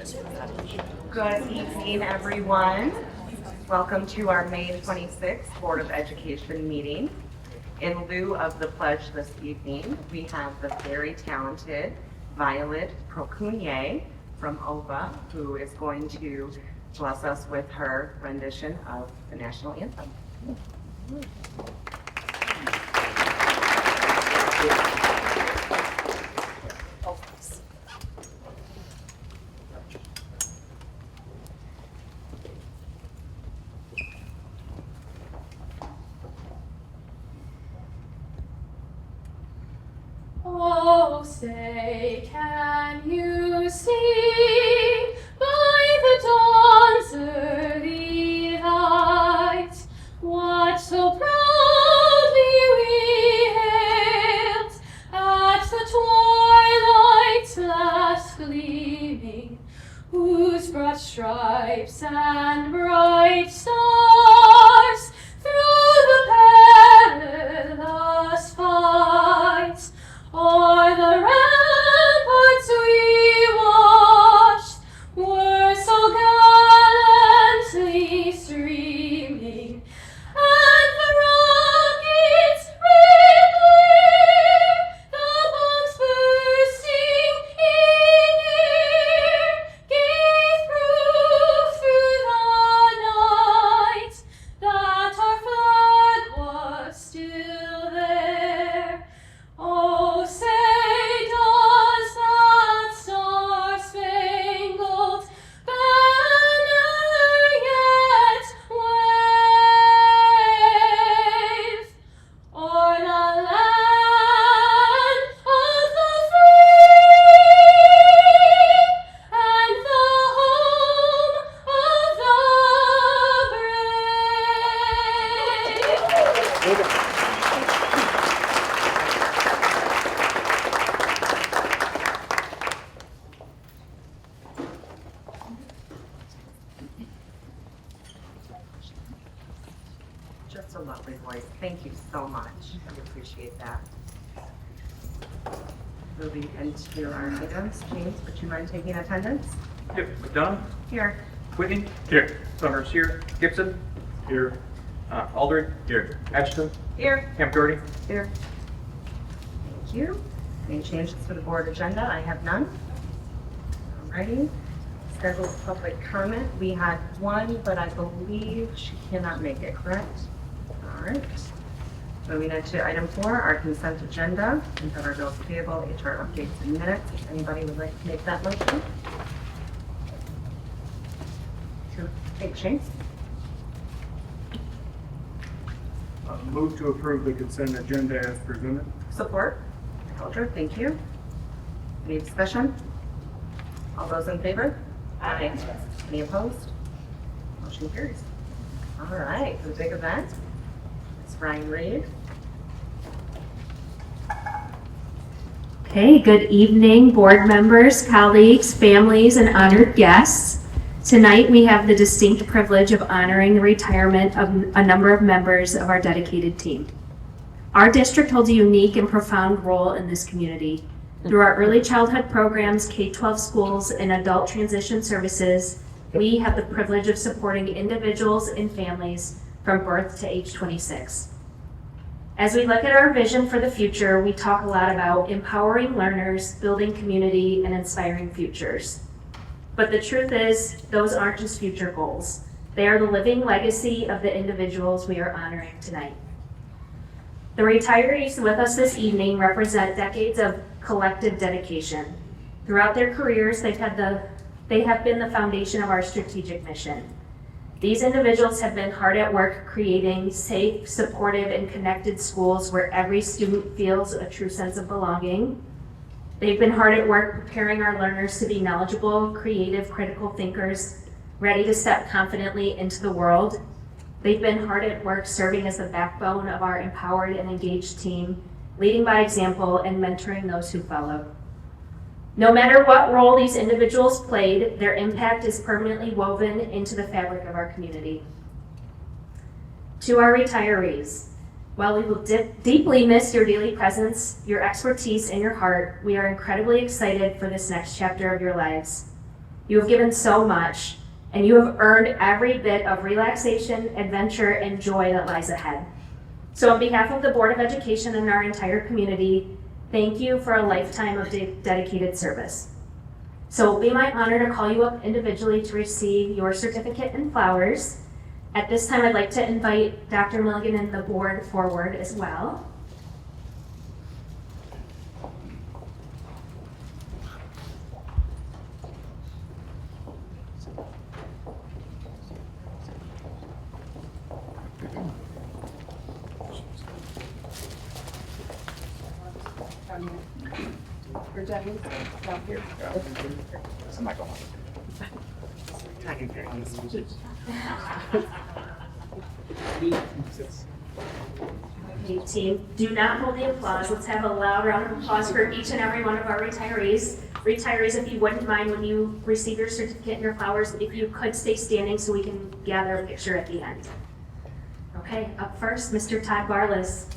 Good evening, everyone. Welcome to our May 26th Board of Education meeting. In lieu of the pledge this evening, we have the very talented Violet Procunier from OVA, who is going to bless us with her rendition of the national anthem. Oh, say, can you see by the dawn's early light what so proudly we hailed at the twilight's last gleaming, whose broad stripes and bright stars through the perilous fight o'er the ramparts we watched were so gallantly streaming, and the rockets rippling, the bombs bursting in air, gave proof through the night that our flag was still there. Oh, say does that star-spangled banner yet wave o'er the land of the free and the home of the brave? Just a lovely voice. Thank you so much. We appreciate that. Moving into our items, James, would you mind taking attendance? Yep, McDonough, Here. Whitney. Here. Summers here. Gibson. Here. Aldred. Here. Ashton. Here. Camp Doherty. Here. Thank you. Any changes to the board agenda? I have none. Alrighty. Scheduled public comment. We had one, but I believe she cannot make it, correct? All right. Moving into item 4, our consent agenda. We have our bills payable, HR updates, and minutes. If anybody would like to make that motion. Thanks, Shane. Move to approve the consent agenda as presented. Support. Culture, thank you. Any discussion? All those in favor? Aye. Any opposed? Motion carries. All right, for the big event, it's Ryan Reed. Okay, good evening, board members, colleagues, families, and honored guests. Tonight, we have the distinct privilege of honoring the retirement of a number of members of our dedicated team. Our district holds a unique and profound role in this community. Through our early childhood programs, K-12 schools, and adult transition services, we have the privilege of supporting individuals and families from birth to age 26. As we look at our vision for the future, we talk a lot about empowering learners, building community, and inspiring futures. But the truth is, those aren't just future goals. They are the living legacy of the individuals we are honoring tonight. The retirees with us this evening represent decades of collective dedication. Throughout their careers, they have been the foundation of our strategic mission. These individuals have been hard at work creating safe, supportive, and connected schools where every student feels a true sense of belonging. They've been hard at work preparing our learners to be knowledgeable, creative, critical thinkers, ready to step confidently into the world. They've been hard at work serving as the backbone of our empowered and engaged team, leading by example and mentoring those who follow. No matter what role these individuals played, their impact is permanently woven into the fabric of our community. To our retirees, while we will deeply miss your daily presence, your expertise, and your heart, we are incredibly excited for this next chapter of your lives. You have given so much, and you have earned every bit of relaxation, adventure, and joy that lies ahead. So on behalf of the Board of Education and our entire community, thank you for a lifetime of dedicated service. So it will be my honor to call you up individually to receive your certificate and flowers. At this time, I'd like to invite Dr. Milligan and the board forward as well. Okay, team, do not hold the applause. Let's have a loud round of applause for each and every one of our retirees. Retirees, if you wouldn't mind, when you receive your certificate and your flowers, if you could stay standing so we can gather a picture at the end. Okay, up first, Mr. Todd Barlas.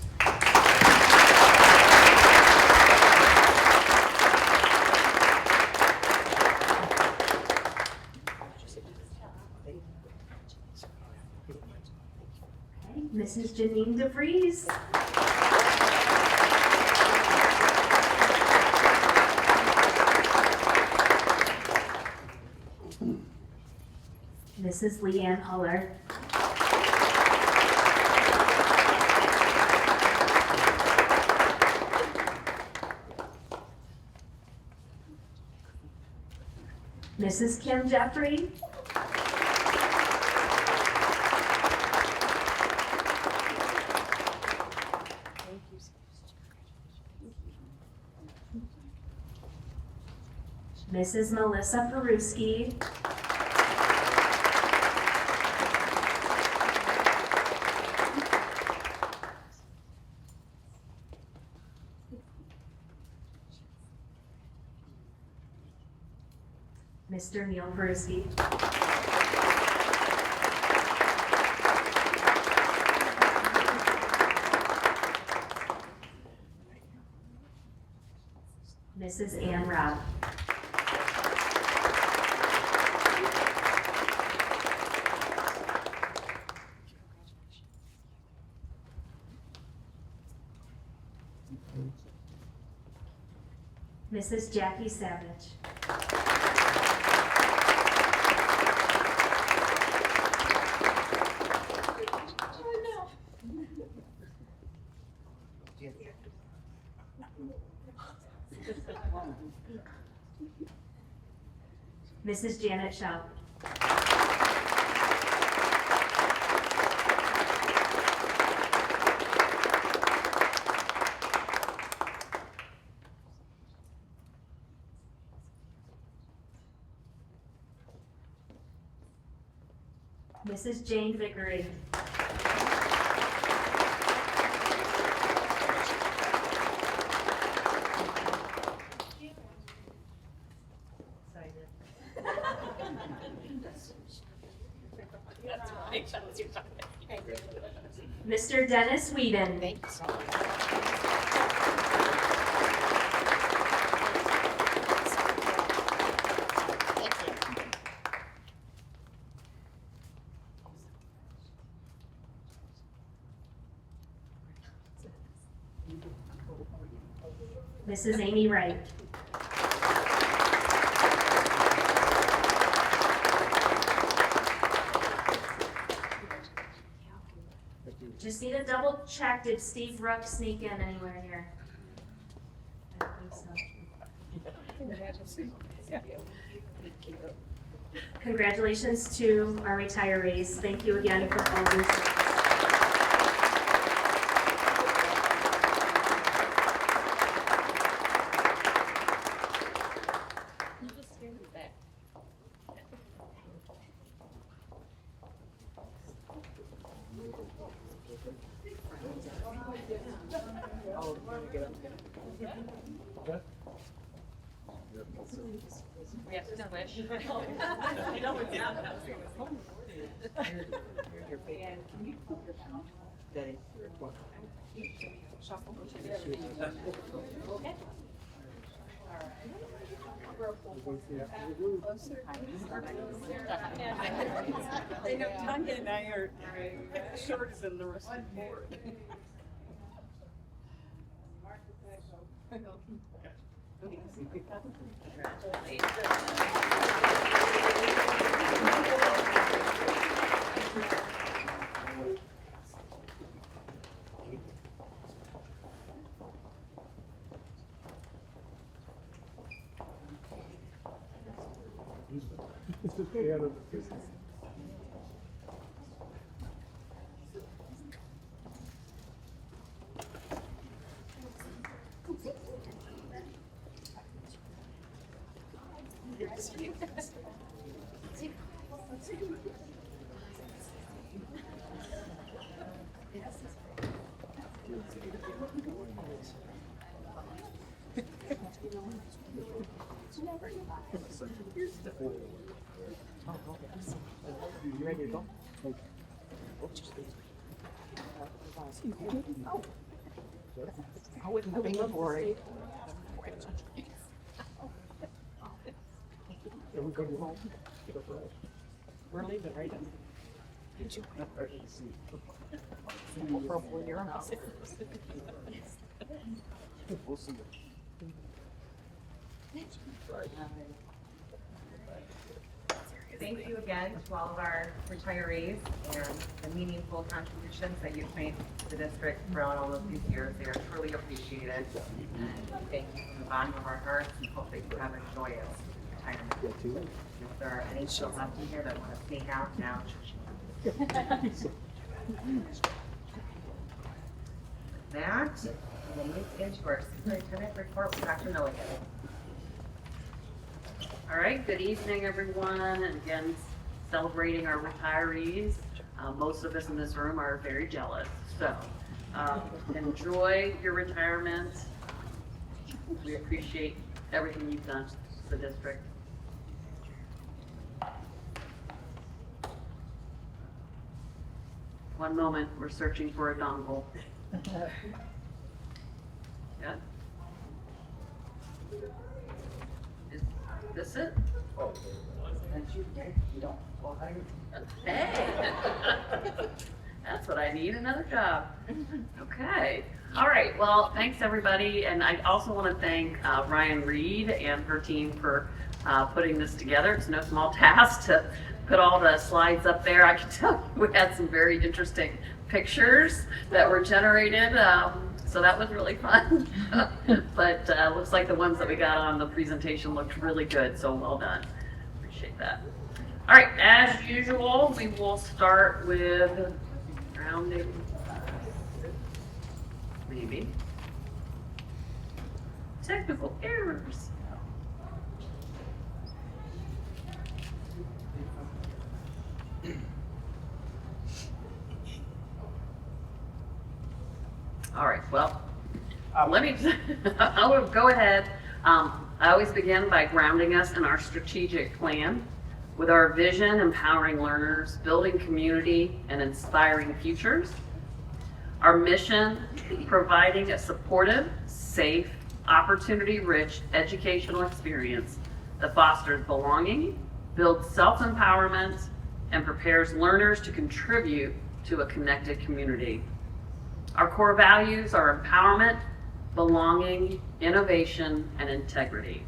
Okay, Mrs. Janine DeVries. Mrs. Leanne Huller. Mrs. Kim Jeffrey. Mrs. Melissa Peruski. Mr. Neil Peruski. Mrs. Ann Robb. Mrs. Jackie Savage. Mrs. Janet Shaw. Mrs. Jane Vickery. Mr. Dennis Whedon. Thanks. Mrs. Amy Wright. Just need to double check, did Steve Rook sneak in anywhere here? I think so. Congratulations to our retirees. Thank you again for all your service. I know Tanya and I are shorter than the rest of the board. I wouldn't have been worried. We're leaving right now. Did you? Probably your house. We'll see. Thank you again to all of our retirees and the meaningful contributions that you've made to the district throughout all of these years. They are truly appreciated. And thank you from the bottom of our hearts and hope that you have a joyous retirement. If there are any people left in here that want to sneak out now. That, we'll move into our superintendent report with Dr. Milligan. All right, good evening, everyone, and again, celebrating our retirees. Most of us in this room are very jealous, so enjoy your retirement. We appreciate everything you've done for the district. One moment, we're searching for a dongle. Yeah. Is this it? Hey, that's what I need, another job. Okay. All right. Well, thanks everybody. And I also want to thank Ryan Reed and her team for putting this together. It's no small task to put all the slides up there. I can tell you we had some very interesting pictures that were generated. So that was really fun. But looks like the ones that we got on the presentation looked really good. So well done. Appreciate that. All right, as usual, we will start with rounding. Maybe. Technical errors. All right, well, let me, I will go ahead. I always begin by grounding us in our strategic plan with our vision, empowering learners, building community, and inspiring futures. Our mission, providing a supportive, safe, opportunity-rich educational experience that fosters belonging, builds self-empowerment, and prepares learners to contribute to a connected community. Our core values are empowerment, belonging, innovation, and integrity.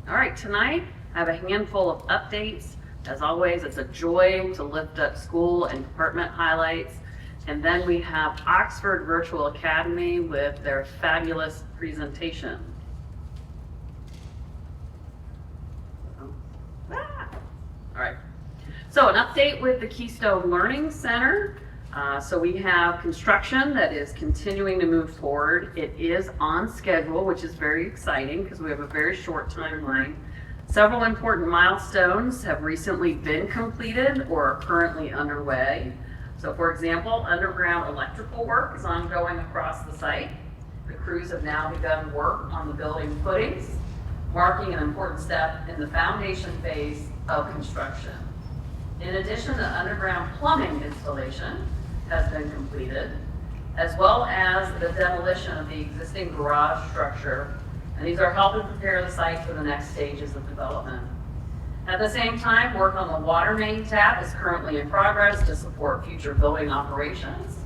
All right, tonight I have a handful of updates. As always, it's a joy to lift up school and department highlights. And then we have Oxford Virtual Academy with their fabulous presentation. All right. So an update with the Keystone Learning Center. So we have construction that is continuing to move forward. It is on schedule, which is very exciting because we have a very short timeline. Several important milestones have recently been completed or are currently underway. So for example, underground electrical work is ongoing across the site. The crews have now begun work on the building footings, marking an important step in the foundation phase of construction. In addition, the underground plumbing installation has been completed, as well as the demolition of the existing garage structure. And these are helping prepare the site for the next stages of development. At the same time, work on the water main tap is currently in progress to support future building operations.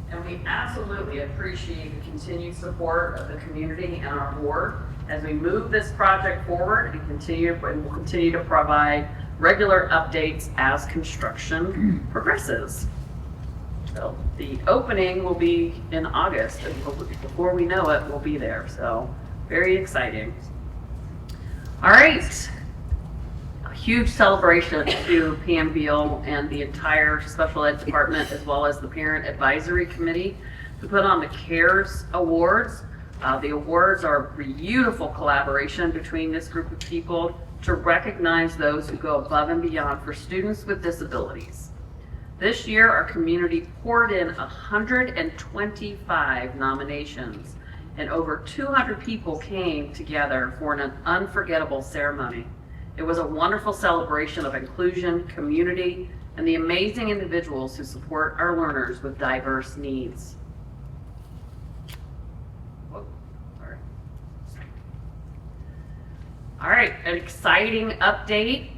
And we absolutely appreciate the continued support of the community and our board as we move this project forward and will continue to provide regular updates as construction progresses. So the opening will be in August, and before we know it, we'll be there. So very exciting. All right. A huge celebration to Pam Beal and the entire special ed department, as well as the parent advisory committee, who put on the CARES Awards. The awards are a beautiful collaboration between this group of people to recognize those who go above and beyond for students with disabilities. This year, our community poured in 125 nominations, and over 200 people came together for an unforgettable ceremony. It was a wonderful celebration of inclusion, community, and the amazing individuals who support our learners with diverse needs. All right, an exciting update.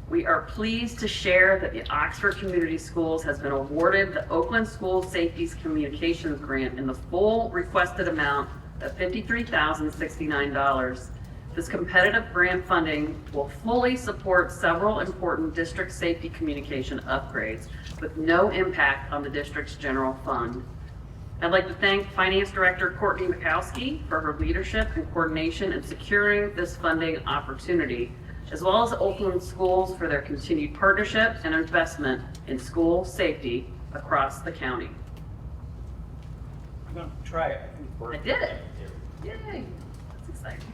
We are pleased to share that the Oxford Community Schools has been awarded the Oakland School Safety's Communications Grant in the full requested amount of $53,069. This competitive grant funding will fully support several important district safety communication upgrades with no impact on the district's general fund. I'd like to thank Finance Director Courtney Mikowski for her leadership and coordination in securing this funding opportunity, as well as Oakland Schools for their continued partnership and investment in school safety across the county. I'm gonna try it. I did it. Yay, that's exciting.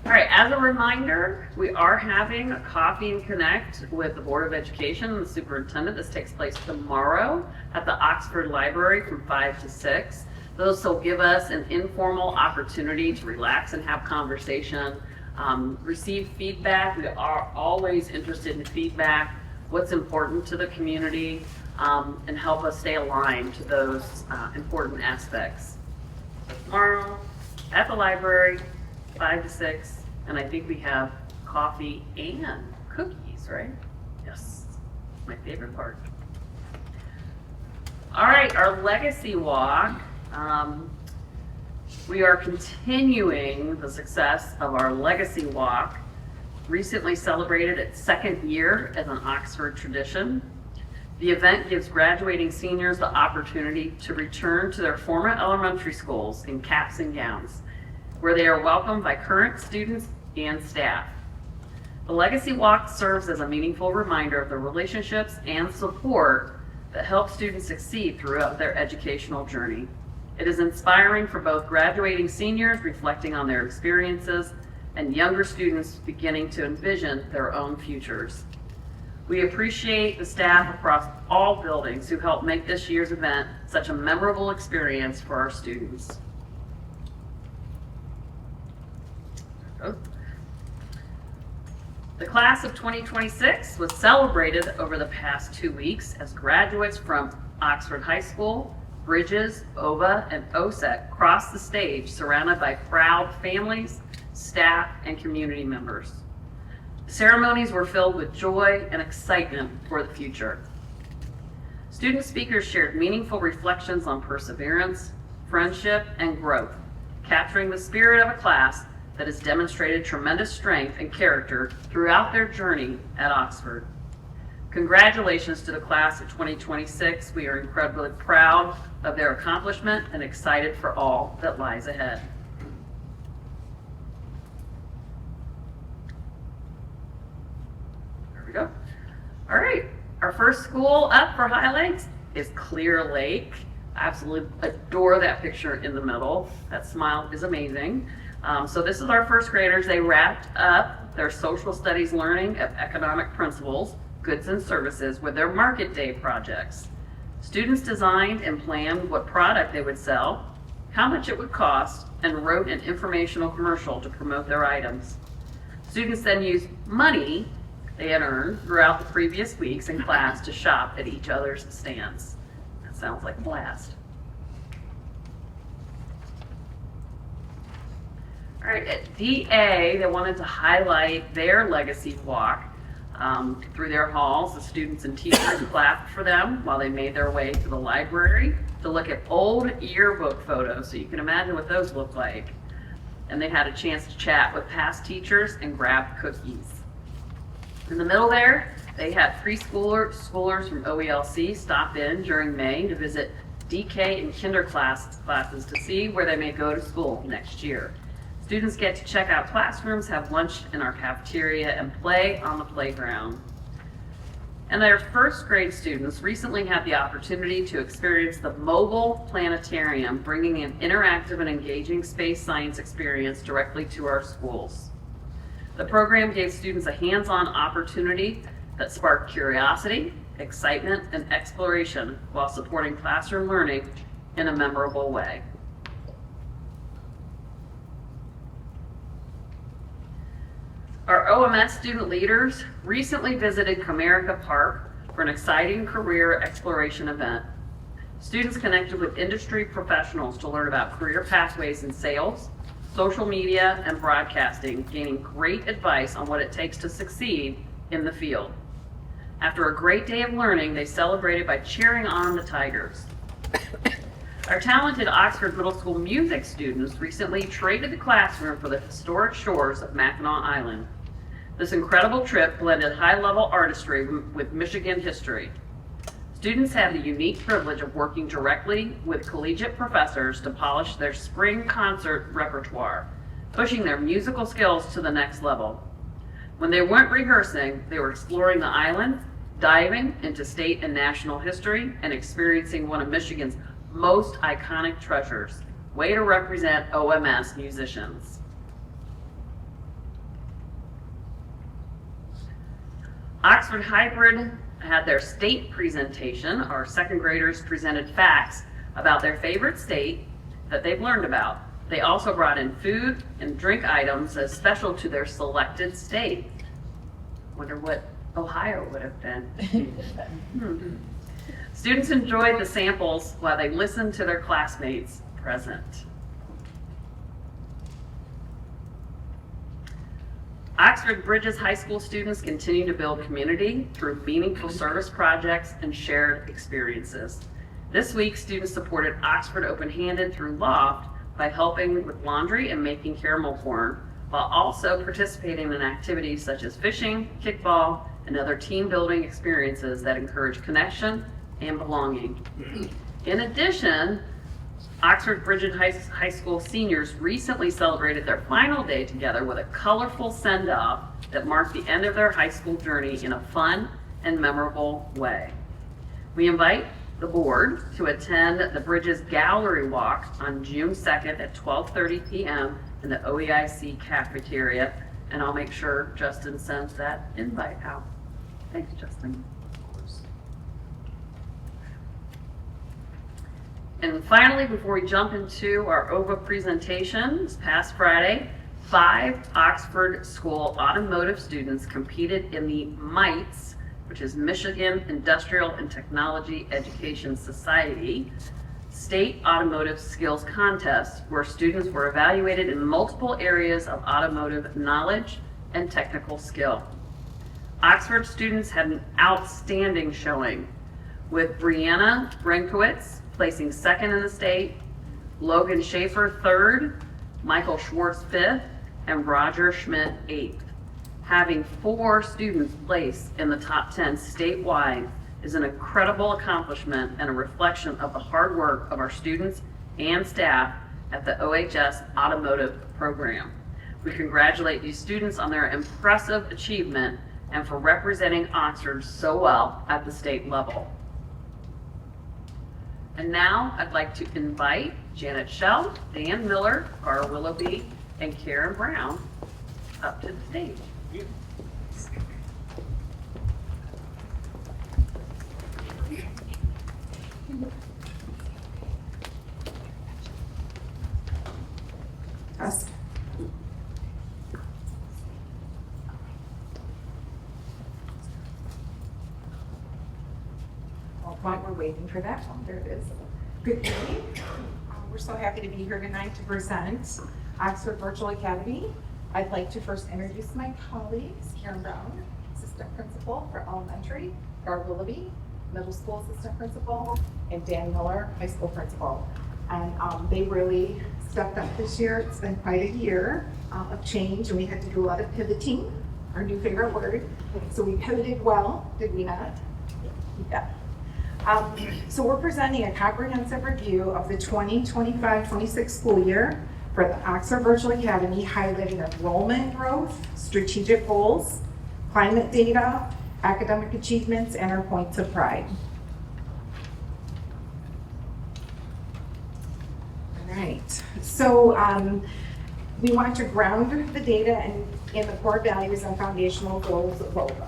All right, as a reminder, we are having a Coffee and Connect with the Board of Education and the Superintendent. This takes place tomorrow at the Oxford Library from 5 to 6. Those will give us an informal opportunity to relax and have conversation, receive feedback. We are always interested in feedback, what's important to the community, and help us stay aligned to those important aspects. So tomorrow at the library, 5 to 6, and I think we have coffee and cookies, right? Yes, my favorite part. All right, our legacy walk. We are continuing the success of our legacy walk, recently celebrated its second year as an Oxford tradition. The event gives graduating seniors the opportunity to return to their former elementary schools in caps and gowns, where they are welcomed by current students and staff. The Legacy Walk serves as a meaningful reminder of the relationships and support that help students succeed throughout their educational journey. It is inspiring for both graduating seniors reflecting on their experiences and younger students beginning to envision their own futures. We appreciate the staff across all buildings who helped make this year's event such a memorable experience for our students. The class of 2026 was celebrated over the past 2 weeks as graduates from Oxford High School, Bridges, OVA, and OSEC crossed the stage surrounded by proud families, staff, and community members. The ceremonies were filled with joy and excitement for the future. Student speakers shared meaningful reflections on perseverance, friendship, and growth, capturing the spirit of a class that has demonstrated tremendous strength and character throughout their journey at Oxford. Congratulations to the class of 2026. We are incredibly proud of their accomplishment and excited for all that lies ahead. There we go. All right, our first school up for highlights is Clear Lake. I absolutely adore that picture in the middle. That smile is amazing. So this is our first graders. They wrapped up their social studies learning of economic principles, goods and services with their market day projects. Students designed and planned what product they would sell, how much it would cost, and wrote an informational commercial to promote their items. Students then used money they had earned throughout the previous weeks in class to shop at each other's stands. That sounds like a blast. All right, at DA, they wanted to highlight their legacy walk through their halls. The students and teachers clapped for them while they made their way to the library to look at old yearbook photos, so you can imagine what those look like. And they had a chance to chat with past teachers and grab cookies. In the middle there, they had preschoolers from OELC stop in during May to visit DK and kinder classes to see where they may go to school next year. Students get to check out classrooms, have lunch in our cafeteria, and play on the playground. And their first grade students recently had the opportunity to experience the mobile planetarium, bringing an interactive and engaging space science experience directly to our schools. The program gave students a hands-on opportunity that sparked curiosity, excitement, and exploration while supporting classroom learning in a memorable way. Our OMS student leaders recently visited Comerica Park for an exciting career exploration event. Students connected with industry professionals to learn about career pathways in sales, social media, and broadcasting, gaining great advice on what it takes to succeed in the field. After a great day of learning, they celebrated by cheering on the Tigers. Our talented Oxford Middle School music students recently traded the classroom for the historic shores of Mackinac Island. This incredible trip blended high-level artistry with Michigan history. Students had the unique privilege of working directly with collegiate professors to polish their spring concert repertoire, pushing their musical skills to the next level. When they weren't rehearsing, they were exploring the island, diving into state and national history, and experiencing one of Michigan's most iconic treasures. Way to represent OMS musicians. Oxford Hybrid had their state presentation. Our second graders presented facts about their favorite state that they've learned about. They also brought in food and drink items as special to their selected state. Wonder what Ohio would have been. Students enjoyed the samples while they listened to their classmates present. Oxford Bridges High School students continue to build community through meaningful service projects and shared experiences. This week, students supported Oxford Open-Handed through Loft by helping with laundry and making caramel corn, while also participating in activities such as fishing, kickball, and other team-building experiences that encourage connection and belonging. In addition, Oxford Bridges High School seniors recently celebrated their final day together with a colorful send-off that marked the end of their high school journey in a fun and memorable way. We invite the board to attend the Bridges Gallery Walk on June 2nd at 12:30 p.m. in the OEIC cafeteria, and I'll make sure Justin sends that invite out. Thanks, Justin. And finally, before we jump into our OVA presentation, this past Friday, 5 Oxford School automotive students competed in the MITES, which is Michigan Industrial and Technology Education Society, State Automotive Skills Contest, where students were evaluated in multiple areas of automotive knowledge and technical skill. Oxford students had an outstanding showing, with Brianna Brenkowitz placing 2nd in the state, Logan Schaefer 3rd, Michael Schwartz 5th, and Roger Schmidt 8th. Having 4 students place in the top 10 statewide is an incredible accomplishment and a reflection of the hard work of our students and staff at the OHS Automotive Program. We congratulate these students on their impressive achievement and for representing Oxford so well at the state level. And now I'd like to invite Janet Schell, Dan Miller, Cara Willoughby, and Karen Brown up to the stage. While we're waiting for that one, there it is. Good evening. We're so happy to be here tonight to present Oxford Virtual Academy. I'd like to first introduce my colleagues, Karen Brown, Assistant Principal for Elementary, Barb Willoughby, Middle School Assistant Principal, and Dan Miller, High School Principal. And they really stepped up this year. It's been quite a year of change, and we had to do a lot of pivoting, our new favorite word. So we pivoted well, did we not? Yeah. So we're presenting a comprehensive review of the 2025-26 school year for the Oxford Virtual Academy, highlighting enrollment growth, strategic goals, climate data, academic achievements, and our points of pride. All right, so we want to ground the data in the core values and foundational goals of OVA.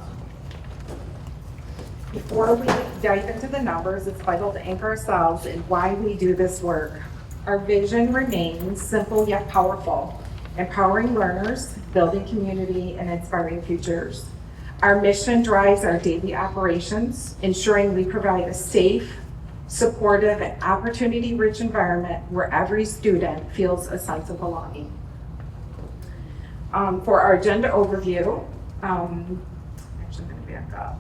Before we dive into the numbers, it's vital to anchor ourselves in why we do this work. Our vision remains simple yet powerful, empowering learners, building community, and inspiring futures. Our mission drives our daily operations, ensuring we provide a safe, supportive, and opportunity-rich environment where every student feels a sense of belonging. For our agenda overview, actually I'm going to back up.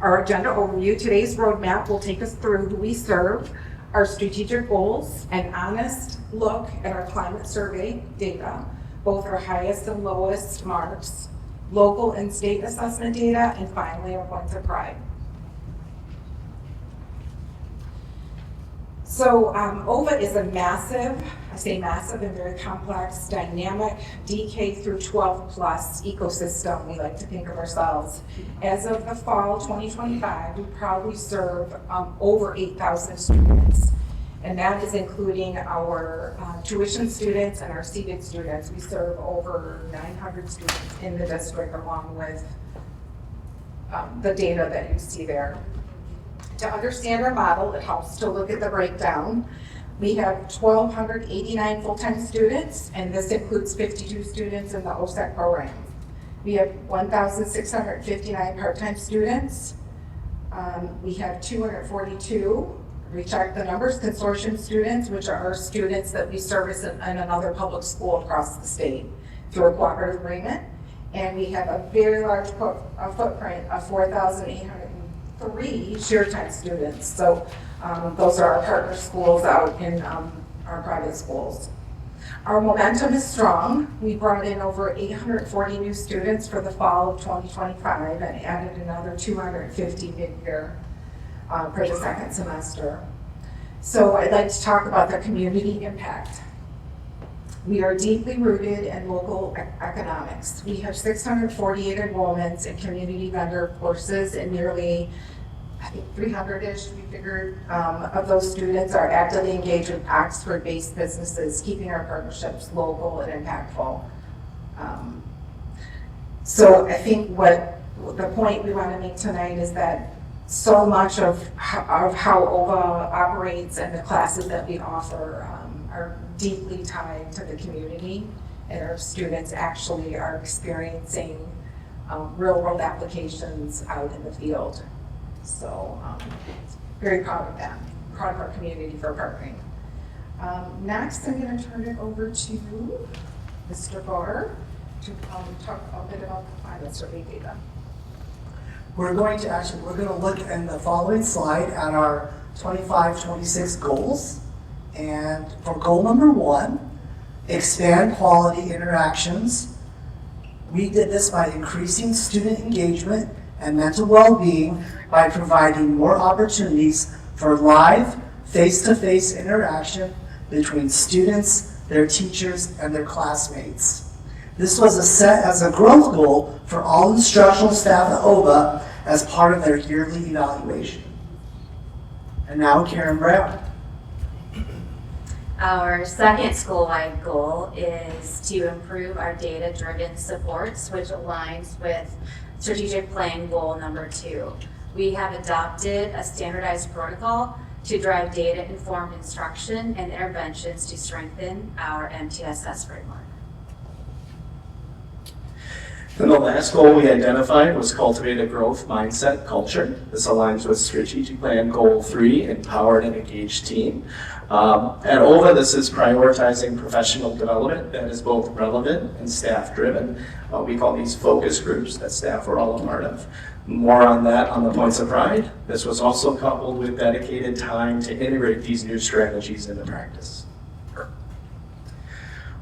Our agenda overview, today's roadmap will take us through who we serve, our strategic goals, an honest look at our climate survey data, both our highest and lowest marks, local and state assessment data, and finally our points of pride. So OVA is a massive, I say massive and very complex, dynamic DK through 12 plus ecosystem, we like to think of ourselves. As of the fall 2025, we probably serve over 8,000 students. And that is including our tuition students and our seated students. We serve over 900 students in the district along with the data that you see there. To understand our model, it helps to look at the breakdown. We have 1,289 full-time students, and this includes 52 students in the OSEC program. We have 1,659 part-time students. We have 242, recheck the numbers, consortium students, which are our students that we service in another public school across the state through a cooperative agreement. And we have a very large footprint of 4,803 shared time students. So those are our partner schools out in our private schools. Our momentum is strong. We brought in over 840 new students for the fall of 2025 and added another 250 mid-year for the second semester. So I'd like to talk about the community impact. We are deeply rooted in local economics. We have 648 enrollments in community vendor courses, and nearly, I think 300-ish, we figured, of those students are actively engaged with Oxford-based businesses, keeping our partnerships local and impactful. So I think what the point we want to make tonight is that so much of how OVA operates and the classes that we offer are deeply tied to the community, and our students actually are experiencing real-world applications out in the field. So very proud of them, proud of our community for partnering. Next, I'm going to turn it over to Mr. Barr to talk a bit about the climate survey data. We're going to look in the following slide at our 25-26 goals. And for goal number 1, expand quality interactions. We did this by increasing student engagement and mental well-being by providing more opportunities for live, face-to-face interaction between students, their teachers, and their classmates. This was set as a growth goal for all instructional staff at OVA as part of their yearly evaluation. And now Karen Brown. Our second school-wide goal is to improve our data-driven supports, which aligns with strategic plan goal number 2. We have adopted a standardized protocol to drive data-informed instruction and interventions to strengthen our MTSS framework. And the last goal we identified was cultivate a growth mindset culture. This aligns with strategic plan goal 3, empowered and engaged team. At OVA, this is prioritizing professional development that is both relevant and staff driven. We call these focus groups that staff are all a part of. More on that on the points of pride. This was also coupled with dedicated time to integrate these new strategies into practice.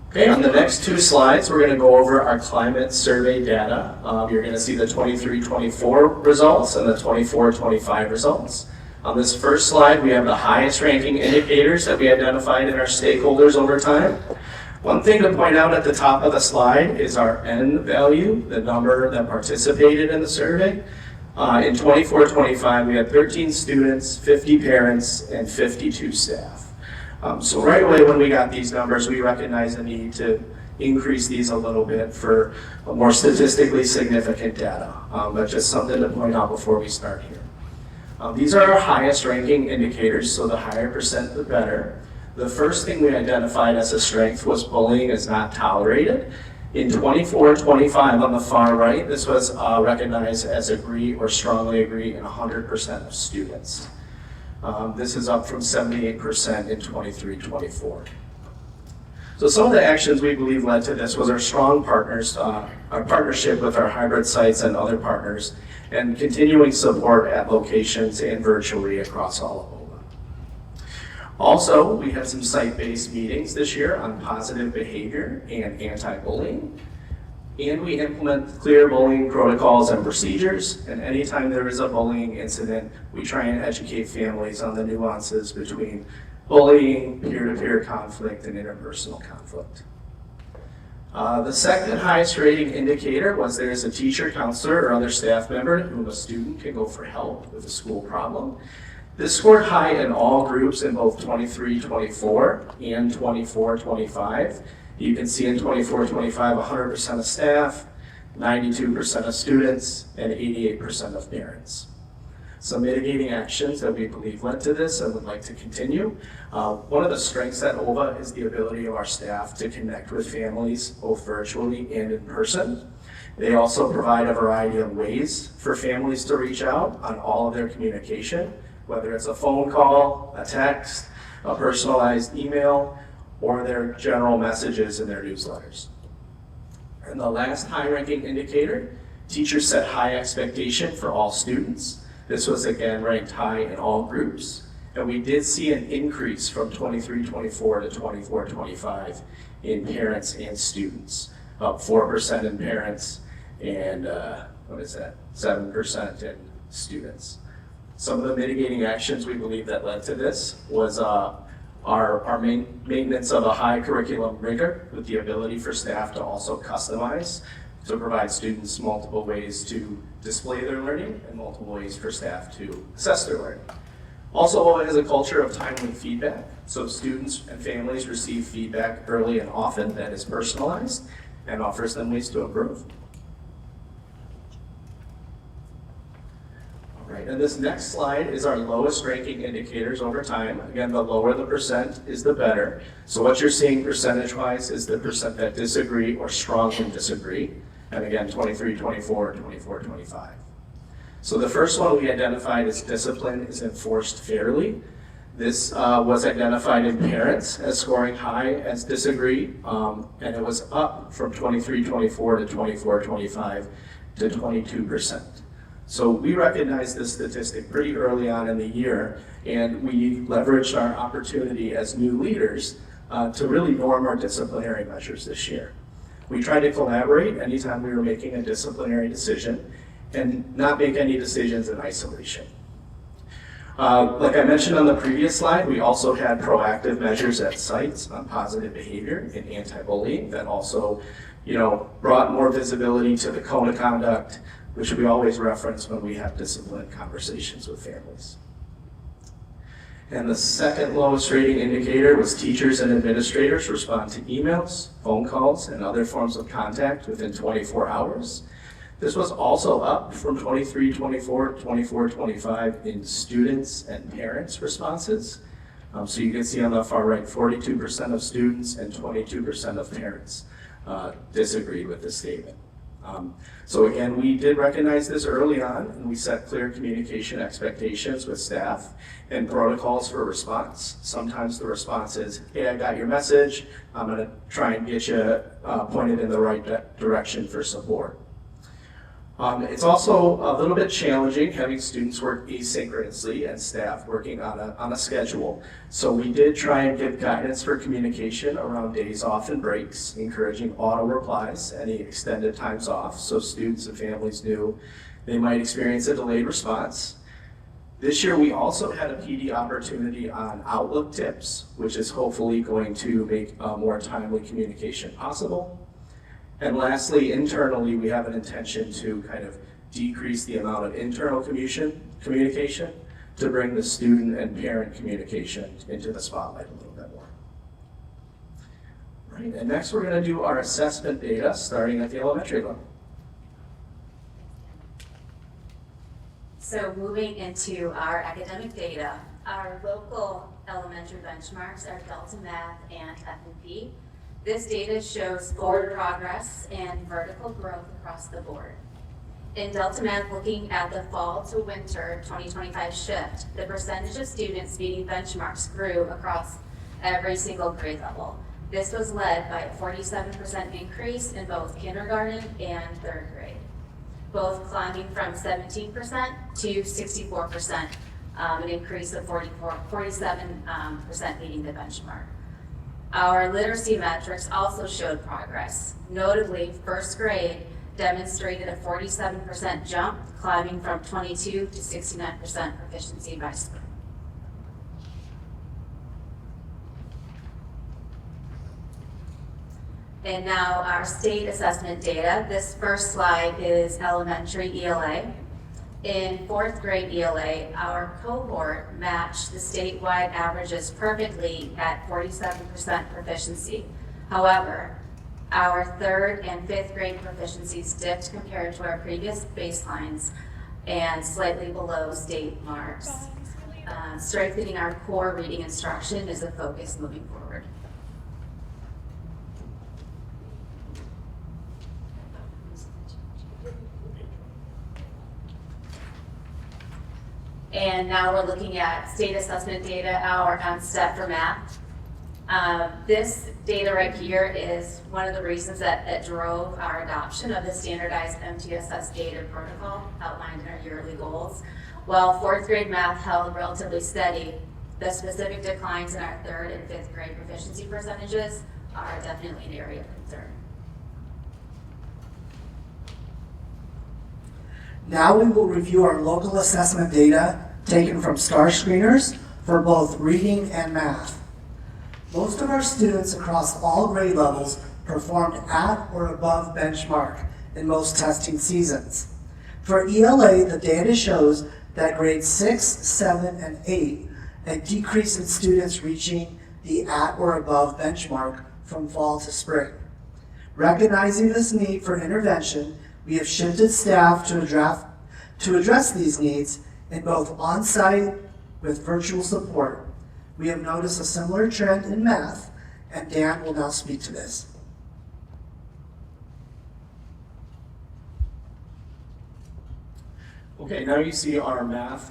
Okay, on the next 2 slides, we're going to go over our climate survey data. You're going to see the 23-24 results and the 24-25 results. On this first slide, we have the highest ranking indicators that we identified in our stakeholders over time. One thing to point out at the top of the slide is our N value, the number that participated in the survey. In 24-25, we had 13 students, 50 parents, and 52 staff. So right away when we got these numbers, we recognized the need to increase these a little bit for a more statistically significant data. But just something to point out before we start here. These are our highest ranking indicators, so the higher percent, the better. The first thing we identified as a strength was bullying is not tolerated. In 24-25 on the far right, this was recognized as agree or strongly agree in 100% of students. This is up from 78% in 23-24. So some of the actions we believe led to this was our strong partners, our partnership with our hybrid sites and other partners, and continuing support at locations and virtually across all of OVA. Also, we had some site-based meetings this year on positive behavior and anti-bullying. And we implement clear bullying protocols and procedures. And anytime there is a bullying incident, we try and educate families on the nuances between bullying, peer-to-peer conflict, and interpersonal conflict. The second highest rating indicator was there is a teacher, counselor, or other staff member whom a student can go for help with a school problem. This scored high in all groups in both 23-24 and 24-25. You can see in 24-25, 100% of staff, 92% of students, and 88% of parents. Some mitigating actions that we believe led to this and would like to continue. One of the strengths at OVA is the ability of our staff to connect with families both virtually and in person. They also provide a variety of ways for families to reach out on all of their communication, whether it's a phone call, a text, a personalized email, or their general messages in their newsletters. And the last high-ranking indicator, teachers set high expectation for all students. This was again ranked high in all groups. And we did see an increase from 23-24 to 24-25 in parents and students, up 4% in parents and 7% in students. Some of the mitigating actions we believe that led to this was our maintenance of a high curriculum rigor with the ability for staff to also customize to provide students multiple ways to display their learning and multiple ways for staff to assess their learning. Also, OVA has a culture of timely feedback, so students and families receive feedback early and often that is personalized and offers them ways to improve. Right, and this next slide is our lowest ranking indicators over time. Again, the lower the percent is the better. So what you're seeing percentage-wise is the percent that disagree or strongly disagree. And again, 23-24, 24-25. So the first one we identified is discipline is enforced fairly. This was identified in parents as scoring high as disagree, and it was up from 23-24 to 24-25 to 22%. So we recognized this statistic pretty early on in the year, and we leveraged our opportunity as new leaders to really norm our disciplinary measures this year. We tried to collaborate anytime we were making a disciplinary decision and not make any decisions in isolation. Like I mentioned on the previous slide, we also had proactive measures at sites on positive behavior and anti-bullying that also, brought more visibility to the code of conduct, which we always reference when we have disciplined conversations with families. And the second lowest rating indicator was teachers and administrators respond to emails, phone calls, and other forms of contact within 24 hours. This was also up from 23-24 to 24-25 in students and parents' responses. So you can see on the far right, 42% of students and 22% of parents disagreed with this statement. So again, we did recognize this early on, and we set clear communication expectations with staff and protocols for response. Sometimes the response is, hey, I got your message, I'm gonna try and get you pointed in the right direction for support. It's also a little bit challenging having students work asynchronously and staff working on a schedule. So we did try and give guidance for communication around days off and breaks, encouraging auto replies, any extended times off, so students and families knew they might experience a delayed response. This year we also had a PD opportunity on Outlook tips, which is hopefully going to make more timely communication possible. And lastly, internally, we have an intention to kind of decrease the amount of internal communication to bring the student and parent communication into the spotlight a little bit more. Right, and next we're going to do our assessment data starting at the elementary level. So moving into our academic data, our local elementary benchmarks are Delta Math and F&P. This data shows forward progress and vertical growth across the board. In Delta Math, looking at the fall to winter 2025 shift, the percentage of students meeting benchmarks grew across every single grade level. This was led by a 47% increase in both kindergarten and third grade, both climbing from 17% to 64%, an increase of 47% meeting the benchmark. Our literacy metrics also showed progress. Notably, first grade demonstrated a 47% jump, climbing from 22 to 69% proficiency by spring. And now our state assessment data. This first slide is elementary ELA. In fourth grade ELA, our cohort matched the statewide averages perfectly at 47% proficiency. However, our third and fifth grade proficiencies dipped compared to our previous baselines and slightly below state marks. Strengthening our core reading instruction is a focus moving forward. And now we're looking at state assessment data, our step for math. This data right here is one of the reasons that drove our adoption of the standardized MTSS data protocol outlined in our yearly goals. While fourth grade math held relatively steady, the specific declines in our third and fifth grade proficiency percentages are definitely an area of concern. Now we will review our local assessment data taken from STAR screeners for both reading and math. Most of our students across all grade levels performed at or above benchmark in most testing seasons. For ELA, the data shows that grades 6, 7, and 8, a decrease in students reaching the at or above benchmark from fall to spring. Recognizing this need for intervention, we have shifted staff to address these needs in both on-site with virtual support. We have noticed a similar trend in math, and Dan will now speak to this. Okay, now you see our math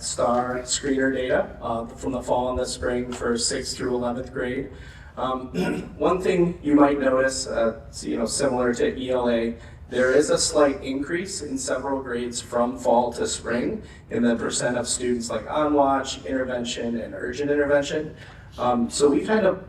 STAR screener data from the fall and the spring for 6th through 11th grade. One thing you might notice, similar to ELA, there is a slight increase in several grades from fall to spring in the percent of students like on-watch, intervention, and urgent intervention. So we kind of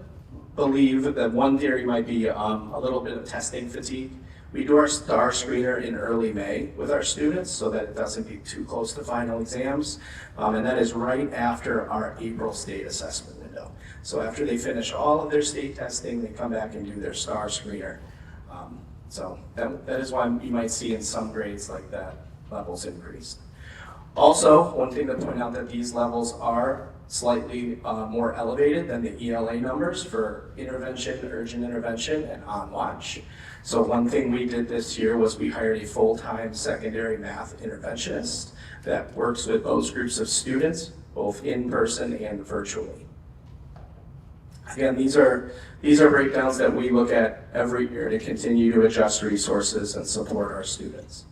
believe that one theory might be a little bit of testing fatigue. We do our STAR screener in early May with our students so that it doesn't be too close to final exams. And that is right after our April state assessment window. So after they finish all of their state testing, they come back and do their STAR screener. So that is why you might see in some grades like that levels increased. Also, one thing to point out that these levels are slightly more elevated than the ELA numbers for intervention, urgent intervention, and on-watch. So one thing we did this year was we hired a full-time secondary math interventionist that works with those groups of students, both in person and virtually. Again, these are breakdowns that we look at every year to continue to adjust resources and support our students.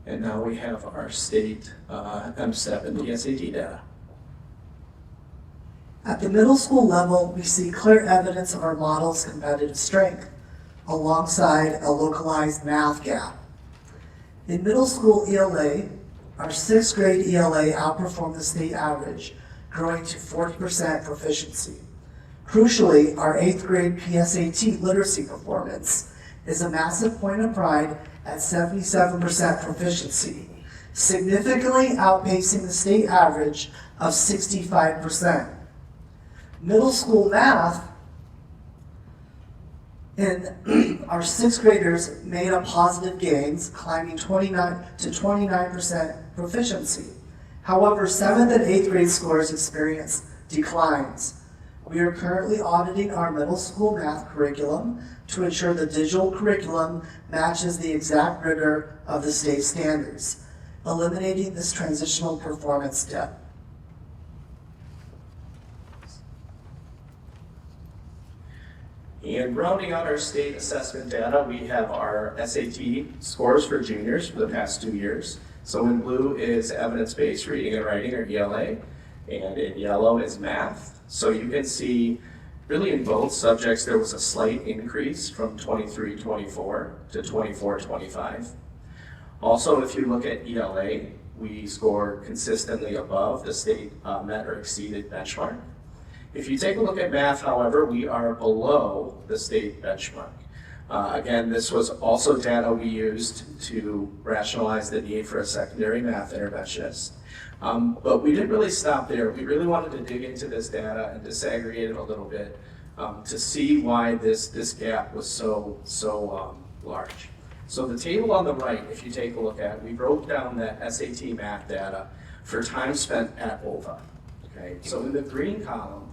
And now we have our state MSTEP and PSAT data. At the middle school level, we see clear evidence of our model's competitive strength, alongside a localized math gap. In middle school ELA, our 6th grade ELA outperformed the state average, growing to 40% proficiency. Crucially, our 8th grade PSAT literacy performance is a massive point of pride at 77% proficiency, significantly outpacing the state average of 65%. Middle school math, and our 6th graders made up positive gains, climbing 29% proficiency. However, 7th and 8th grade scores experienced declines. We are currently auditing our middle school math curriculum to ensure the digital curriculum matches the exact rigor of the state standards, eliminating this transitional performance step. And rounding out our state assessment data, we have our SAT scores for juniors for the past 2 years. So in blue is evidence-based reading and writing, or ELA, and in yellow is math. So you can see really in both subjects there was a slight increase from 23-24 to 24-25. Also, if you look at ELA, we score consistently above the state met or exceeded benchmark. If you take a look at math, however, we are below the state benchmark. Again, this was also data we used to rationalize the need for a secondary math interventionist. But we didn't really stop there. We really wanted to dig into this data and disaggregate it a little bit to see why this gap was so large. So the table on the right, if you take a look at, we broke down that SAT math data for time spent at OVA. Okay, so in the green column,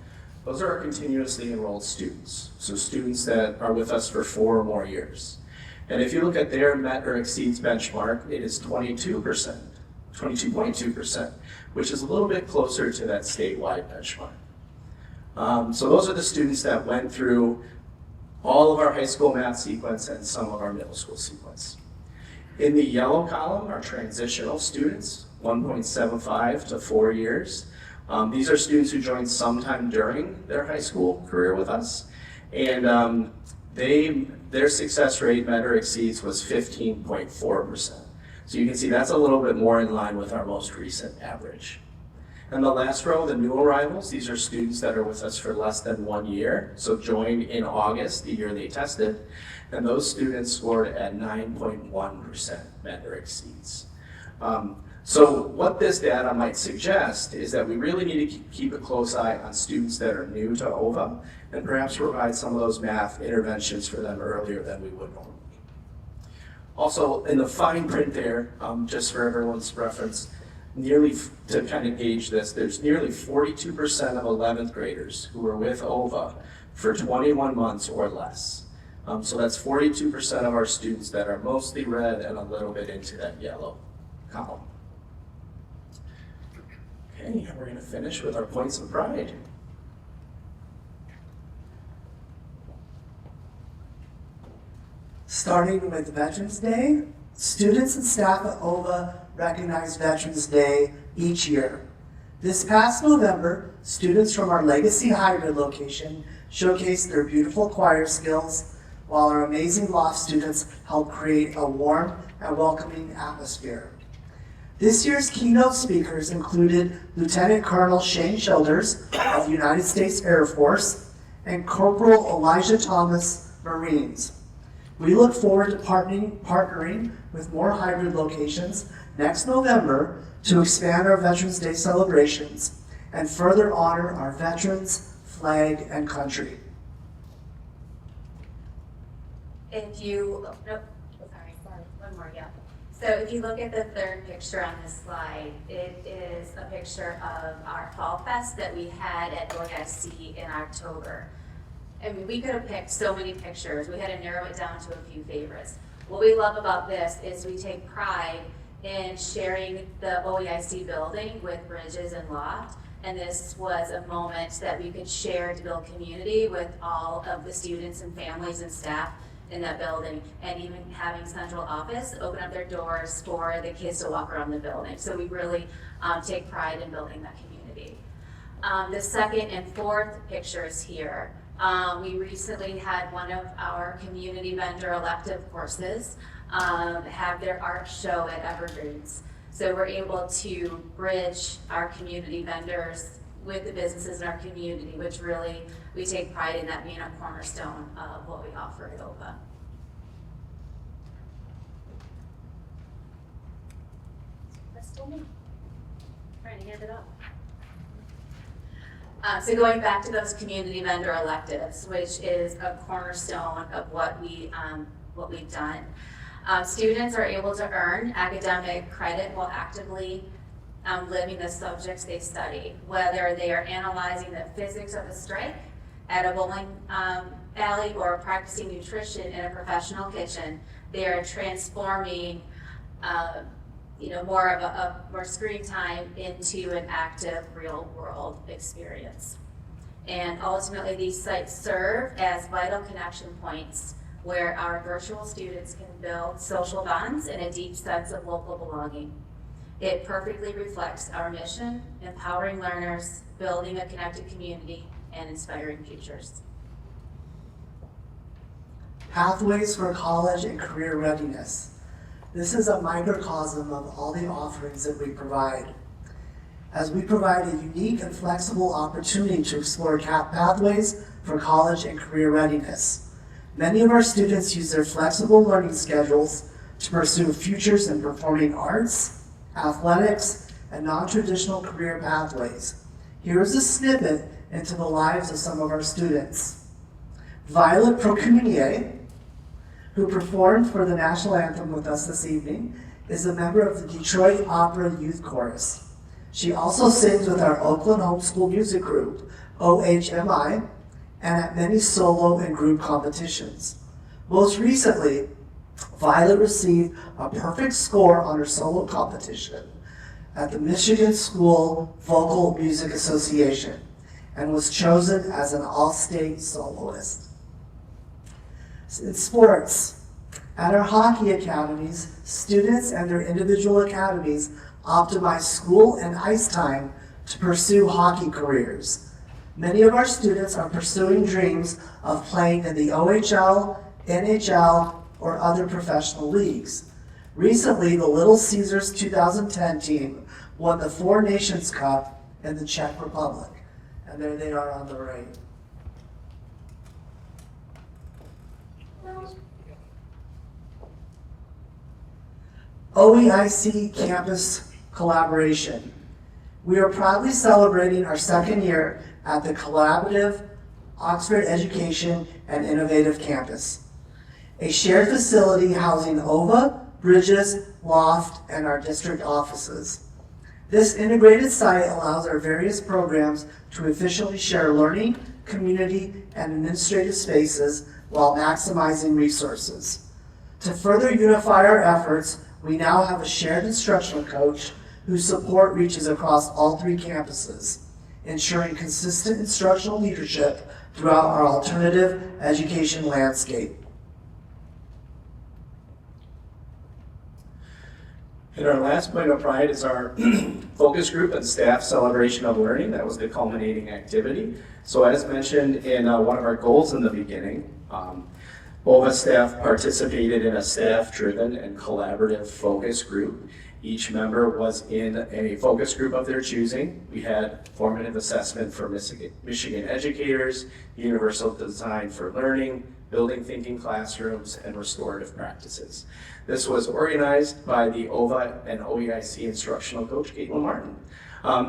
those are our continuously enrolled students. So students that are with us for 4 or more years. And if you look at their met or exceeds benchmark, it is 22.2%, which is a little bit closer to that statewide benchmark. So those are the students that went through all of our high school math sequence and some of our middle school sequence. In the yellow column are transitional students, 1.75 to 4 years. These are students who joined sometime during their high school career with us, and their success rate met or exceeds was 15.4%. So you can see that's a little bit more in line with our most recent average. And the last row, the new arrivals, these are students that are with us for less than 1 year, so joined in August, the year they tested, and those students scored at 9.1% met or exceeds. So what this data might suggest is that we really need to keep a close eye on students that are new to OVA and perhaps provide some of those math interventions for them earlier than we would normally. Also, in the fine print there, just for everyone's reference, to kind of gauge this, there's nearly 42% of 11th graders who are with OVA for 21 months or less. So that's 42% of our students that are mostly red and a little bit into that yellow column. Okay, we're going to finish with our points of pride. Starting with Veterans Day, students and staff at OVA recognize Veterans Day each year. This past November, students from our Legacy Hybrid location showcased their beautiful choir skills, while our amazing Loft students helped create a warm and welcoming atmosphere. This year's keynote speakers included Lieutenant Colonel Shane Childers of the United States Air Force and Corporal Elijah Thomas, Marines. We look forward to partnering with more hybrid locations next November to expand our Veterans Day celebrations and further honor our veterans, flag, and country. So if you look at the third picture on this slide, it is a picture of our Fall Fest that we had at OISD in October. I mean, we could have picked so many pictures. We had to narrow it down to a few favorites. What we love about this is we take pride in sharing the OEIC building with Bridges and Loft And this was a moment that we could share to build community with all of the students and families and staff in that building, and even having central office open up their doors for the kids to walk around the building. So we really take pride in building that community. The second and fourth pictures here. We recently had one of our community vendor elective courses have their art show at Evergreens. So we're able to bridge our community vendors with the businesses in our community, which really, we take pride in that being a cornerstone of what we offer at OVA. That's still me. Trying to hand it up. So going back to those community vendor electives, which is a cornerstone of what we've done. Students are able to earn academic credit while actively living the subjects they study, whether they are analyzing the physics of a strike at a bowling alley or practicing nutrition in a professional kitchen. They are transforming more screen time into an active real world experience. And ultimately these sites serve as vital connection points where our virtual students can build social bonds and a deep sense of local belonging. It perfectly reflects our mission, empowering learners, building a connected community, and inspiring futures. Pathways for college and career readiness. This is a microcosm of all the offerings that we provide. As we provide a unique and flexible opportunity to explore pathways for college and career readiness. Many of our students use their flexible learning schedules to pursue futures in performing arts, athletics, and non-traditional career pathways. Here is a snippet into the lives of some of our students. Violet Procunier, who performed for the national anthem with us this evening, is a member of the Detroit Opera Youth Chorus. She also sings with our Oakland Homeschool Music Group, OHMI, and at many solo and group competitions. Most recently, Violet received a perfect score on her solo competition at the Michigan School Vocal Music Association and was chosen as an all-state soloist. In sports, at our hockey academies, students and their individual academies optimize school and ice time to pursue hockey careers. Many of our students are pursuing dreams of playing in the OHL, NHL, or other professional leagues. Recently, the Little Caesars 2010 team won the Four Nations Cup in the Czech Republic. And there they are on the right. OEIC Campus Collaboration. We are proudly celebrating our second year at the Collaborative Oxford Education and Innovative Campus, a shared facility housing OVA, Bridges, Loft, and our district offices. This integrated site allows our various programs to efficiently share learning, community, and administrative spaces while maximizing resources. To further unify our efforts, we now have a shared instructional coach whose support reaches across all three campuses, ensuring consistent instructional leadership throughout our alternative education landscape. And our last point of pride is our focus group and staff celebration of learning. That was the culminating activity. So as mentioned in one of our goals in the beginning, OVA staff participated in a staff-driven and collaborative focus group. Each member was in a focus group of their choosing. We had formative assessment for Michigan educators, universal design for learning, building thinking classrooms, and restorative practices. This was organized by the OVA and OEIC instructional coach, Caitlin Martin.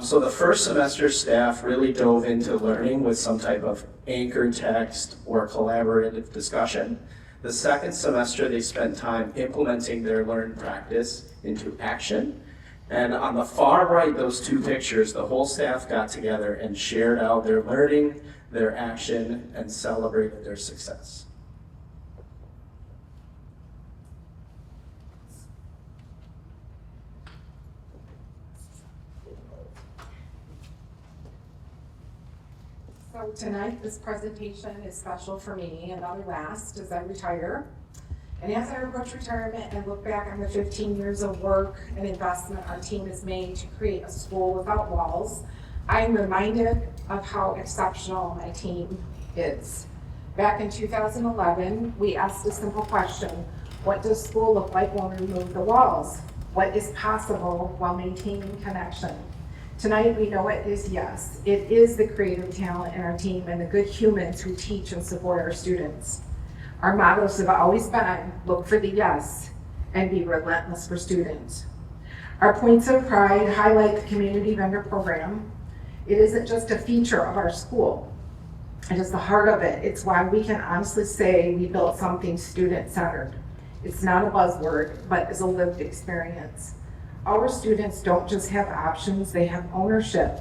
So the first semester staff really dove into learning with some type of anchor text or collaborative discussion. The second semester, they spent time implementing their learned practice into action. And on the far right, those two pictures, the whole staff got together and shared out their learning, their action, and celebrated their success. So tonight, this presentation is special for me, another last as I retire. And as I approach retirement and look back on the 15 years of work and investment our team has made to create a school without walls, I'm reminded of how exceptional my team is. Back in 2011, we asked a simple question: what does school look like when we remove the walls? What is possible while maintaining connection? Tonight, we know it is yes. It is the creative talent in our team and the good humans who teach and support our students. Our mottos have always been, look for the yes and be relentless for students. Our points of pride highlight the community vendor program. It isn't just a feature of our school. It is the heart of it. It's why we can honestly say we built something student-centered. It's not a buzzword, but is a lived experience. Our students don't just have options, they have ownership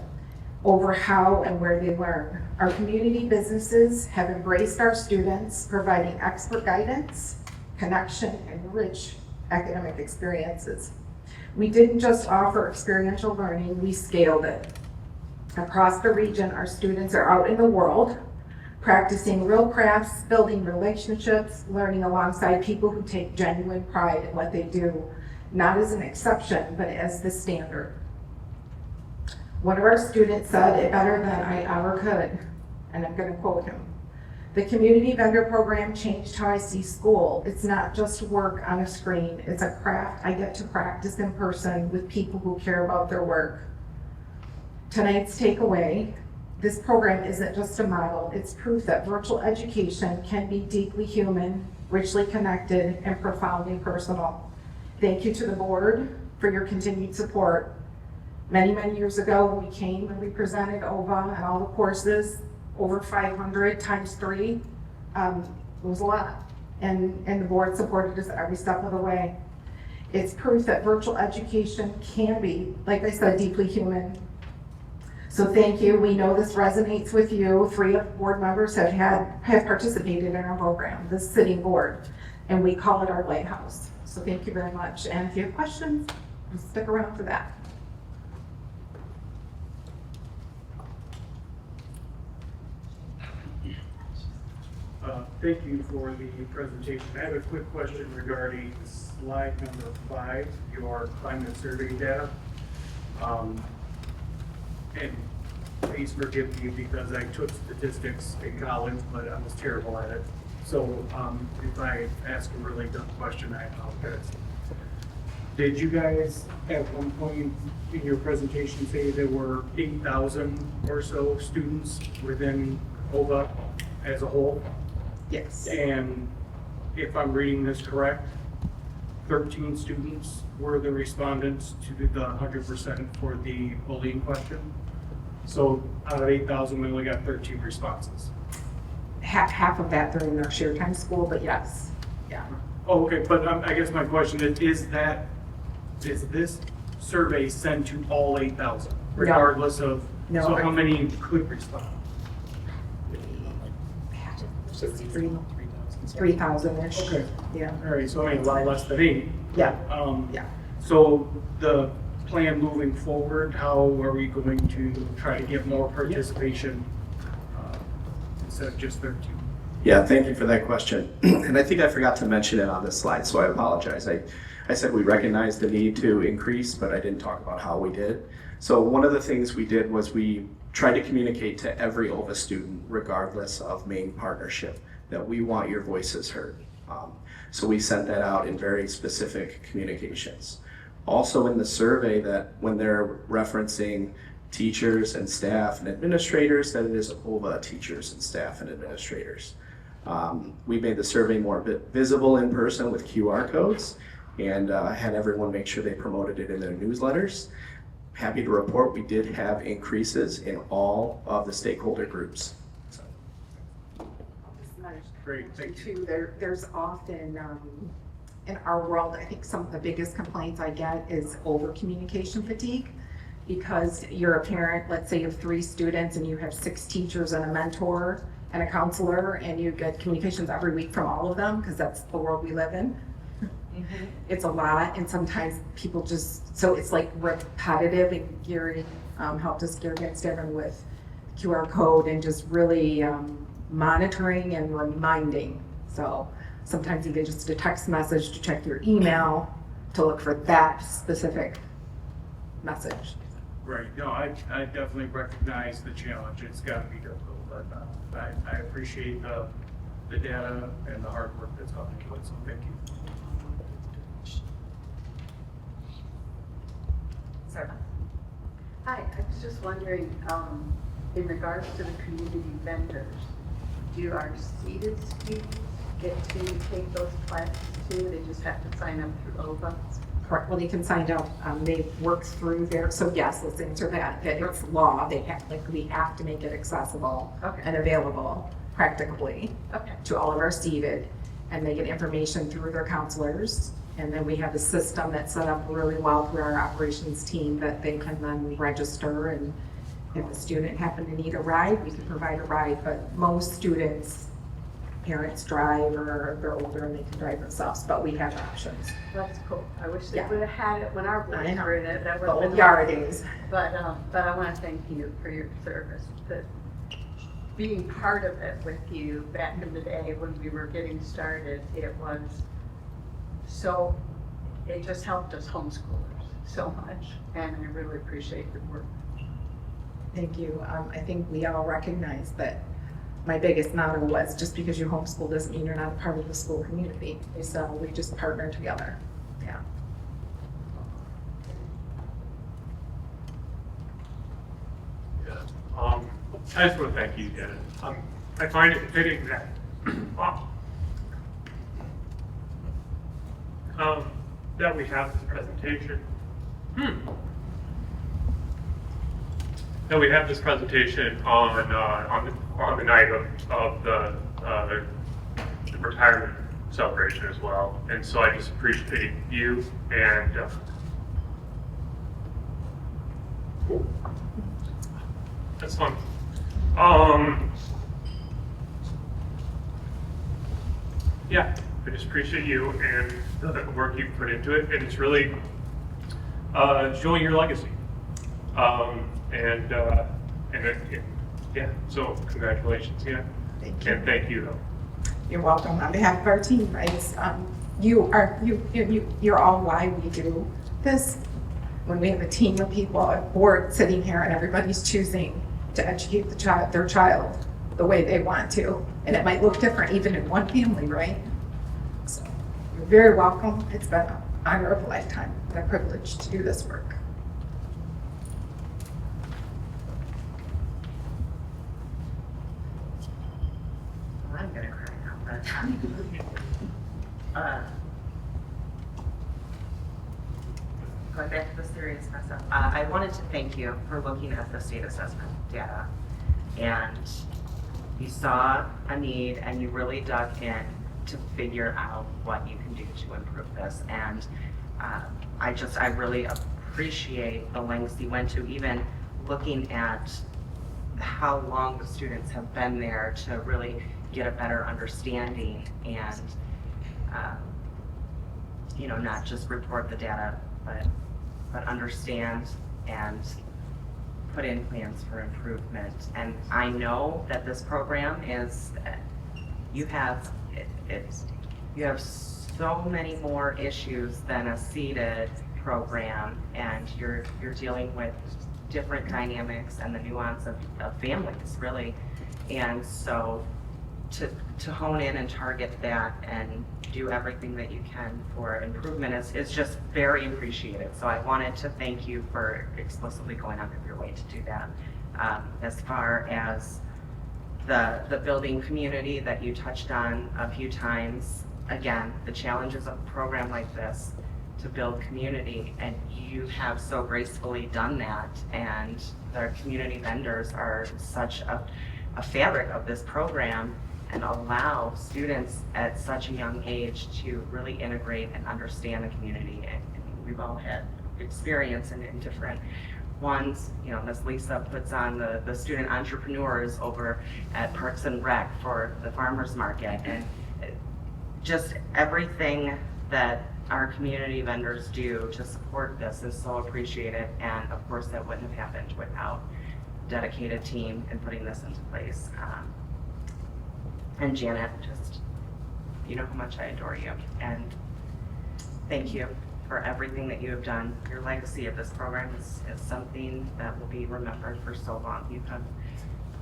over how and where they learn. Our community businesses have embraced our students, providing expert guidance, connection, and rich academic experiences. We didn't just offer experiential learning, we scaled it. Across the region, our students are out in the world, practicing real crafts, building relationships, learning alongside people who take genuine pride in what they do, not as an exception, but as the standard. One of our students said it better than I ever could, and I'm going to quote him. The community vendor program changed how I see school. It's not just work on a screen, it's a craft I get to practice in person with people who care about their work. Tonight's takeaway: this program isn't just a model, it's proof that virtual education can be deeply human, richly connected, and profoundly personal. Thank you to the board for your continued support. Many, many years ago, when we came and we presented OVA and all the courses, over 500 times 3, it was a lot. And the board supported us every step of the way. It's proof that virtual education can be, like I said, deeply human. So thank you. We know this resonates with you. 3 of the board members have participated in our program, this sitting board, and we call it our lighthouse. So thank you very much. And if you have questions, stick around for that. Thank you for the presentation. I have a quick question regarding slide number 5, your climate survey data. And please forgive me because I took statistics in college, but I was terrible at it. So if I ask a really dumb question, I apologize. Did you guys at one point in your presentation say there were 8,000 or so students within OVA as a whole? Yes. And if I'm reading this correct, 13 students were the respondents to the 100% for the bullying question. So out of 8,000, we only got 13 responses. Half of that during their shared time school, but yes, yeah. Oh, okay, but I guess my question is this survey sent to all 8,000, regardless of, No. so how many could respond? 3,000-ish. Okay. Yeah. All right, so I mean, a lot less than 8. Yeah. Yeah. So the plan moving forward, how are we going to try to get more participation instead of just 13? Yeah, thank you for that question. And I think I forgot to mention it on this slide, so I apologize. I said we recognize the need to increase, but I didn't talk about how we did. So one of the things we did was we tried to communicate to every OVA student, regardless of main partnership, that we want your voices heard. So we sent that out in very specific communications. Also in the survey, that when they're referencing teachers and staff and administrators, that it is OVA teachers and staff and administrators. We made the survey more visible in person with QR codes and had everyone make sure they promoted it in their newsletters. Happy to report we did have increases in all of the stakeholder groups. So. Great, thank you. There's often, in our world, I think some of the biggest complaints I get is over communication fatigue, because you're a parent, let's say you have 3 students and you have 6 teachers and a mentor and a counselor, and you get communications every week from all of them, because that's the world we live in. Mm-hmm. It's a lot, and sometimes people just, so it's like repetitive, and Gary helped us, Gary Getsteven, with QR code and just really monitoring and reminding. So sometimes even just a text message to check your email to look for that specific message. Right, no, I definitely recognize the challenge, it's gotta be difficult, but I appreciate the data and the hard work that's gone into it, so thank you. Sarah. Hi, I was just wondering, in regards to the community vendors, do our seated students get to take those classes too? They just have to sign up through OVA? Correct, well, they can sign up, they work through there, so yes, let's answer that it's law, they have, like, we have to make it accessible Okay. and available practically Okay. to all of our seated, and they get information through their counselors. And then we have a system that's set up really well through our operations team that they can then register, and if a student happened to need a ride, we can provide a ride, but most students, parents drive or they're older and they can drive themselves, but we have options. That's cool. I wish they Yeah. would have had it when our I boys know. were in it. That would The have old been Yara days. But I want to thank you for your service, that being part of it with you back in the day when we were getting started, it just helped us homeschoolers so much, and I really appreciate your work. Thank you. I think we all recognize that my biggest motto was, just because you homeschool doesn't mean you're not a part of the school community. So we just partner together. Yeah. Yeah. I just want to thank you, Janet. I find it fitting that, that we have this presentation. That we have this presentation on the night of the retirement celebration as well, and so I just appreciate you and. That's fun. Yeah, I just appreciate you and the work you put into it, and it's really showing your legacy. Yeah, so congratulations, yeah. Thank you. And thank you. You're welcome. On behalf of our team, you're all why we do this. When we have a team of people, a board sitting here, and everybody's choosing to educate their child the way they want to, and it might look different even in one family, right? So you're very welcome. It's been an honor of a lifetime and a privilege to do this work. I'm gonna cry now, but going back to the seriousness of, I wanted to thank you for looking at the state assessment data, and you saw a need and you really dug in to figure out what you can do to improve this. And I really appreciate the lengths you went to, even looking at how long the students have been there to really get a better understanding and not just report the data, but understand and put in plans for improvement. And I know that this program is, you have so many more issues than a seated program, and you're dealing with different dynamics and the nuance of families, really. And so to hone in and target that and do everything that you can for improvement is just very appreciated. So I wanted to thank you for explicitly going out of your way to do that. As far as the building community that you touched on a few times, again, the challenges of a program like this to build community, and you have so gracefully done that, and the community vendors are such a fabric of this program and allow students at such a young age to really integrate and understand the community. And we've all had experience in different ones. Miss Lisa puts on the student entrepreneurs over at Parks and Rec for the farmers market, and just everything that our community vendors do to support this is so appreciated. And of course that wouldn't have happened without dedicated team in putting this into place. And Janet, just, you know how much I adore you. And thank you for everything that you have done. Your legacy of this program is something that will be remembered for so long. You have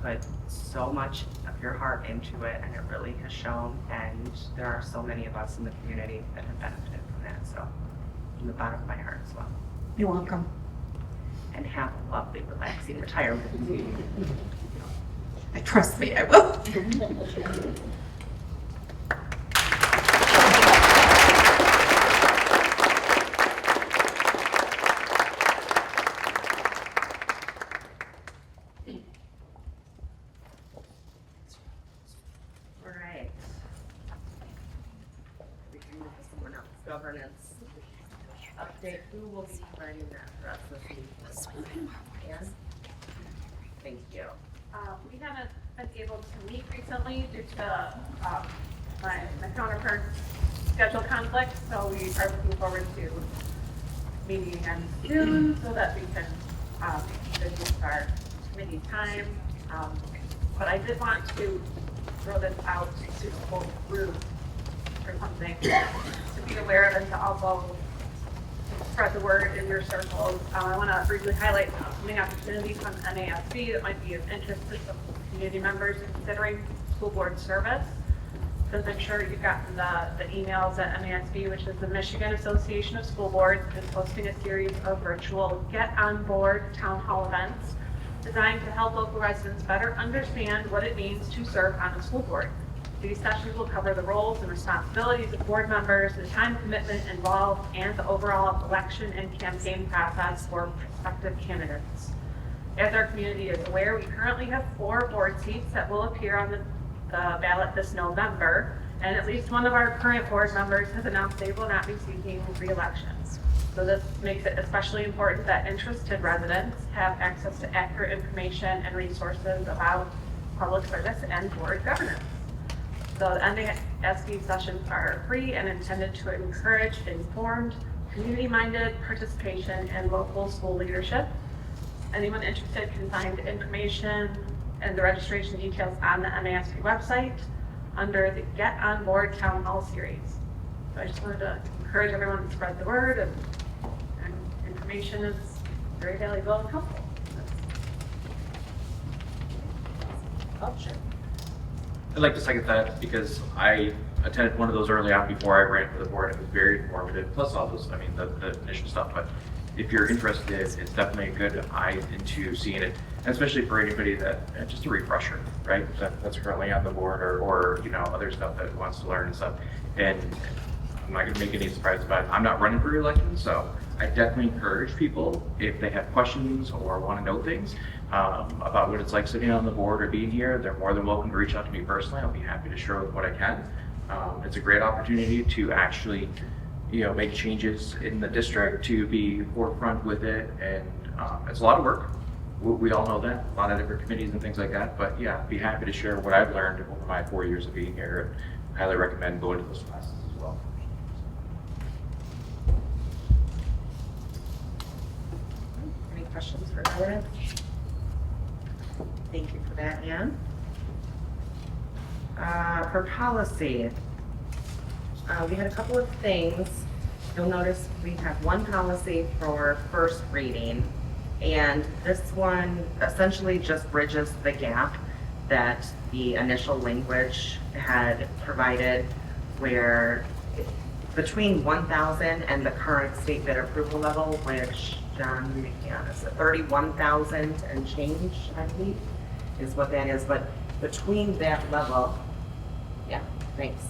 put so much of your heart into it, and it really has shown. And there are so many of us in the community that have benefited from that. So, from the bottom of my heart as well. You're welcome. And have a lovely, relaxing retirement. Trust me, I will. All right. We can move to someone else. Governance update. Who will be providing that for us this week? Ann? Thank you. We haven't been able to meet recently due to my counterpart's schedule conflict, so we are looking forward to meeting again soon so that we can use our committee time. But I did want to throw this out to the whole group or something to be aware of and to also spread the word in your circles. I want to briefly highlight upcoming opportunities from MASB that might be of interest to some community members considering school board service. Since I'm sure you've gotten the emails at MASB, which is the Michigan Association of School Boards, is hosting a series of virtual Get On Board town hall events designed to help local residents better understand what it means to serve on a school board. These sessions will cover the roles and responsibilities of board members, the time commitment involved, and the overall election and campaign process for prospective candidates. As our community is aware, we currently have 4 board seats that will appear on the ballot this November, and at least one of our current board members has announced they will not be seeking re-election. So this makes it especially important that interested residents have access to accurate information and resources about public service and board governance. So the MASB sessions are free and intended to encourage informed, community-minded participation in local school leadership. Anyone interested can find information and the registration details on the MASB website under the Get On Board Town Hall series. So I just wanted to encourage everyone to spread the word, and information is very valuable and helpful. Oh, sure. I'd like to second that because I attended one of those early on before I ran for the board. It was very informative, plus all those, the initial stuff. But if you're interested, it's definitely a good eye into seeing it, and especially for anybody that, just a refresher, right? That's currently on the board or other stuff that wants to learn and stuff. And I'm not going to make any surprises about it. I'm not running for re-election, so I definitely encourage people, if they have questions or want to know things about what it's like sitting on the board or being here, they're more than welcome to reach out to me personally. I'll be happy to share what I can. It's a great opportunity to actually, make changes in the district, to be forefront with it, and it's a lot of work. We all know that, a lot of different committees and things like that, but yeah, I'd be happy to share what I've learned over my 4 years of being here, and highly recommend going to those classes as well. Any questions for Meredith? Thank you for that, Ann. For policy, we had a couple of things. You'll notice we have one policy for first reading, and this one essentially just bridges the gap that the initial language had provided, where between 1,000 and the current state bid approval level, which, John, you make me honest, 31,000 and change, I believe, is what that is. But between that level, yeah, thanks.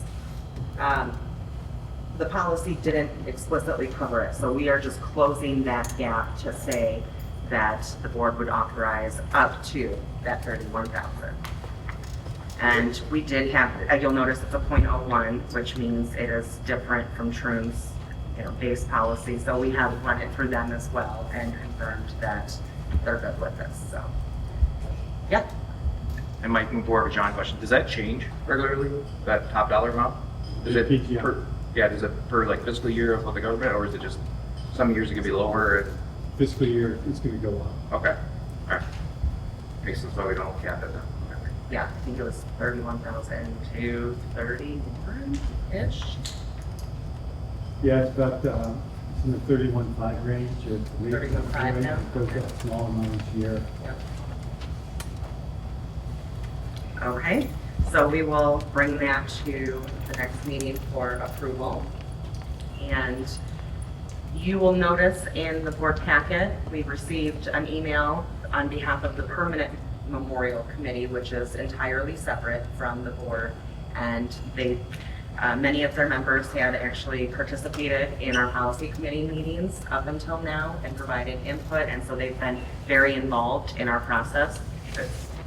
The policy didn't explicitly cover it, so we are just closing that gap to say that the board would authorize up to that 31,000. And we did have, you'll notice it's a .01, which means it is different from Troon's, base policy. So we have run it through them as well and confirmed that they're good with this. So, yep. And Mike, moving forward with John's question, does that change regularly, that top dollar amount? Is it per, is it per fiscal year of the government, or is it just some years it can be lower? Fiscal year, it's going to go up. Okay, all right. makes it so we don't cap it. Yeah, I think it was 31,231-ish. Yeah, it's about, it's in the 31.5 range, or at least 31.5 now? It goes that small amount each year. Okay, so we will bring that to the next meeting for approval. And you will notice in the board packet, we received an email on behalf of the Permanent Memorial Committee, which is entirely separate from the board. And they, many of their members had actually participated in our policy committee meetings up until now and provided input. And so they've been very involved in our process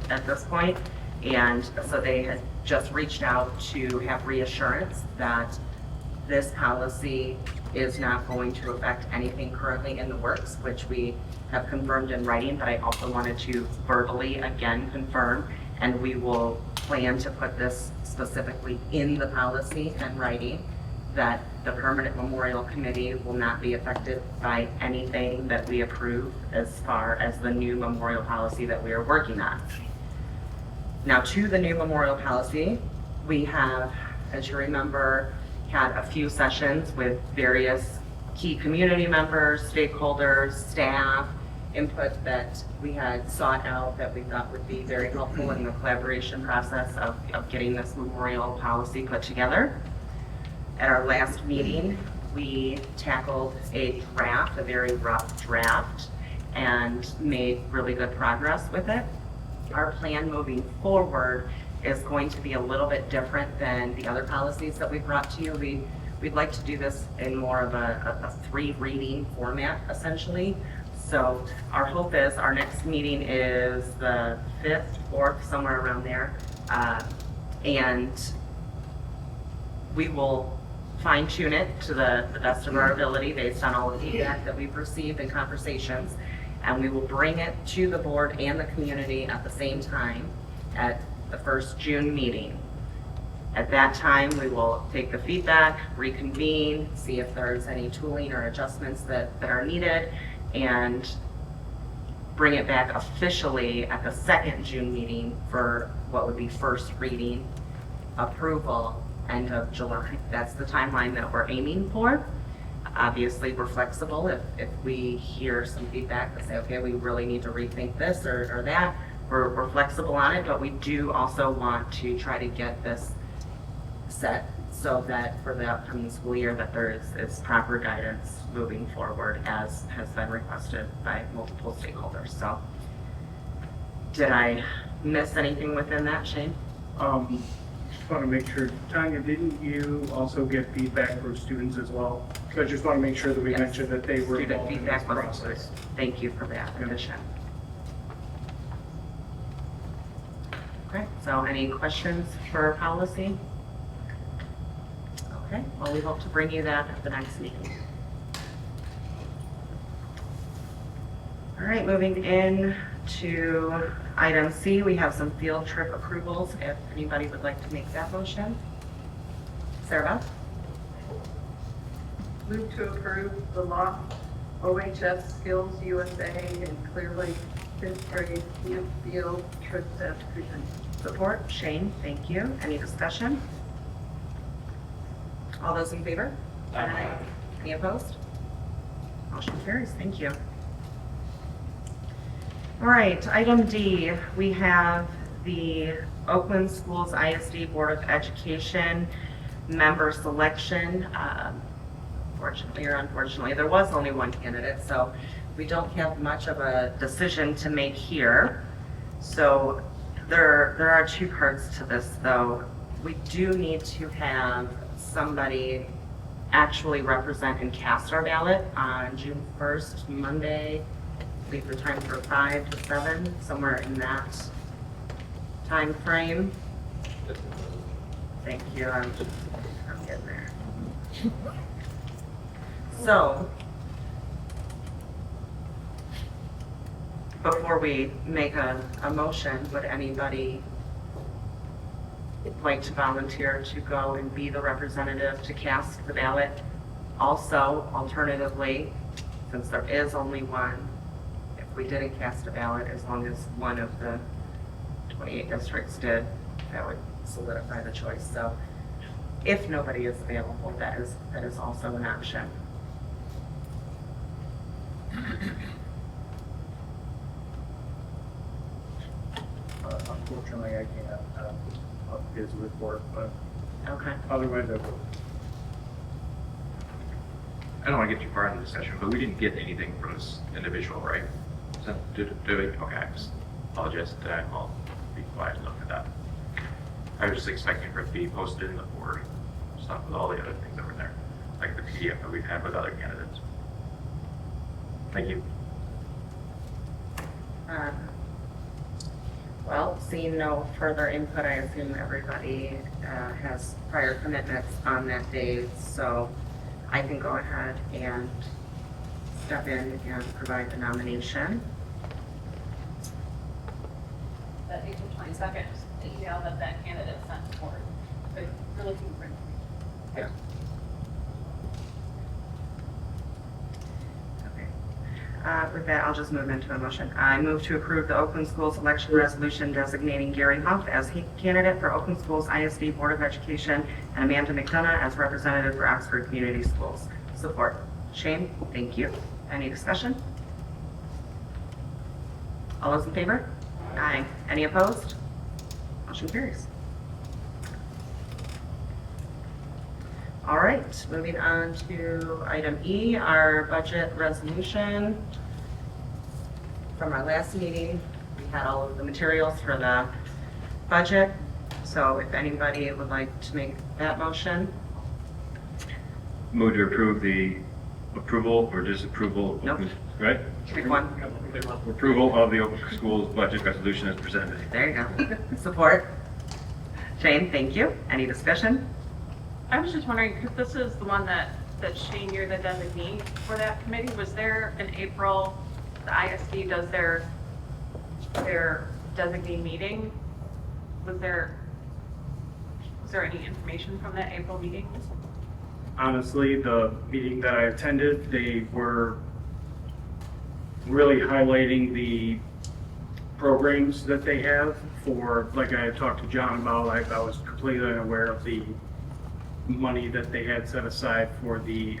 at this point. And so they had just reached out to have reassurance that this policy is not going to affect anything currently in the works, which we have confirmed in writing, but I also wanted to verbally again confirm, and we will plan to put this specifically in the policy and writing, that the Permanent Memorial Committee will not be affected by anything that we approve as far as the new memorial policy that we are working on. Now, to the new memorial policy, we have, as you remember, had a few sessions with various key community members, stakeholders, staff, input that we had sought out that we thought would be very helpful in the collaboration process of getting this memorial policy put together. At our last meeting, we tackled a draft, a very rough draft, and made really good progress with it. Our plan moving forward is going to be a little bit different than the other policies that we brought to you. We'd like to do this in more of a 3-reading format, essentially. So our hope is our next meeting is the 5th, 4th, somewhere around there. And we will fine tune it to the best of our ability based on all the feedback that we've received in conversations. And we will bring it to the board and the community at the same time at the first June meeting. At that time, we will take the feedback, reconvene, see if there's any tooling or adjustments that are needed, and bring it back officially at the second June meeting for what would be first reading approval end of July. That's the timeline that we're aiming for. Obviously, we're flexible. If we hear some feedback that say, okay, we really need to rethink this or that, we're flexible on it, but we do also want to try to get this set so that for the upcoming school year that there is proper guidance moving forward as has been requested by multiple stakeholders. So did I miss anything within that, Shane? Just want to make sure, Tanya, didn't you also get feedback from students as well? So I just want to make sure that we mentioned that they were Student involved in this feedback was process. included. Thank you for that addition. Okay, so any questions for policy? Okay, well, we hope to bring you that at the next meeting. All right, moving in to item C, we have some field trip approvals. If anybody would like to make that motion. Sarah Beth? Move to approve the law OHS Skills USA and Clearly 5th grade field trip as presented. Support, Shane, thank you. Any discussion? All those in favor? Aye. Any opposed? Motion carries, thank you. All right, item D, we have the Oakland Schools ISD Board of Education member selection. Fortunately or unfortunately, there was only one candidate, so we don't have much of a decision to make here. So there are two parts to this, though. We do need to have somebody actually represent and cast our ballot on June 1st, Monday. I think the time for 5 to 7, somewhere in that time frame. Thank you. I'm getting there. So, before we make a motion, would anybody like to volunteer to go and be the representative to cast the ballot? Also, alternatively, since there is only one, if we didn't cast a ballot, as long as one of the 28 districts did, that would solidify the choice. So if nobody is available, that is also an option. Unfortunately, I can't, up his report, but Okay. otherwise I would. I don't want to get too far into the discussion, but we didn't get anything from this individual, right? So, did we? Okay, I just apologize to that. I'll be quiet and look at that. I was just expecting for it to be posted in the board stuff with all the other things that were there, like the PDF that we've had with other candidates. Thank you. Well, seeing no further input, I assume everybody has prior commitments on that day, so I can go ahead and step in and provide the nomination. That April 22nd, the email that that candidate sent forward. But we're looking for. Yeah. Okay. With that, I'll just move into a motion. I move to approve the Oakland Schools election resolution designating Gary Huff as candidate for Oakland Schools ISD Board of Education and Amanda McDonough as representative for Oxford Community Schools. Support. Shane, thank you. Any discussion? All those in favor? Aye. Any opposed? Motion carries. All right, moving on to item E, our budget resolution. From our last meeting, we had all of the materials for the budget. So if anybody would like to make that motion. Move to approve the approval or disapproval. Nope. Right? Pick one. Approval of the Oakland Schools budget resolution as presented. There you go. Support. Shane, thank you. Any discussion? I was just wondering, because this is the one that Shane, you're the designee for that committee. Was there in April, the ISD does their designee meeting? Was there any information from that April meeting? Honestly, the meeting that I attended, they were really highlighting the programs that they have for, like I had talked to John about, I was completely unaware of the money that they had set aside for the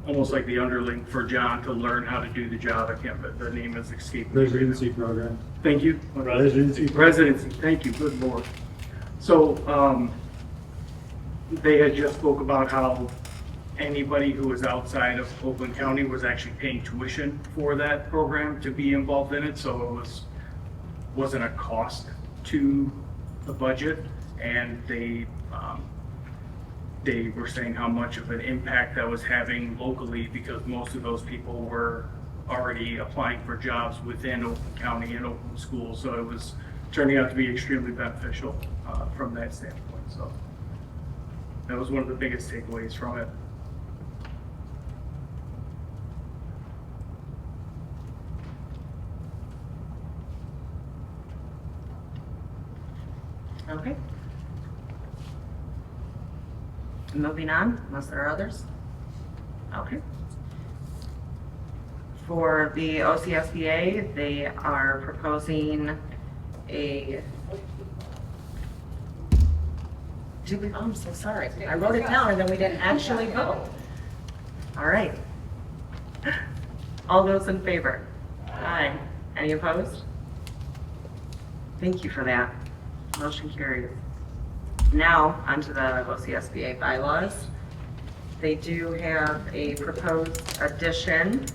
almost like the underling for John to learn how to do the job. I can't, but the name is escaping me. Residency program. Thank you. Residency. Residency, thank you, good lord. So, they had just spoke about how anybody who was outside of Oakland County was actually paying tuition for that program to be involved in it, so it wasn't a cost to the budget, and they were saying how much of an impact that was having locally, because most of those people were already applying for jobs within Oakland County and Oakland schools, so it was turning out to be extremely beneficial from that standpoint. So that was one of the biggest takeaways from it. Okay. Moving on, unless there are others. Okay. For the OCSBA, they are proposing a. Did we? Oh, I'm so sorry. I wrote it down and then we didn't actually vote. All right. All those in favor? Aye. Any opposed? Thank you for that. Motion carries. Now, onto the OCSBA bylaws. They do have a proposed addition.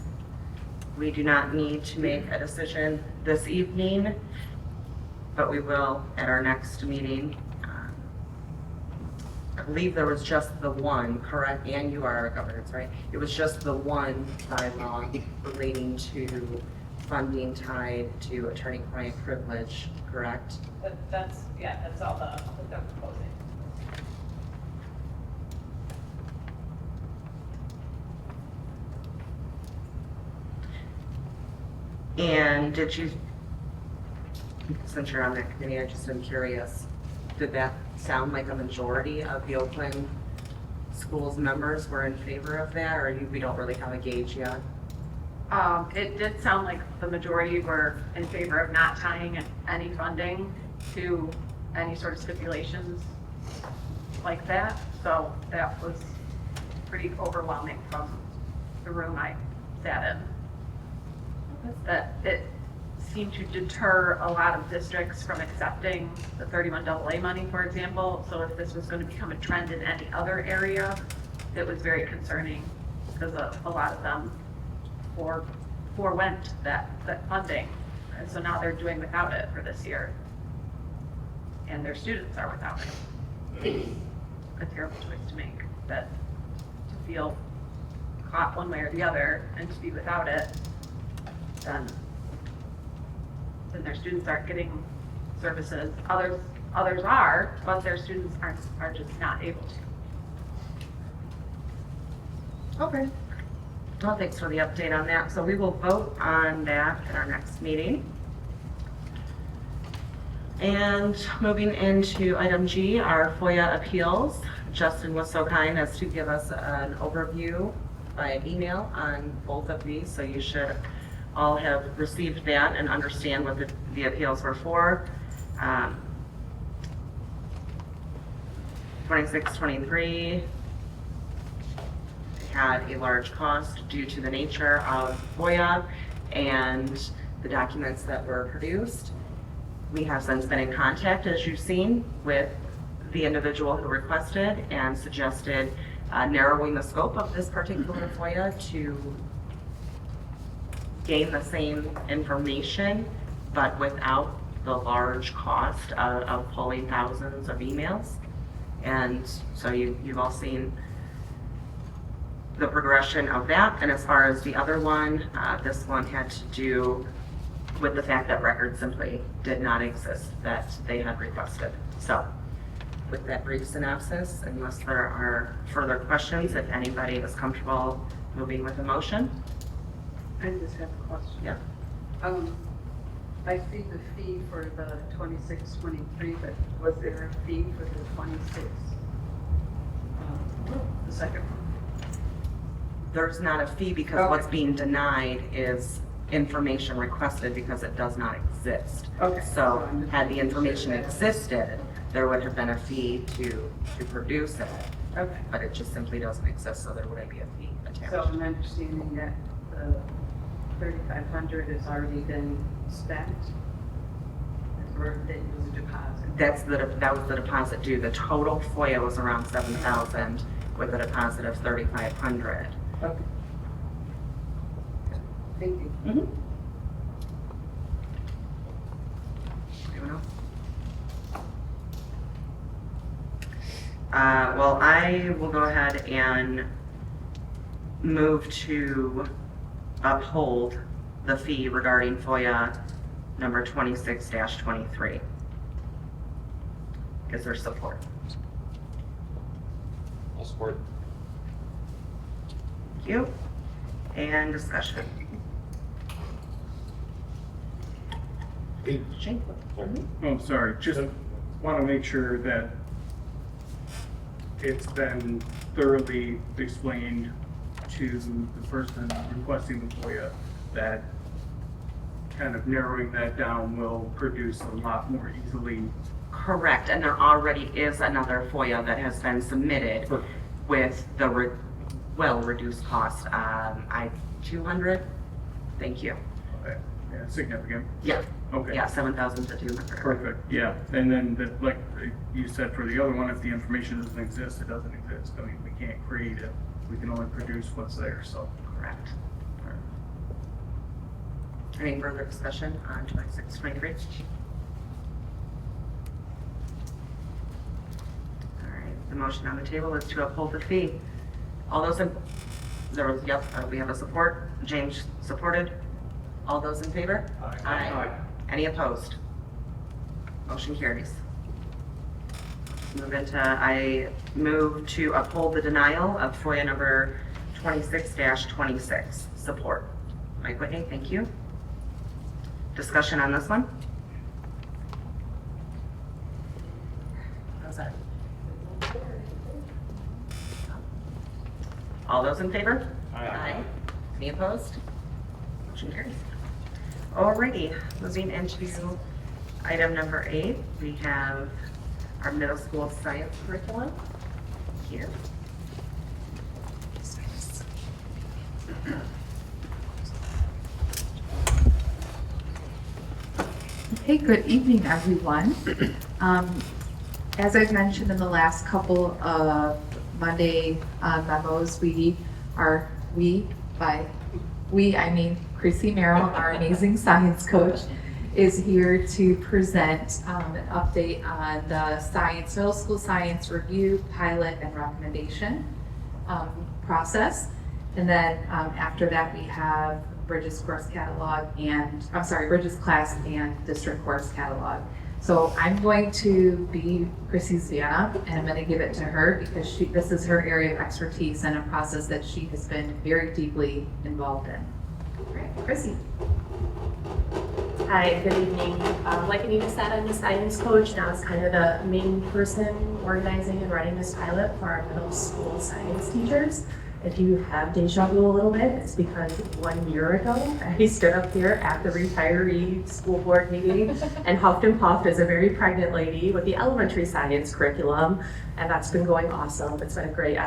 We do not need to make a decision this evening, but we will at our next meeting. I believe there was just the one, correct? And you are our governance, right? It was just the one bylaw relating to funding tied to attorney-client privilege, correct? That's all that they're proposing. And did you, since you're on that committee, I just am curious, did that sound like a majority of the Oakland schools members were in favor of that, or we don't really have a gauge yet? It did sound like the majority were in favor of not tying any funding to any sort of stipulations like that. So that was pretty overwhelming from the room I sat in. That it seemed to deter a lot of districts from accepting the 31 AA money, for example. So if this was going to become a trend in any other area, it was very concerning because a lot of them forewent that funding. And so now they're doing without it for this year. And their students are without it. A terrible choice to make, that to feel caught one way or the other and to be without it, then their students aren't getting services. Others are, but their students are just not able to. Okay. Well, thanks for the update on that. So we will vote on that at our next meeting. And moving into item G, our FOIA appeals. Justin was so kind as to give us an overview by email on both of these, so you should all have received that and understand what the appeals were for. 26-23 had a large cost due to the nature of FOIA and the documents that were produced. We have since been in contact, as you've seen, with the individual who requested and suggested narrowing the scope of this particular FOIA to gain the same information, but without the large cost of pulling thousands of emails. And so you've all seen the progression of that. And as far as the other one, this one had to do with the fact that records simply did not exist that they had requested. So with that brief synopsis, unless there are further questions, if anybody is comfortable moving with a motion. I just have a question. Yeah. I see the fee for the 26-23, but was there a fee for the 26? The second one? There's not a fee because what's being denied is information requested because it does not exist. Okay. So had the information existed, there would have been a fee to produce it. Okay. But it just simply doesn't exist, so there wouldn't be a fee attached. So I'm understanding that the 3,500 has already been spent? Or that it was a deposit? That was the deposit due. The total FOIA was around 7,000 with a deposit of 3,500. Okay. Thank you. Mm-hmm. Anyone else? Well, I will go ahead and move to uphold the fee regarding FOIA number 26-23. Is there support? I'll support. Thank you. And discussion. Shane? Oh, sorry, just want to make sure that it's been thoroughly explained to the person requesting the FOIA that kind of narrowing that down will produce a lot more easily. Correct, and there already is another FOIA that has been submitted with the well-reduced cost. 200. Thank you. Okay. Yeah, significant. Yeah. Okay. Yeah, 7,000 to 200. Perfect, yeah. And then, like you said, for the other one, if the information doesn't exist, it doesn't exist. I mean, we can't create it. We can only produce what's there, so. Correct. Any further discussion on 26-23? All right, the motion on the table is to uphold the fee. All those in, there was, yep, we have a support. James supported. All those in favor? Aye. Aye. Any opposed? Motion carries. Move into, I move to uphold the denial of FOIA number 26-26. Support. Mike Whitney, thank you. Discussion on this one? How's that? All those in favor? Aye. Any opposed? Motion carries. Alrighty, moving into item number 8, we have our middle school science curriculum here. Hey, good evening, everyone. As I've mentioned in the last couple of Monday memos, I mean Chrissy Merrill, our amazing science coach, is here to present an update on the middle school science review, pilot, and recommendation process. And then after that, we have Bridges class and district course catalog. So I'm going to be Chrissy's Vanna, and I'm going to give it to her because this is her area of expertise and a process that she has been very deeply involved in. All right, Chrissy. Hi, good evening. Like Anita said, I'm the science coach, and I was kind of the main person organizing and running this pilot for our middle school science teachers. If you have deja vu a little bit, it's because 1 year ago, I stood up here at the retiree school board meeting and huffed and puffed as a very pregnant lady with the elementary science curriculum, and that's been going awesome. It's been a great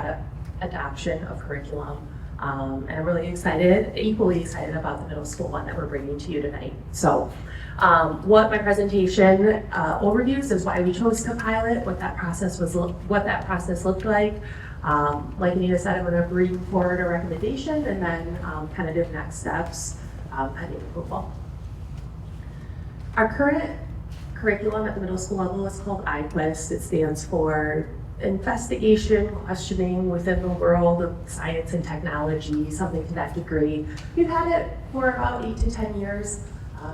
adoption of curriculum. And I'm really excited, equally excited about the middle school one that we're bringing to you tonight. So what my presentation overviews is why we chose to pilot, what that process looked like. Like Anita said, I'm going to bring forward a recommendation and then kind of do next steps pending approval. Our current curriculum at the middle school level is called IQUEST. It stands for Investigation, Questioning Within the World of Science and Technology, something to that degree. We've had it for about 8 to 10 years.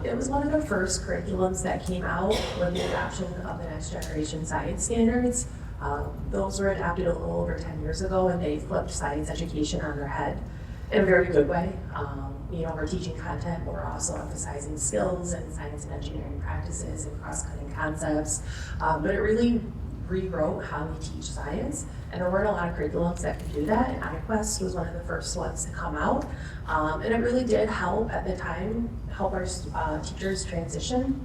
It was one of the first curriculums that came out with the adoption of the next generation science standards. Those were adopted a little over 10 years ago, and they flipped science education on their head in a very good way. We're teaching content, but we're also emphasizing skills and science and engineering practices and cross-cutting concepts. But it really rewrote how we teach science, and there weren't a lot of curriculums that could do that, and IQUEST was one of the first ones to come out. And it really did help at the time, help our teachers transition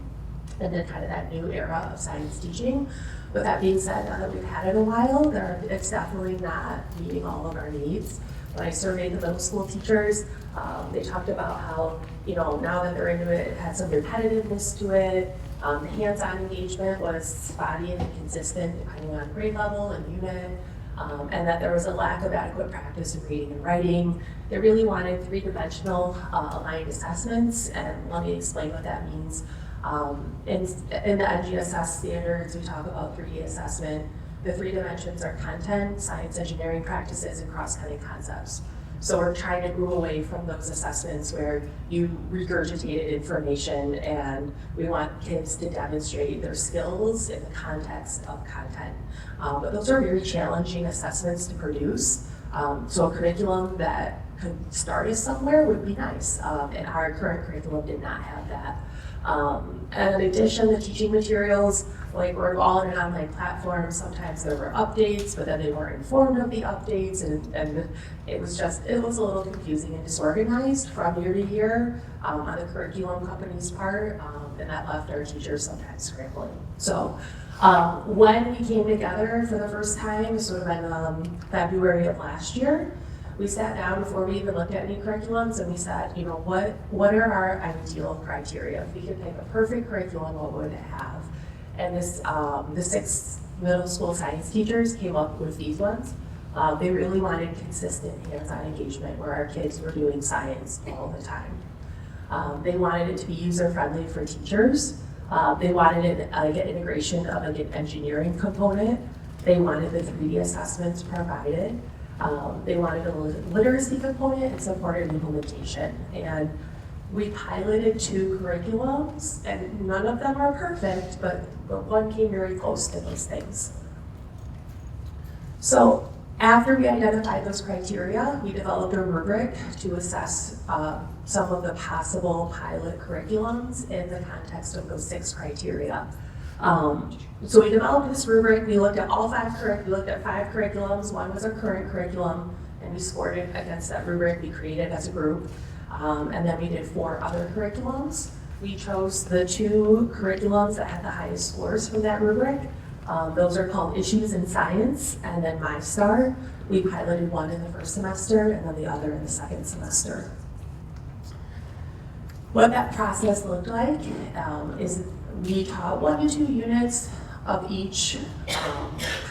into kind of that new era of science teaching. With that being said, now that we've had it a while, it's definitely not meeting all of our needs. When I surveyed the middle school teachers, they talked about how, now that they're into it, it had some repetitiveness to it. The hands-on engagement was spotty and inconsistent depending on grade level and unit, and that there was a lack of adequate practice in reading and writing. They really wanted three-dimensional aligned assessments, and let me explain what that means. In the NGSS standards, we talk about 3D assessment. The 3 dimensions are content, science, engineering practices, and cross-cutting concepts. So we're trying to move away from those assessments where you regurgitated information, and we want kids to demonstrate their skills in the context of content. But those are very challenging assessments to produce. So a curriculum that could start us somewhere would be nice, and our current curriculum did not have that. And in addition, the teaching materials, like we're all in an online platform, sometimes there were updates, but then they weren't informed of the updates, and it was a little confusing and disorganized from year to year on the curriculum company's part, and that left our teachers sometimes scrambling. So when we came together for the first time, this would have been February of last year, we sat down before we even looked at any curriculums, and we said, what are our ideal criteria? If we could pick a perfect curriculum, what would it have? And the 6 middle school science teachers came up with these ones. They really wanted consistent hands-on engagement where our kids were doing science all the time. They wanted it to be user-friendly for teachers. They wanted an integration of an engineering component. They wanted the 3D assessments provided. They wanted a literacy component and supported implementation. And we piloted 2 curriculums, and none of them are perfect, but one came very close to those things. So after we identified those criteria, we developed a rubric to assess some of the possible pilot curriculums in the context of those 6 criteria. So we developed this rubric. We looked at all 5 we looked at 5 curriculums. One was our current curriculum, and we scored it against that rubric we created as a group. And then we did 4 other curriculums. We chose the 2 curriculums that had the highest scores for that rubric. Those are called Issues in Science and then MyStar. We piloted one in the first semester and then the other in the second semester. What that process looked like is we taught 1 to 2 units of each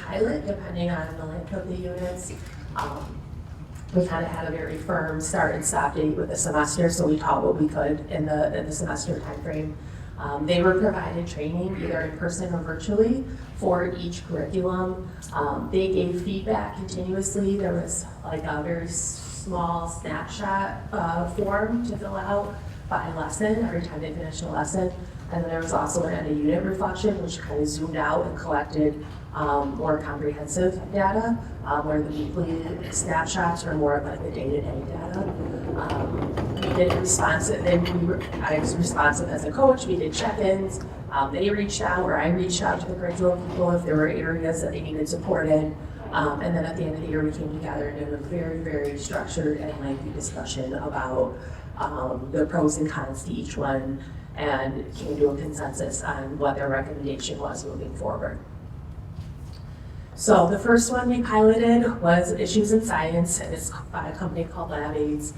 pilot, depending on the length of the units. We kind of had a very firm start and stop date with the semester, so we taught what we could in the semester timeframe. They were provided training either in person or virtually for each curriculum. They gave feedback continuously. There was like a very small snapshot form to fill out by lesson every time they finished a lesson. And then there was also an end of unit reflection, which kind of zoomed out and collected more comprehensive data, where the weekly snapshots are more of like the day-to-day data. We did responsive, I was responsive as a coach. We did check-ins. They reached out, or I reached out to the curriculum people if there were areas that they needed support in. And then at the end of the year, we came together and did a very, very structured and lengthy discussion about the pros and cons to each one, and came to a consensus on what their recommendation was moving forward. So the first one we piloted was Issues in Science, and it's by a company called LabAIDS.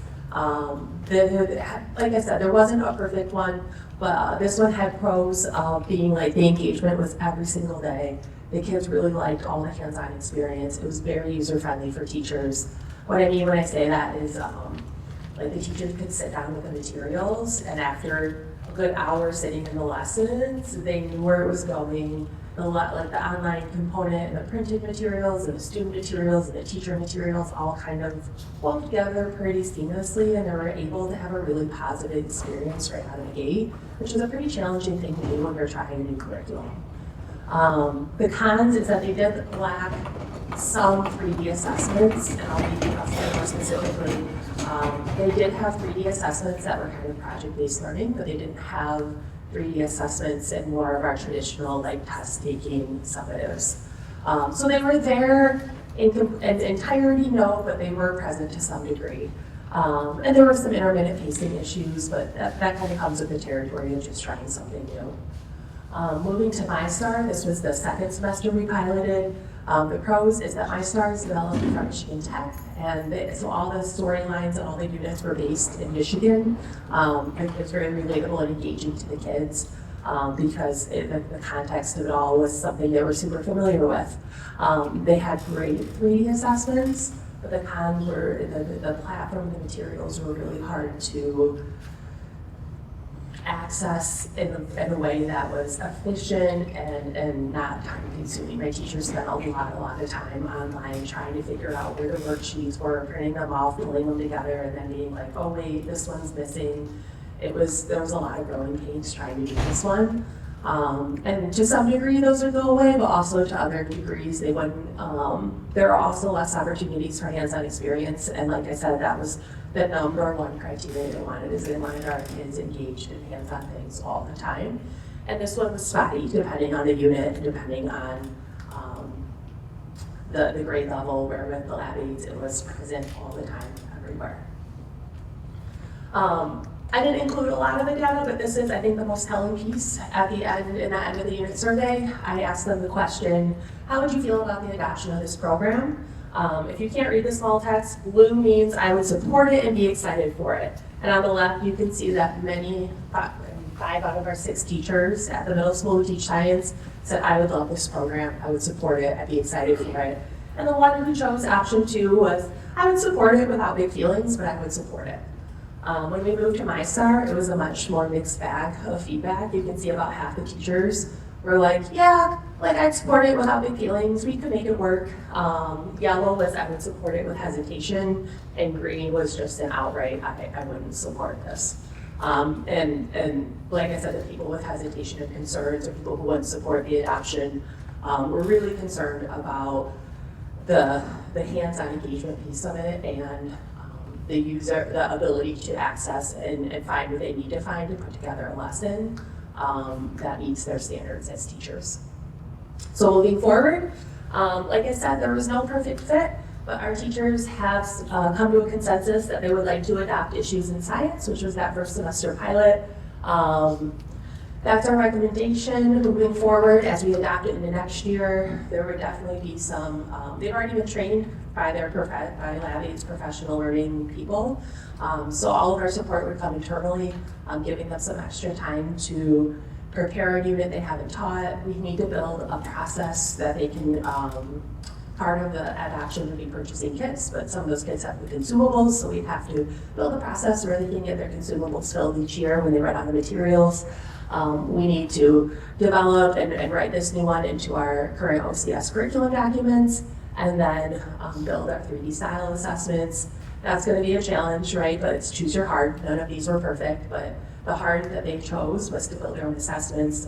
Like I said, there wasn't a perfect one, but this one had pros of being like the engagement was every single day. The kids really liked all the hands-on experience. It was very user-friendly for teachers. What I mean when I say that is like the teachers could sit down with the materials, and after a good hour sitting in the lessons, they knew where it was going. Like the online component and the printed materials and the student materials and the teacher materials all kind of wove together pretty seamlessly, and they were able to have a really positive experience right out of the gate, which is a pretty challenging thing to do when you're trying a new curriculum. The cons is that they did lack some 3D assessments, and I'll be more specifically. They did have 3D assessments that were kind of project-based learning, but they didn't have 3D assessments and more of our traditional like test-taking summatives. So they were there in entirety, no, but they were present to some degree. And there were some intermittent pacing issues, but that kind of comes with the territory of just trying something new. Moving to MyStar, this was the second semester we piloted. The pros is that MyStar is developed from Michigan Tech, and so all the storylines and all the units were based in Michigan. It's very relatable and engaging to the kids because the context of it all was something they were super familiar with. They had great 3D assessments, but the cons were the platform and the materials were really hard to access in a way that was efficient and not time consuming. My teachers spent a lot of time online trying to figure out where the worksheets were, printing them off, pulling them together, and then being like, oh wait, this one's missing. There was a lot of growing pains trying to do this one. And to some degree those would go away, but also to other degrees they wouldn't. There are also less opportunities for hands-on experience, and like I said, that was the number one criteria they wanted, is they wanted our kids engaged in hands-on things all the time. And this one was spotty, depending on the unit, depending on the grade level, where with the LabAIDS, it was present all the time, everywhere. I didn't include a lot of the data, but this is, I think, the most telling piece at the end, in the end of the unit survey. I asked them the question, how would you feel about the adoption of this program? If you can't read the small text, blue means I would support it and be excited for it. And on the left, you can see that 5 out of our 6 teachers at the middle school who teach science said, I would love this program, I would support it, I'd be excited for it. And the one who chose option 2 was, I would support it without big feelings, but I would support it. When we moved to MyStar, it was a much more mixed bag of feedback. You can see about half the teachers were like, yeah, like I'd support it without big feelings, we could make it work. Yellow was I would support it with hesitation, and green was just an outright, I wouldn't support this. And like I said, the people with hesitation and concerns, or people who wouldn't support the adoption, were really concerned about the hands-on engagement piece of it, and the ability to access and find what they need to find to put together a lesson that meets their standards as teachers. So moving forward, like I said, there was no perfect fit. But our teachers have come to a consensus that they would like to adopt issues in science, which was that first semester pilot. That's our recommendation moving forward as we adopt it into next year. There would definitely be some, they've already been trained by by LabAID's professional learning people. So all of our support would come internally, giving them some extra time to prepare a unit they haven't taught. We need to build a process that they can, part of the adoption would be purchasing kits, but some of those kits have the consumables, so we have to build a process where they can get their consumables filled each year when they run out of materials. We need to develop and write this new one into our current OCS curriculum documents, and then build our 3D style assessments. That's going to be a challenge, right? But it's choose your hard. None of these were perfect, but the hard that they chose was to build their own assessments.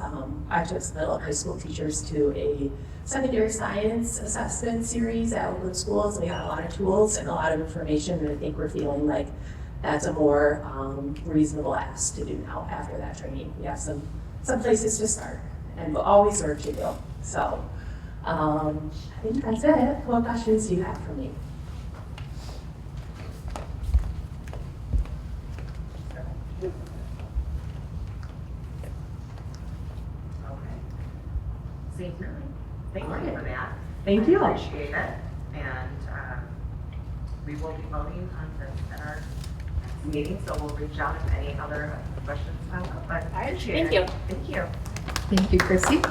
I took some middle high school teachers to a secondary science assessment series at Oakland Schools. We got a lot of tools and a lot of information, and I think we're feeling like that's a more reasonable ask to do now after that training. We have some places to start, and we'll always serve to do. So I think that's it. What questions do you have for me? Seeing none. Thank you for that. Thank you. I appreciate it. And we will be voting on this at our meeting, so we'll reach out if any other questions come up. But I appreciate Thank it. you. Thank you. Thank you, Chrissy.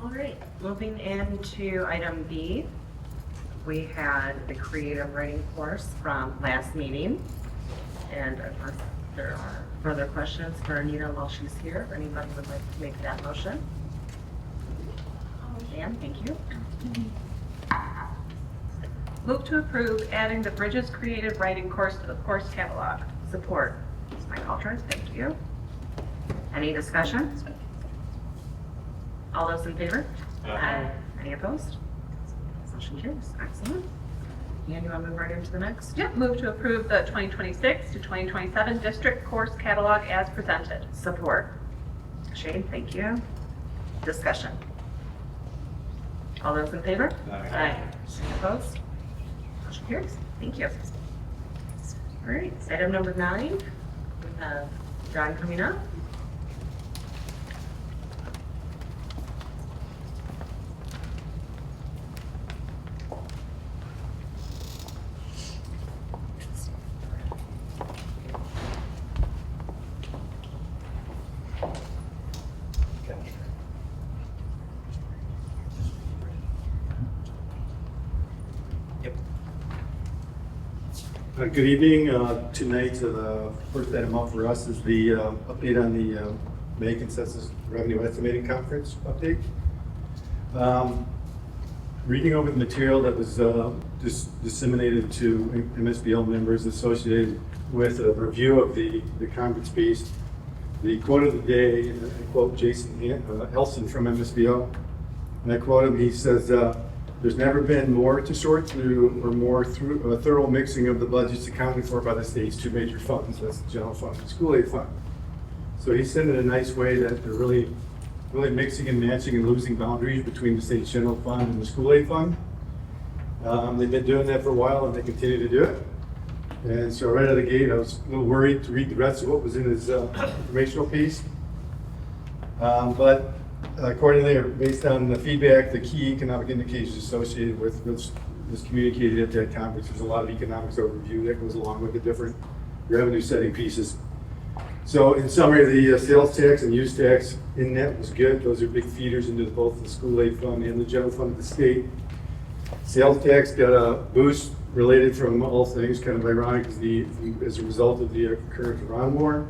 All right, moving into item B, we had the creative writing course from last meeting. And unless there are further questions for Anita while she's here, if anybody would like to make that motion. Dan, thank you. Move to approve adding the Bridges Creative Writing course to the course catalog. Support. Mike Altrud, thank you. Any discussion? All those in favor? Aye. Any opposed? Motion carries. Excellent. And you want to move right into the next? Yep, move to approve the 2026 to 2027 district course catalog as presented. Support. Shane, thank you. Discussion. All those in favor? Aye. Any opposed? Motion carries. Thank you. All right, item number 9, we have John coming up. Good evening. Tonight, the first item up for us is the update on the May Consensus Revenue Estimating Conference update. Reading over the material that was disseminated to MSBL members associated with a review of the conference piece, the quote of the day, I quote Jason Elson from MSBL, and I quote him, he says, "There's never been more to sort through or more thorough mixing of the budgets accounted for by the state's two major funds, that's the general fund and school aid fund." So he said in a nice way that they're really mixing and matching and losing boundaries between the state's general fund and the school aid fund. They've been doing that for a while and they continue to do it. And so right out of the gate, I was a little worried to read the rest of what was in his informational piece. But accordingly, based on the feedback, the key economic indicators associated with what's communicated at that conference, there's a lot of economics overview that goes along with the different revenue setting pieces. So in summary, the sales tax and use tax in net was good. Those are big feeders into both the school aid fund and the general fund of the state. Sales tax got a boost related from all things, kind of ironic as a result of the current Iran war,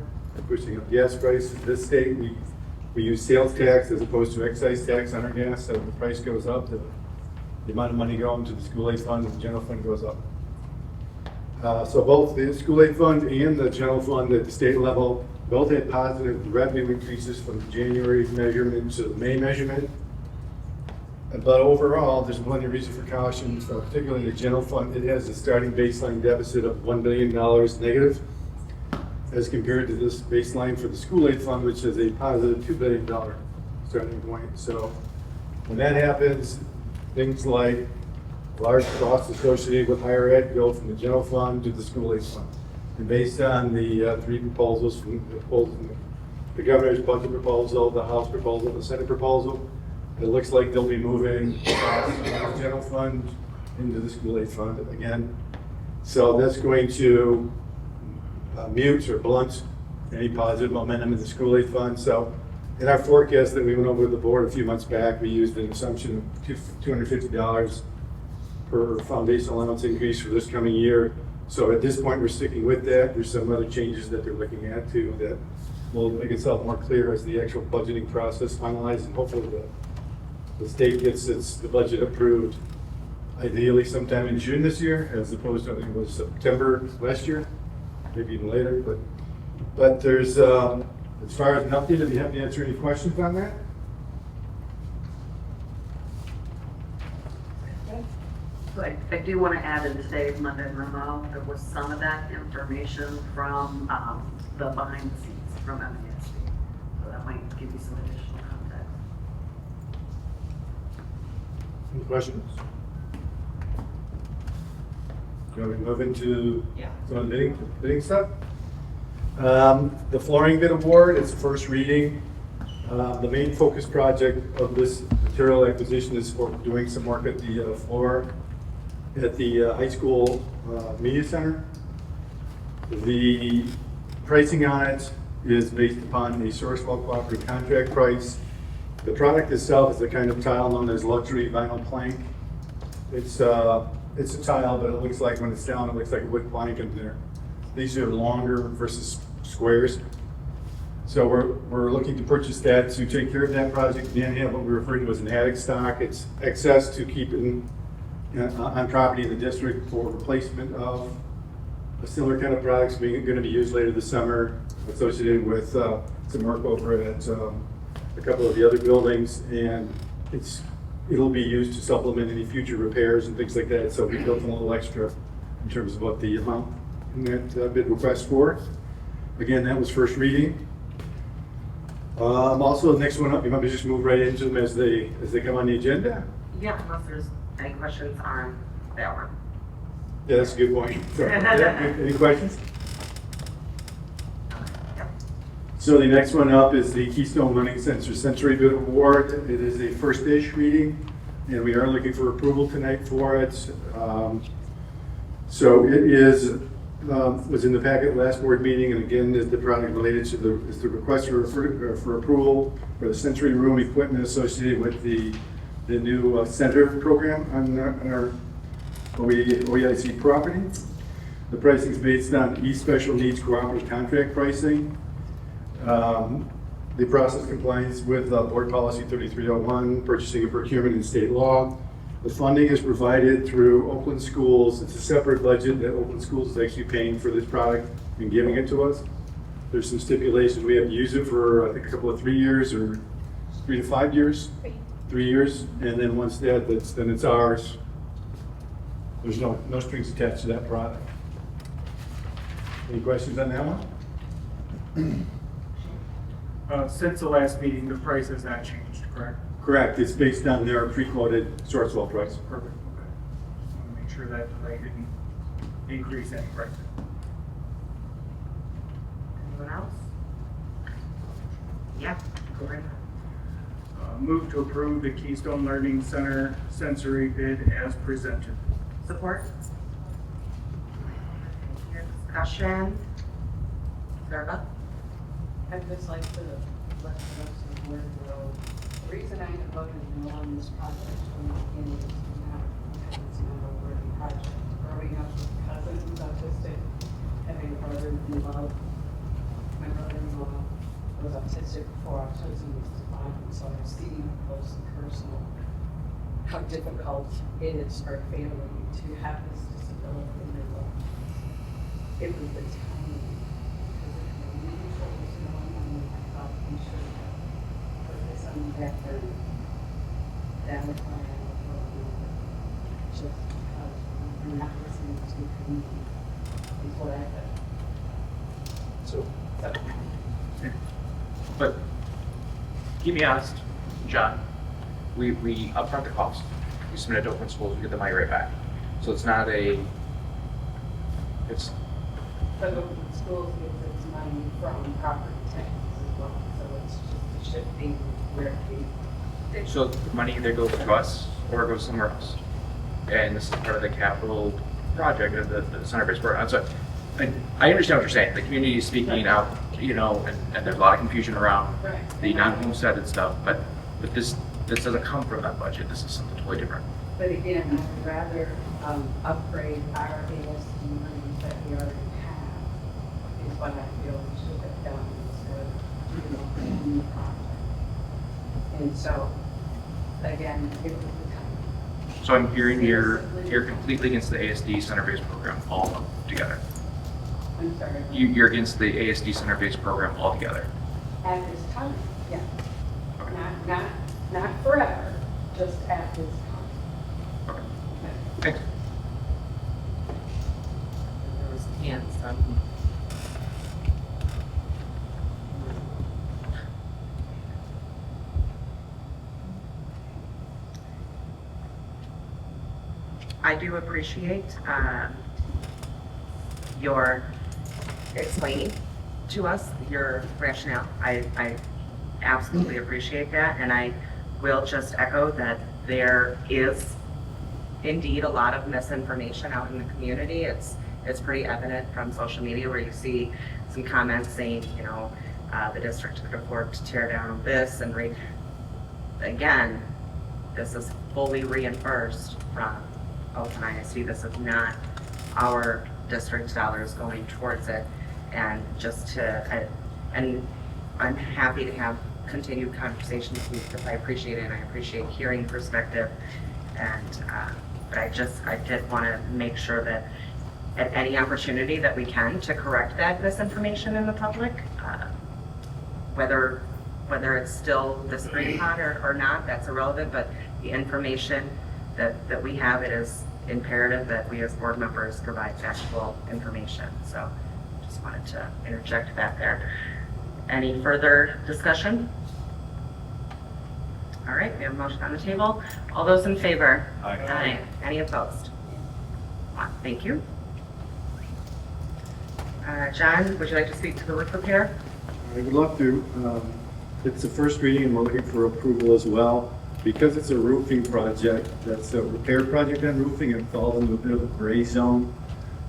pushing up gas prices. In this state, we use sales tax as opposed to excise tax on our gas, so the price goes up, the amount of money going to the school aid fund and the general fund goes up. So both the school aid fund and the general fund at the state level both had positive revenue increases from the January measurement to the May measurement. But overall, there's plenty of reason for caution, so particularly the general fund. It has a starting baseline deficit of $1 billion negative, as compared to this baseline for the school aid fund, which is a positive $2 billion starting point. So when that happens, things like large costs associated with higher ed go from the general fund to the school aid fund. And based on the three proposals from the governor's budget proposal, the House proposal, the Senate proposal, it looks like they'll be moving from the general fund into the school aid fund again. So that's going to mute or blunt any positive momentum in the school aid fund. So in our forecast that we went over with the board a few months back, we used an assumption of $250 per foundation allowance increase for this coming year. So at this point, we're sticking with that. There's some other changes that they're looking at too that will make itself more clear as the actual budgeting process finalized, and hopefully the state gets the budget approved ideally sometime in June this year, as opposed to, I think it was September last year, maybe even later. But there's, as far as an update, if you have to answer any questions on that. I do want to add in today's Monday memo, there was some of that information from the behind the scenes from MASC. So that might give you some additional context. Any questions? Shall we move into some of the bidding stuff? The flooring bid award is first reading. The main focus project of this material acquisition is for doing some work at the floor at the high school media center. The pricing on it is based upon a Sourcewell cooperative contract price. The product itself is the kind of tile known as luxury vinyl plank. It's a tile, but it looks like when it's down, it looks like a wood plank in there. These are longer versus squares. So we're looking to purchase that to take care of that project and then have what we refer to as an attic stock. It's excess to keep in on property in the district for replacement of a similar kind of products going to be used later this summer, associated with some work over at a couple of the other buildings, and it'll be used to supplement any future repairs and things like that. So we built a little extra in terms of what the amount in that bid request for. Again, that was first reading. Also, the next one up, you might just move right into them as they come on the agenda. Yeah, unless there's any questions on that one. Yeah, that's a good point. Any questions? So the next one up is the Keystone Learning Center Sensory Bid Award. It is a first-ish reading, and we are looking for approval tonight for it. So it is was in the packet last board meeting, and again is the product related to the request for approval for the sensory room equipment associated with the new center program on our OEIC property. The pricing is based on East Special Needs Cooperative Contract pricing. The process complies with Board Policy 3301, purchasing and procurement and state law. The funding is provided through Oakland Schools. It's a separate budget that Oakland Schools is actually paying for this product and giving it to us. There's some stipulations. We have to use it for, I think, a couple of 3 years or 3 to 5 years. 3 years, and then once then it's ours. There's no strings attached to that product. Any questions on that one? Since the last meeting, the price has not changed, correct? Correct. It's based on their pre-quoted Sourcewell price. Perfect, okay. Just want to make sure that they didn't increase any price. Anyone else? Yeah, go right ahead. Move to approve the Keystone Learning Center sensory bid as presented. Support? Your discussion? Sarah? I'd just like to let the rest of the board know, the reason I voted no on this project from the beginning is because it's not a worthy project. Growing up with cousins who's autistic, having a brother involved, my brother-in-law was autistic before autism was defined, so I've seen close and personal how difficult it is for a family to have this disability in their life. It was the timing, because if the usual was going on, I thought we should have put this on the back burner. that is why I would vote just because we're not listening to the community is what I think. So, but keep me honest, John, we upfront the cost. We submit it to open schools, we get the money right back. So it's not it's, But the schools get its money from property taxes as well, so it's just shifting where it so the money either goes to us or it goes somewhere else. And this is part of the capital project of the center-based program. So I understand what you're saying. The community is speaking out, you know, and there's a lot of confusion around the non-homesteaded stuff, but this doesn't come from that budget. This is something totally different. But again, I would rather upgrade our ASD money that we already have, is what I feel we should have done instead of doing a new project. And so, again, it was the time. So I'm hearing you're completely against the ASD center-based program all together. I'm sorry. You're against the ASD center-based program altogether. At this time, yeah. Not forever, just at this time. Okay. Thanks. There was hands up. I do appreciate your explaining to us your rationale. I absolutely appreciate that, and I will just echo that there is indeed a lot of misinformation out in the community. It's pretty evident from social media where you see some comments saying, you know, the district could afford to tear down this and again, this is fully reimbursed from Oakland ISD. This is not our district dollars going towards it. And and I'm happy to have continued conversations with you because I appreciate it and I appreciate hearing perspective. And, but I did want to make sure that at any opportunity that we can to correct that misinformation in the public, whether it's still the spring pot or not, that's irrelevant, but the information that we have, it is imperative that we as board members provide factual information. So just wanted to interject that there. Any further discussion? All right, we have a motion on the table. All those in favor? Aye. Any opposed? Thank you. John, would you like to speak to the roof repair? I would love to. It's the first reading and we're looking for approval as well. Because it's a roofing project, that's a repair project on roofing, it falls into a bit of a gray zone.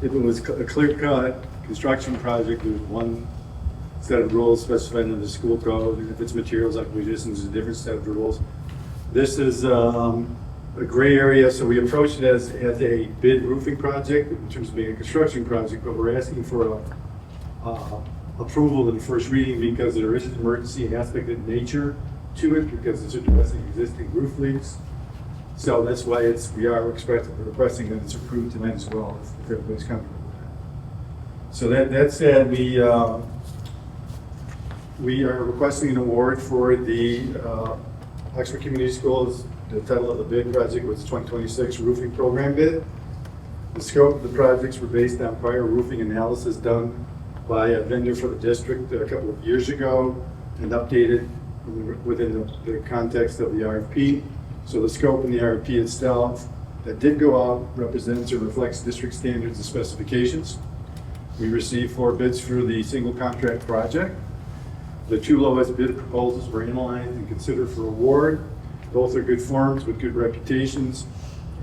If it was a clear-cut construction project, there's one set of rules specified in the school code, and if it's materials acquisition, there's a different set of rules. This is a gray area, so we approached it as a bid roofing project in terms of being a construction project, but we're asking for approval in the first reading because there is an emergency aspect in nature to it because it's addressing existing roof leaks. So that's why we are requesting that it's approved tonight as well, if everybody's comfortable with that. So that said, we are requesting an award for the Oxford Community Schools. The title of the bid project was 2026 roofing program bid. The scope of the projects were based on prior roofing analysis done by a vendor for the district a couple of years ago and updated within the context of the RFP. So the scope in the RFP itself that did go out represents or reflects district standards and specifications. We received 4 bids for the single contract project. The 2 lowest bid proposals were analyzed and considered for award. Both are good firms with good reputations,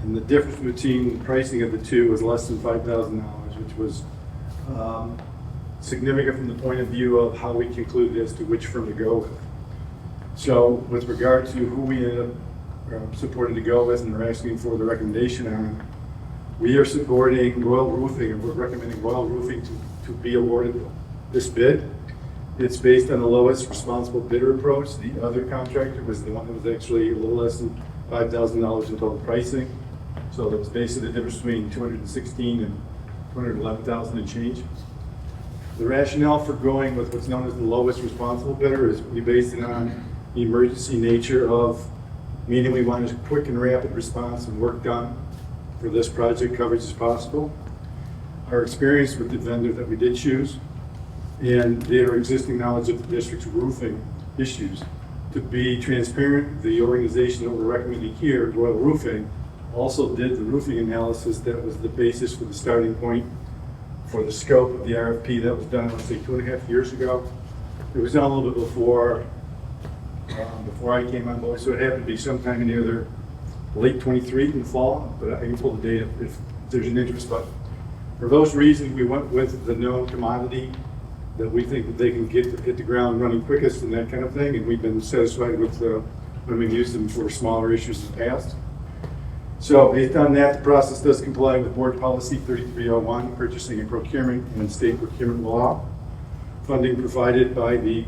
and the difference between the pricing of the 2 was less than $5,000, which was significant from the point of view of how we concluded as to which firm to go with. So with regard to who we ended up supporting to go with and are asking for the recommendation on, we are supporting Royal Roofing, and we're recommending Royal Roofing to be awarded this bid. It's based on the lowest responsible bidder approach. The other contractor was the one that was actually a little less than $5,000 in total pricing. So that's basically the difference between $216,000 and $211,000 and change. The rationale for going with what's known as the lowest responsible bidder is we based it on the emergency nature of meaning we want a quick and rapid response and work done for this project coverage as possible. Our experience with the vendor that we did choose and their existing knowledge of the district's roofing issues. To be transparent, the organization that we're recommending here, Royal Roofing, also did the roofing analysis that was the basis for the starting point for the scope of the RFP that was done, let's say, 2.5 years ago. It was done a little bit before I came on board, so it happened to be sometime in either late 23 in the fall, but I can pull the data if there's an interest. But for those reasons, we went with the known commodity that we think that they can hit the ground running quickest and that kind of thing, and we've been satisfied with when we've used them for smaller issues in the past. So based on that, the process does comply with Board Policy 3301, purchasing and procurement and state procurement law. Funding provided by the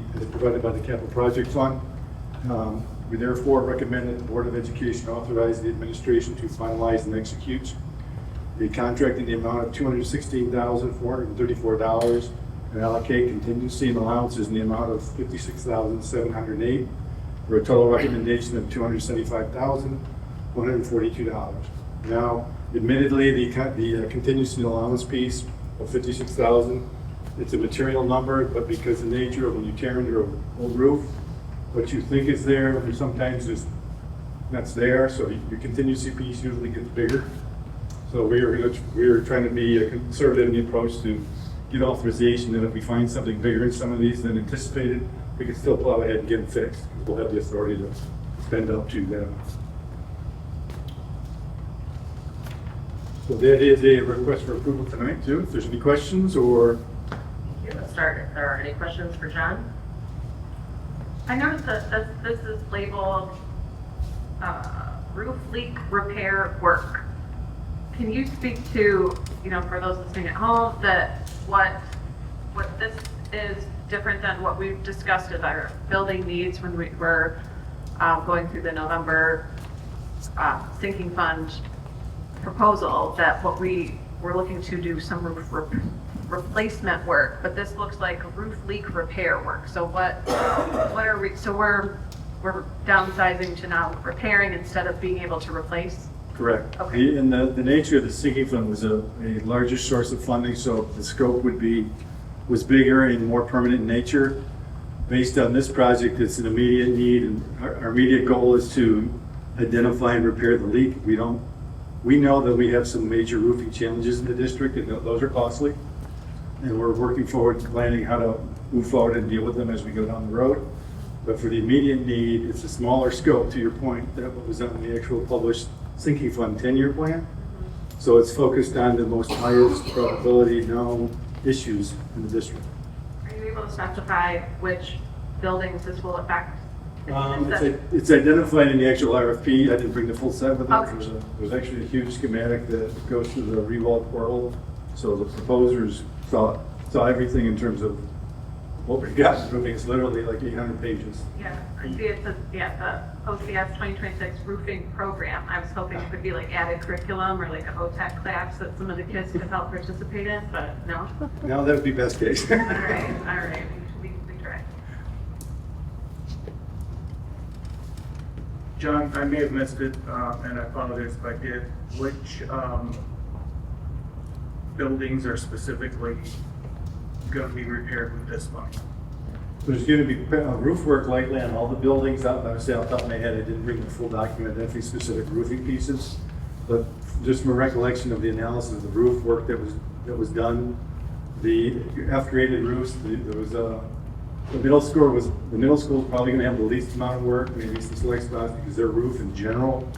Capital Project Fund. We therefore recommend that the Board of Education authorize the administration to finalize and execute the contract in the amount of $216,434 and allocate contingency and allowances in the amount of $56,708 for a total recommendation of $275,142. Now, admittedly, the contingency and allowance piece of $56,000, it's a material number, but because the nature of when you tear into an old roof, what you think is there, sometimes is that's there. So your contingency piece usually gets bigger. So we're trying to be conservative in the approach to get authorization that if we find something bigger in some of these than anticipated, we can still plow ahead and get it fixed. We'll have the authority to spend up to that amount. So that is a request for approval tonight too. If there's any questions or. Let's start. If there are any questions for John? I noticed that this is labeled roof leak repair work. Can you speak to, for those listening at home, that what this is different than what we've discussed as our building needs when we were going through the November sinking fund proposal, that what we were looking to do some roof replacement work, but this looks like roof leak repair work. So what are we, so we're downsizing to now repairing instead of being able to replace? Correct. Okay. And the nature of the sinking fund was a larger source of funding, so the scope was bigger and more permanent in nature. Based on this project, it's an immediate need, and our immediate goal is to identify and repair the leak. We know that we have some major roofing challenges in the district, and those are costly. And we're working forward to planning how to move forward and deal with them as we go down the road. But for the immediate need, it's a smaller scope, to your point, than what was on the actual published sinking fund 10-year plan. So it's focused on the most highest probability known issues in the district. Are you able to specify which buildings this will affect? It's identified in the actual RFP. I didn't bring the full set with it. Okay. There's actually a huge schematic that goes through the Rewald portal. So the proposers saw everything in terms of what we've got. It's literally like 800 pages. Yeah, I see it says, the OCS 2026 roofing program. I was hoping it could be like added curriculum or like an OTEC class that some of the kids could help participate in, but no. No, that would be best case. All right, we try. John, I may have missed it, and I apologize if I did. Which buildings are specifically going to be repaired with this money? There's going to be roof work likely on all the buildings. I would say off the top of my head, I didn't bring the full document, definitely specific roofing pieces. But just from a recollection of the analysis of the roof work that was done, the F-graded roofs, there was the middle school is probably going to have the least amount of work, maybe some select spots, because their roof in general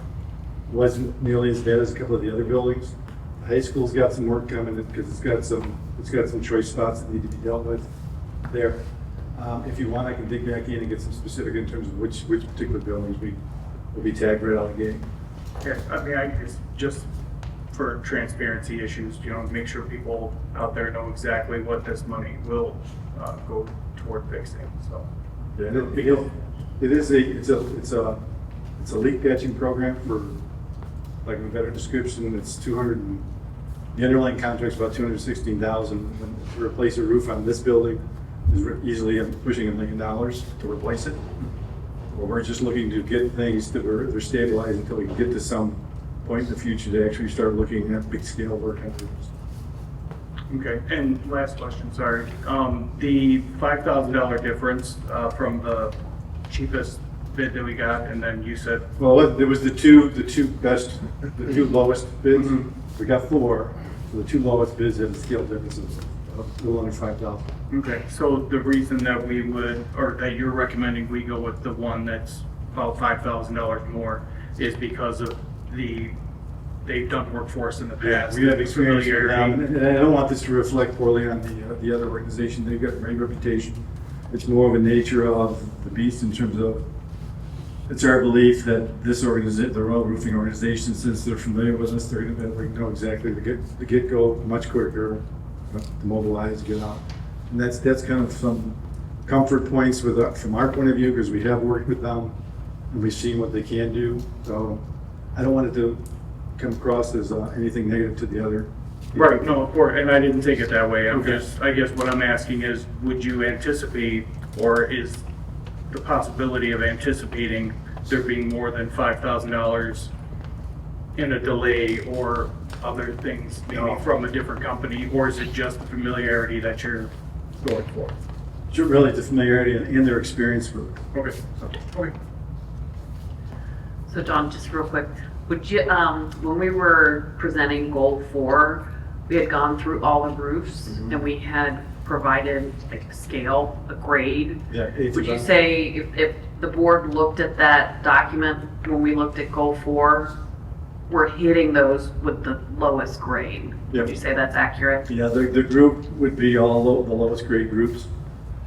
wasn't nearly as bad as a couple of the other buildings. The high school's got some work coming because it's got some choice spots that need to be dealt with there. If you want, I can dig back in and get some specific in terms of which particular buildings will be tagged right out of the gate. Okay, I mean, I just for transparency issues, make sure people out there know exactly what this money will go toward fixing. So, yeah, it's a leak patching program for, like a better description. It's the underlying contract's about $216,000 to replace a roof on this building is easily pushing $1 million to replace it. Or we're just looking to get things that they're stabilized until we can get to some point in the future to actually start looking at big scale work on this. Okay, and last question, sorry. The $5,000 difference from the cheapest bid that we got, and then you said, Well, there was the two lowest bids. We got 4. So the 2 lowest bids had a scale difference of a little under 5,000. okay, so the reason that we would, or that you're recommending we go with the one that's about $5,000 more is because of they've done work for us in the past. We have experience with them, familiarity. and I don't want this to reflect poorly on the other organization. They've got a great reputation. It's more of a nature of the beast in terms of, it's our belief that this organization, the Royal Roofing Organization, since they're familiar with us, they're going to be able to know exactly the get-go much quicker, to mobilize, get out. And that's kind of some comfort points from our point of view, because we have worked with them and we've seen what they can do. So I don't want it to come across as anything negative to the other. Right, no, of course, and I didn't take it that way. Okay. I guess what I'm asking is, would you anticipate, or is the possibility of anticipating there being more than $5,000 in a delay or other things, maybe from a different company, or is it just the familiarity that you're going for? Really, the familiarity and their experience with it. Okay, okay. So Don, just real quick, would you, when we were presenting goal 4, we had gone through all the roofs and we had provided like a scale, a grade. Yeah, Would you say if the board looked at that document when we looked at goal 4, we're hitting those with the lowest grade? Yeah. Would you say that's accurate? Yeah, the group would be all the lowest grade groups.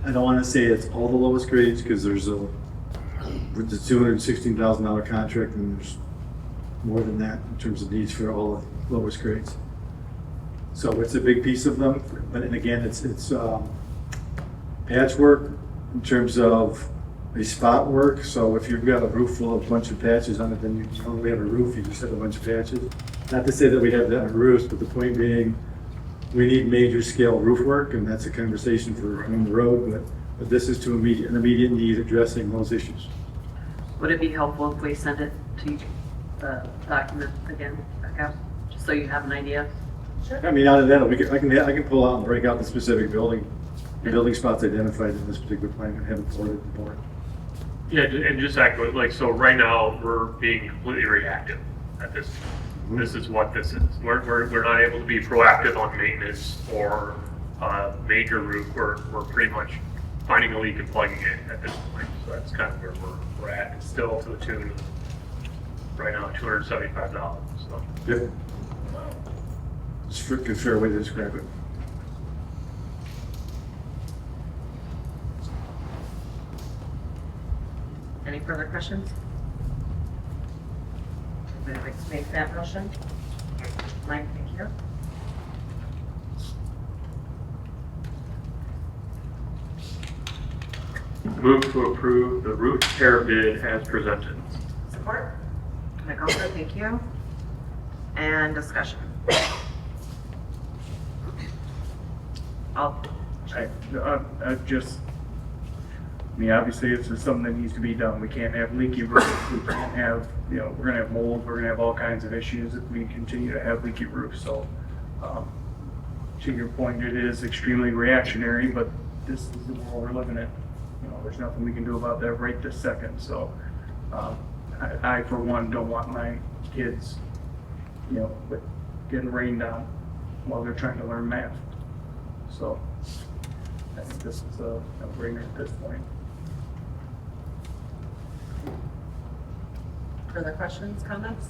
I don't want to say it's all the lowest grades, because there's with the $216,000 contract, and there's more than that in terms of needs for all the lowest grades. So it's a big piece of them, but and again, it's patchwork in terms of a spot work. So if you've got a roof full of a bunch of patches on it, then you don't really have a roof, you just have a bunch of patches. Not to say that we have that on roofs, but the point being, we need major scale roof work, and that's a conversation for on the road, but this is to an immediate need addressing those issues. Would it be helpful if we send it to you, the document again, back out, just so you have an idea? I mean, out of that, I can pull out and break out the specific building spots identified in this particular plan and have it forwarded to the board. Yeah, and just echo it, like, so right now, we're being completely reactive at this. This is what this is. We're not able to be proactive on maintenance or major roof. We're pretty much finding a leak and plugging it at this point. So that's kind of where we're at. It's still to the tune of, right now, $275. So. Yep. It's a fair way to describe it. Any further questions? Would you like to make that motion? Mike, thank you. Move to approve the roof repair bid as presented. Support? Mike also, thank you. And discussion. Obviously, it's just something that needs to be done. We can't have leaky roofs. We can't have, we're gonna have mold. We're gonna have all kinds of issues if we continue to have leaky roofs. So, to your point, it is extremely reactionary, but this is the world we're living in. There's nothing we can do about that right this second. So, I for one don't want my kids, getting rained on while they're trying to learn math. So, I think this is a no-brainer at this point. Further questions, comments?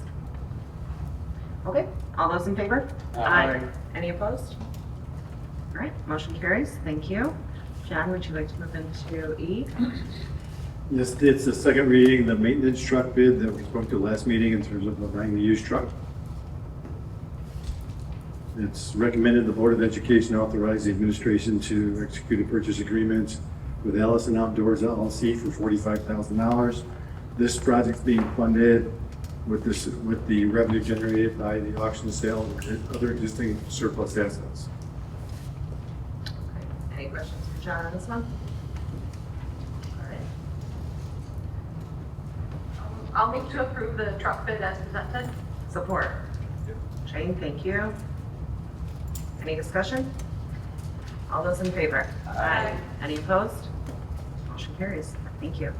Okay, all those in favor? Aye. Any opposed? All right, motion carries. Thank you. John, would you like to move into E? Yes, it's the second reading, the maintenance truck bid that we spoke to last meeting in terms of buying the used truck. It's recommended the Board of Education authorize the administration to execute a purchase agreement with Allison Outdoors LLC for $45,000. This project's being funded with the revenue generated by the auction sale of other existing surplus assets. Any questions for John on this one? All right. I'll move to approve the truck bid as presented. Support. Jane, thank you. Any discussion? All those in favor? Aye. Any opposed? Motion carries. Thank you.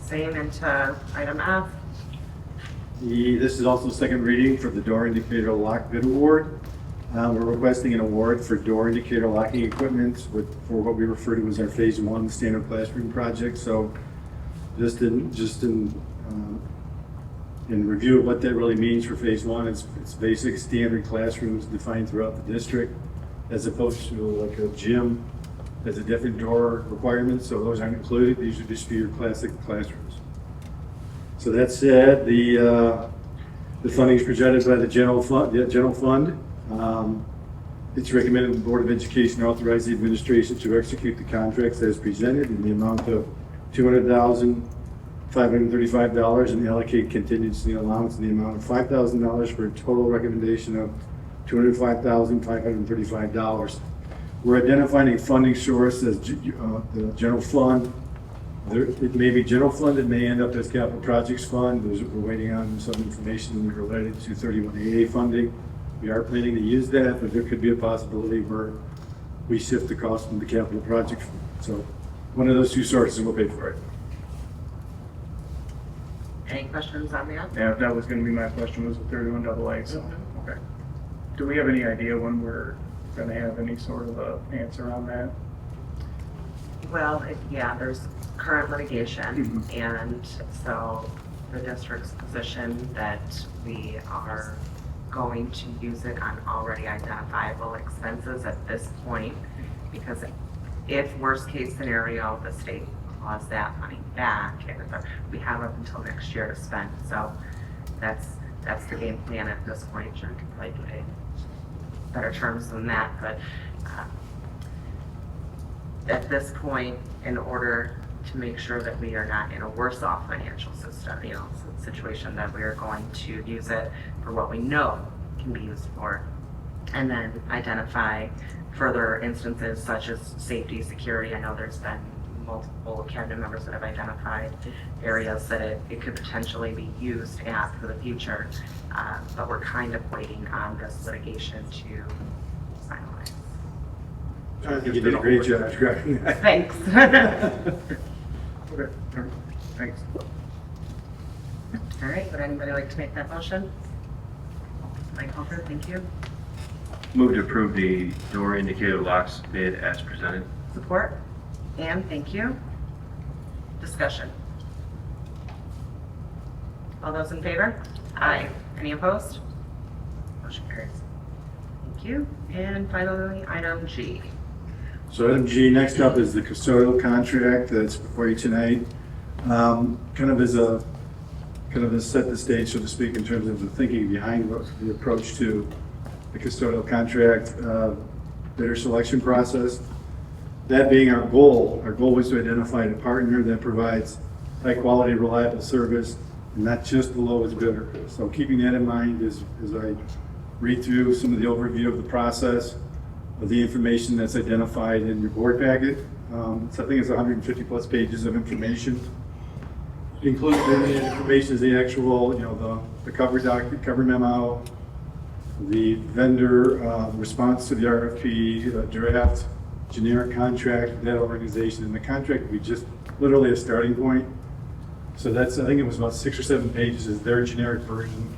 Same into item F. This is also second reading for the door indicator lock bid award. We're requesting an award for door indicator locking equipment for what we refer to as our phase 1 standard classroom project. So just in review of what that really means for phase 1, it's basic standard classrooms defined throughout the district, as opposed to like a gym has a different door requirement. So those aren't included. These are just for your classic classrooms. So that said, the funding is presented by the general fund. It's recommended the Board of Education authorize the administration to execute the contracts as presented in the amount of $200,535 and allocate contingency allowance in the amount of $5,000 for a total recommendation of $205,535. We're identifying a funding source as the general fund. It may be general fund, it may end up as capital projects fund. We're waiting on some information related to 31AA funding. We are planning to use that, but there could be a possibility where we shift the cost from the capital project fund. So one of those two sources will pay for it. Any questions on that? Yeah, that was gonna be my question, was the 31AA, so, okay. Do we have any idea when we're gonna have any sort of a answer on that? Well, yeah, there's current litigation, and so the district's position that we are going to use it on already identifiable expenses at this point, because if worst case scenario, the state claws that money back, and we have up until next year to spend. So that's the game plan at this point. Jen can probably pay better terms than that, but at this point, in order to make sure that we are not in a worse off financial system, situation, that we are going to use it for what we know can be used for, and then identify further instances such as safety, security. I know there's been multiple cabinet members that have identified areas that it could potentially be used at for the future, but we're kind of waiting on this litigation to finalize. I think you did a great job describing that. Thanks. Okay, thanks. All right, would anybody like to make that motion? Mike Holford, thank you. Move to approve the door indicator locks bid as presented. Support? Ann, thank you. Discussion. All those in favor? Aye. Any opposed? Motion carries. Thank you. And finally, item G. So item G, next up is the custodial contract that's before you tonight. Kind of set the stage, so to speak, in terms of the thinking behind the approach to the custodial contract bidder selection process. That being our goal was to identify a partner that provides high quality, reliable service, and not just the lowest bidder. So keeping that in mind as I read through some of the overview of the process, of the information that's identified in your board packet. So I think it's 150 plus pages of information. Included in the information is the actual, the cover memo, the vendor response to the RFP, draft, generic contract with that organization, and the contract we just literally a starting point. So that's, I think it was about 6 or 7 pages is their generic version.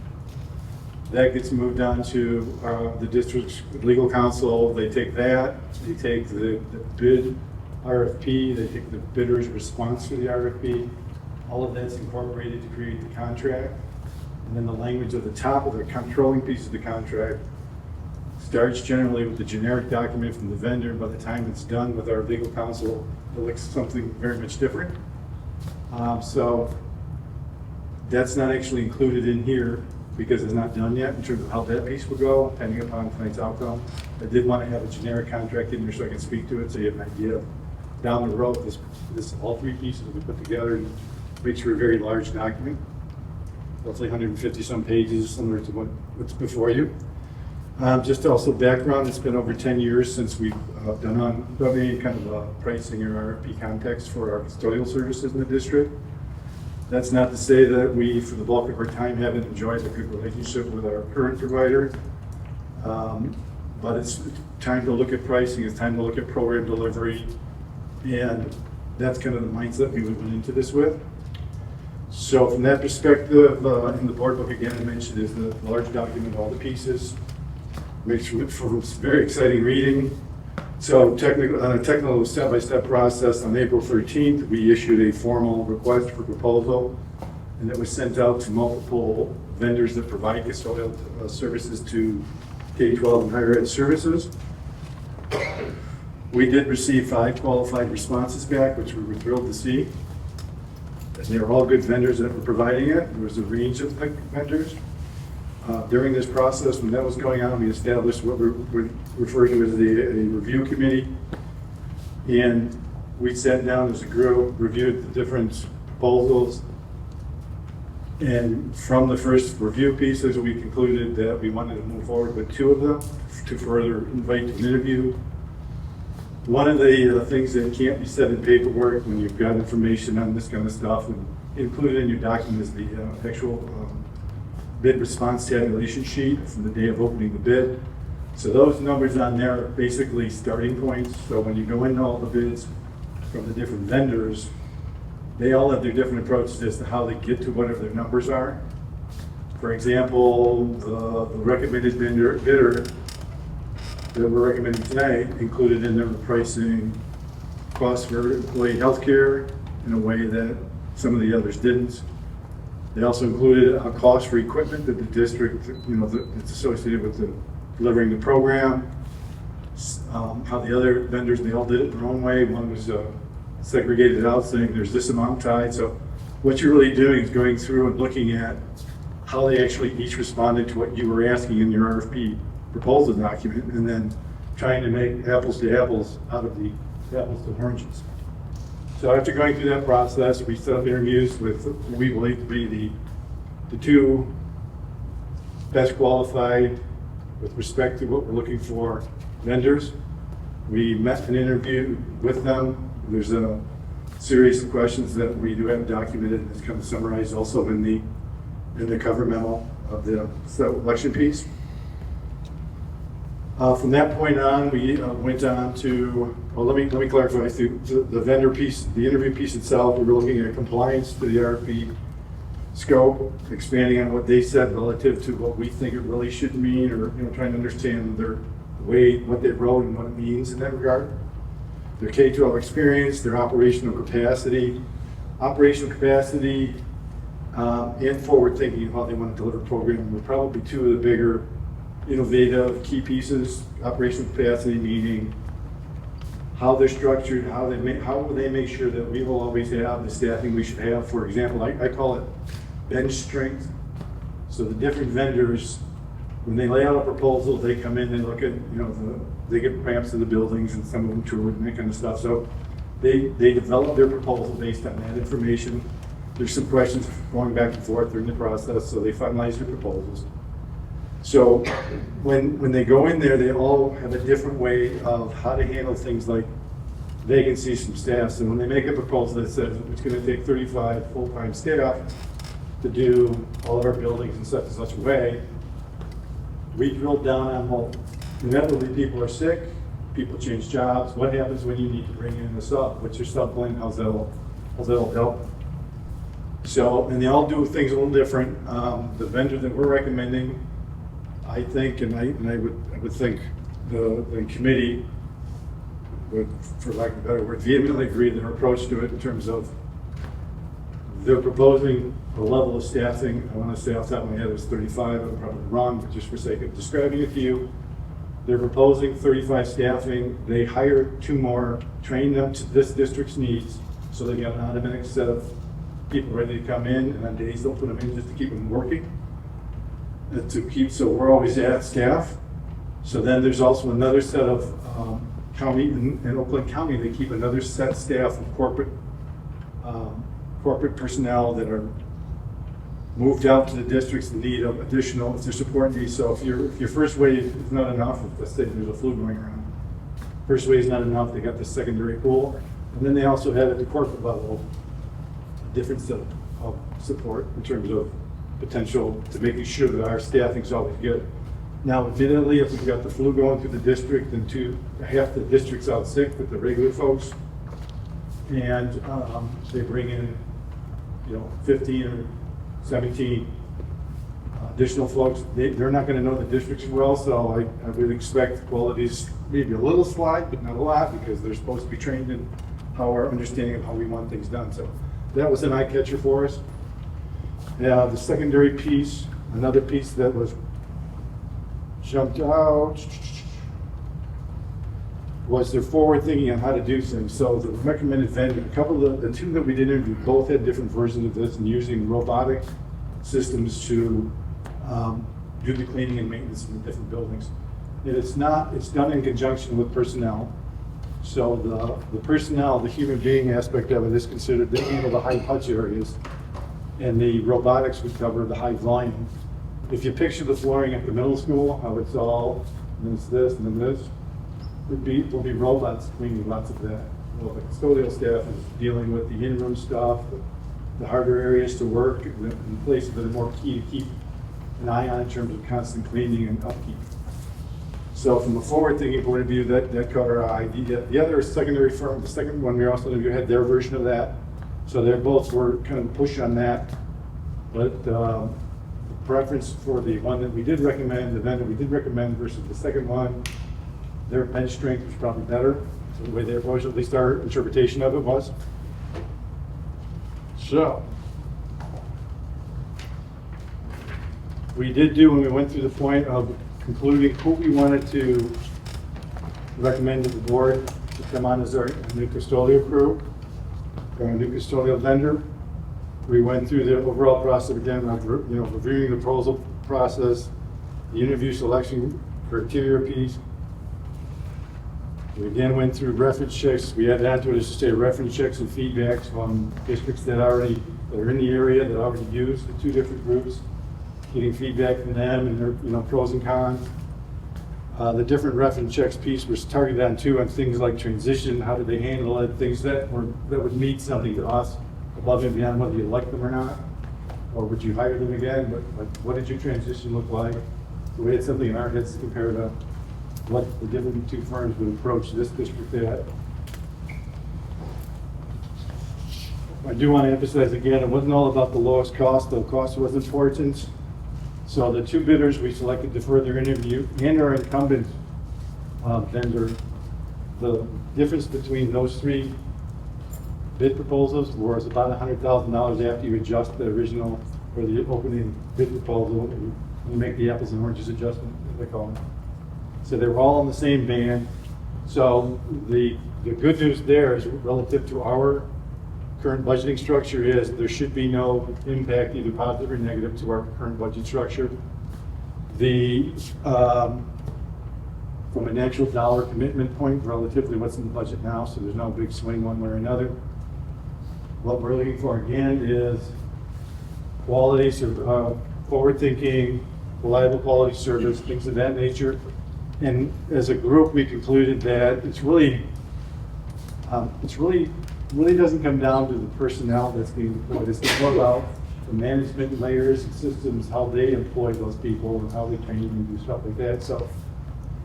That gets moved on to the district's legal counsel. They take that, they take the bid RFP, they take the bidder's response to the RFP. All of that's incorporated to create the contract. And then the language at the top of the controlling piece of the contract starts generally with the generic document from the vendor. By the time it's done with our legal counsel, it looks something very much different. So that's not actually included in here because it's not done yet in terms of how that piece will go, depending upon tonight's outcome. I did want to have a generic contract in there so I can speak to it, so you have an idea down the road. This all 3 pieces we put together and makes for a very large document, roughly 150 some pages, similar to what's before you. Just also background, it's been over 10 years since we've done any kind of pricing or RFP context for our custodial services in the district. That's not to say that we, for the bulk of our time, haven't enjoyed a good relationship with our current provider. But it's time to look at pricing, it's time to look at program delivery, and that's kind of the mindset we went into this with. So from that perspective, in the board book, again, I mentioned is the large document, all the pieces. Makes for very exciting reading. So on a technical step-by-step process, on April 13th, we issued a formal request for proposal, and it was sent out to multiple vendors that provide custodial services to K-12 and higher ed services. We did receive 5 qualified responses back, which we were thrilled to see. And they were all good vendors that were providing it. There was a range of vendors. During this process, when that was going on, we established what we refer to as a review committee. And we sat down as a group, reviewed the different proposals. And from the first review pieces, we concluded that we wanted to move forward with 2 of them to further invite an interview. One of the things that can't be said in paperwork when you've got information on this kind of stuff and included in your document is the actual bid response tabulation sheet from the day of opening the bid. So those numbers on there are basically starting points. So when you go into all the bids from the different vendors, they all have their different approaches as to how they get to whatever their numbers are. For example, the recommended bidder that we're recommending tonight included in their pricing costs for employee health care in a way that some of the others didn't. They also included a cost for equipment that the district, it's associated with delivering the program. How the other vendors, they all did it their own way. One was segregated out, saying there's this amount tied. So what you're really doing is going through and looking at how they actually each responded to what you were asking in your RFP proposal document, and then trying to make apples to apples out of the apples to oranges. So after going through that process, we set up interviews with what we believe to be the 2 best qualified with respect to what we're looking for vendors. We met and interviewed with them. There's a series of questions that we do have documented, and it's kind of summarized also in the cover memo of the selection piece. From that point on, we went on to, well, let me clarify, the vendor piece, the interview piece itself, we were looking at compliance to the RFP scope, expanding on what they said relative to what we think it really should mean, or trying to understand their way, what they wrote and what it means in that regard. Their K-12 experience, their operational capacity, and forward thinking of how they want to deliver a program were probably 2 of the bigger innovative key pieces. Operational capacity meaning how they're structured, how will they make sure that we will always have the staffing we should have. For example, I call it bench strength. So the different vendors, when they lay out a proposal, they come in, they look at, they get maps of the buildings and some of them toured and that kind of stuff. So they develop their proposal based on that information. There's some questions going back and forth during the process, so they finalize their proposals. So when they go in there, they all have a different way of how to handle things like vacancies from staff. So when they make a proposal that says it's going to take 35 full-time staff to do all of our buildings in such and such a way, we drill down on, well, inevitably people are sick, people change jobs. What happens when you need to bring in a sub? What's your sub plan? How's that'll help? So, and they all do things a little different. The vendor that we're recommending, I think, and I would think the committee would, for lack of a better word, vehemently agree their approach to it in terms of they're proposing a level of staffing. I want to say off the top of my head it was 35. I'm probably wrong, but just for sake of describing it to you, they're proposing 35 staffing. They hired 2 more, trained them to this district's needs, so they got an automatic set of people ready to come in, and on days they'll put them in just to keep them working. So we're always at staff. So then there's also another set of county, in Oakland County, they keep another set staff of corporate personnel that are moved out to the districts in need of additional, if they're support needs. So if your first wave is not enough, let's say there's a flu going around, first wave is not enough, they got the secondary pool. And then they also have at the corporate level a different set of of support in terms of potential to making sure that our staffing's always good. Now, admittedly, if we've got the flu going through the district and half the district's out sick with the regular folks, and they bring in, 15 or 17 additional folks, they're not going to know the districts well, so I would expect qualities maybe a little slide, but not a lot, because they're supposed to be trained in our understanding of how we want things done. So that was an eye catcher for us. The secondary piece, another piece that was jumped out, was their forward thinking on how to do things. So the recommended vendor, a couple of the two that we did interview both had different versions of this and using robotic systems to do the cleaning and maintenance in the different buildings. And it's done in conjunction with personnel. So the personnel, the human being aspect of it is considered they handle the high touch areas, and the robotics would cover the high volume. If you picture the flooring at the middle school, how it's all, and then it's this, and then this, will be robots cleaning lots of that. Well, the custodial staff is dealing with the in-room stuff, the harder areas to work, and places that are more key to keep an eye on in terms of constant cleaning and upkeep. So from a forward-thinking point of view, that caught our eye. The other secondary firm, the second one we also interviewed, had their version of that. So they both were kind of push on that. But the preference for the one that we did recommend, the vendor we did recommend versus the second one, their bench strength was probably better. So the way they approached it, at least our interpretation of it was. So we did do, when we went through the point of concluding who we wanted to recommend to the board to come on as our new custodial crew, our new custodial vendor. We went through the overall process again of reviewing the proposal process, the interview selection criteria piece. We again went through reference checks. We added onto it, as to say, reference checks and feedbacks from districts that are in the area that already use the two different groups, getting feedback from them and their pros and cons. The different reference checks piece was targeted on things like transition, how did they handle it, things that would mean something to us above and beyond whether you like them or not, or would you hire them again, but what did your transition look like? So we had something in our heads to compare to what the different two firms would approach this district at. I do want to emphasize again, it wasn't all about the lowest cost, though cost was important. So the two bidders we selected to further interview and our incumbent vendor, the difference between those three bid proposals was about $100,000 after you adjust the original or the opening bid proposal and you make the apples and oranges adjustment, as they call it. So they were all in the same band. So the good news there is relative to our current budgeting structure is there should be no impact, either positive or negative, to our current budget structure. From an actual dollar commitment point, relatively what's in the budget now, so there's no big swing one way or another. What we're looking for again is quality, forward-thinking, reliable quality service, things of that nature. And as a group, we concluded that it's really doesn't come down to the personnel that's being employed. It's more about the management layers and systems, how they employ those people and how they train them and do stuff like that. So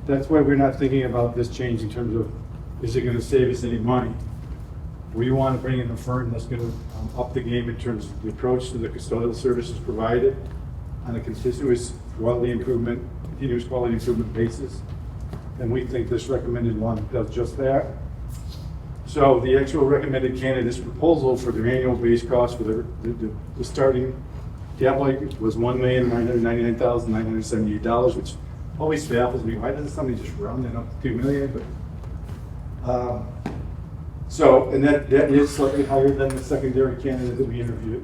that's why we're not thinking about this change in terms of, is it going to save us any money? We want to bring in a firm that's going to up the game in terms of the approach to the custodial services provided on a continuous quality improvement basis. And we think this recommended one does just that. So the actual recommended candidate's proposal for their annual base cost for the starting tablet was $1,999,978, which always baffles me. Why doesn't somebody just round that up to $2 million? But and that is slightly higher than the secondary candidate that we interviewed.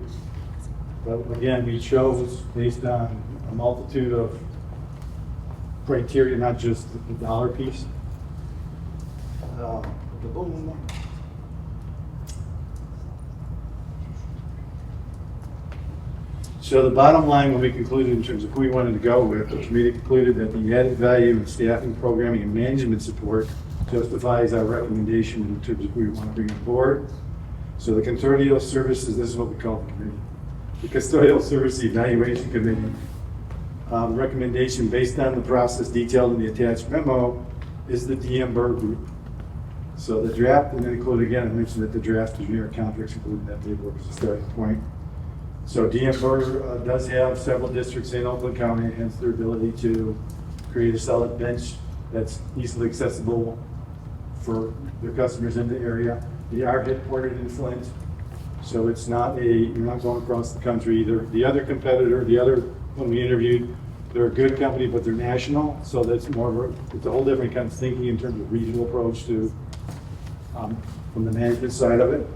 But again, we chose based on a multitude of criteria, not just the dollar piece. So the bottom line, when we concluded in terms of who we wanted to go with, the committee concluded that the added value in staffing, programming, and management support justifies our recommendation in terms of who we want to bring on board. So the custodial services, this is what we call the committee. The Custodial Service Evaluation Committee recommendation based on the process detailed in the attached memo is the DM Berg group. So the draft, and then include again, I mentioned that the draft is near contracts including that paperwork as a starting point. So DM Berg does have several districts in Oakland County, hence their ability to create a solid bench that's easily accessible for their customers in the area. They are headquartered in Flint, so it's not you're not going across the country either. The other competitor, the other one we interviewed, they're a good company, but they're national, so that's more of it's a whole different kind of thinking in terms of regional approach to from the management side of it.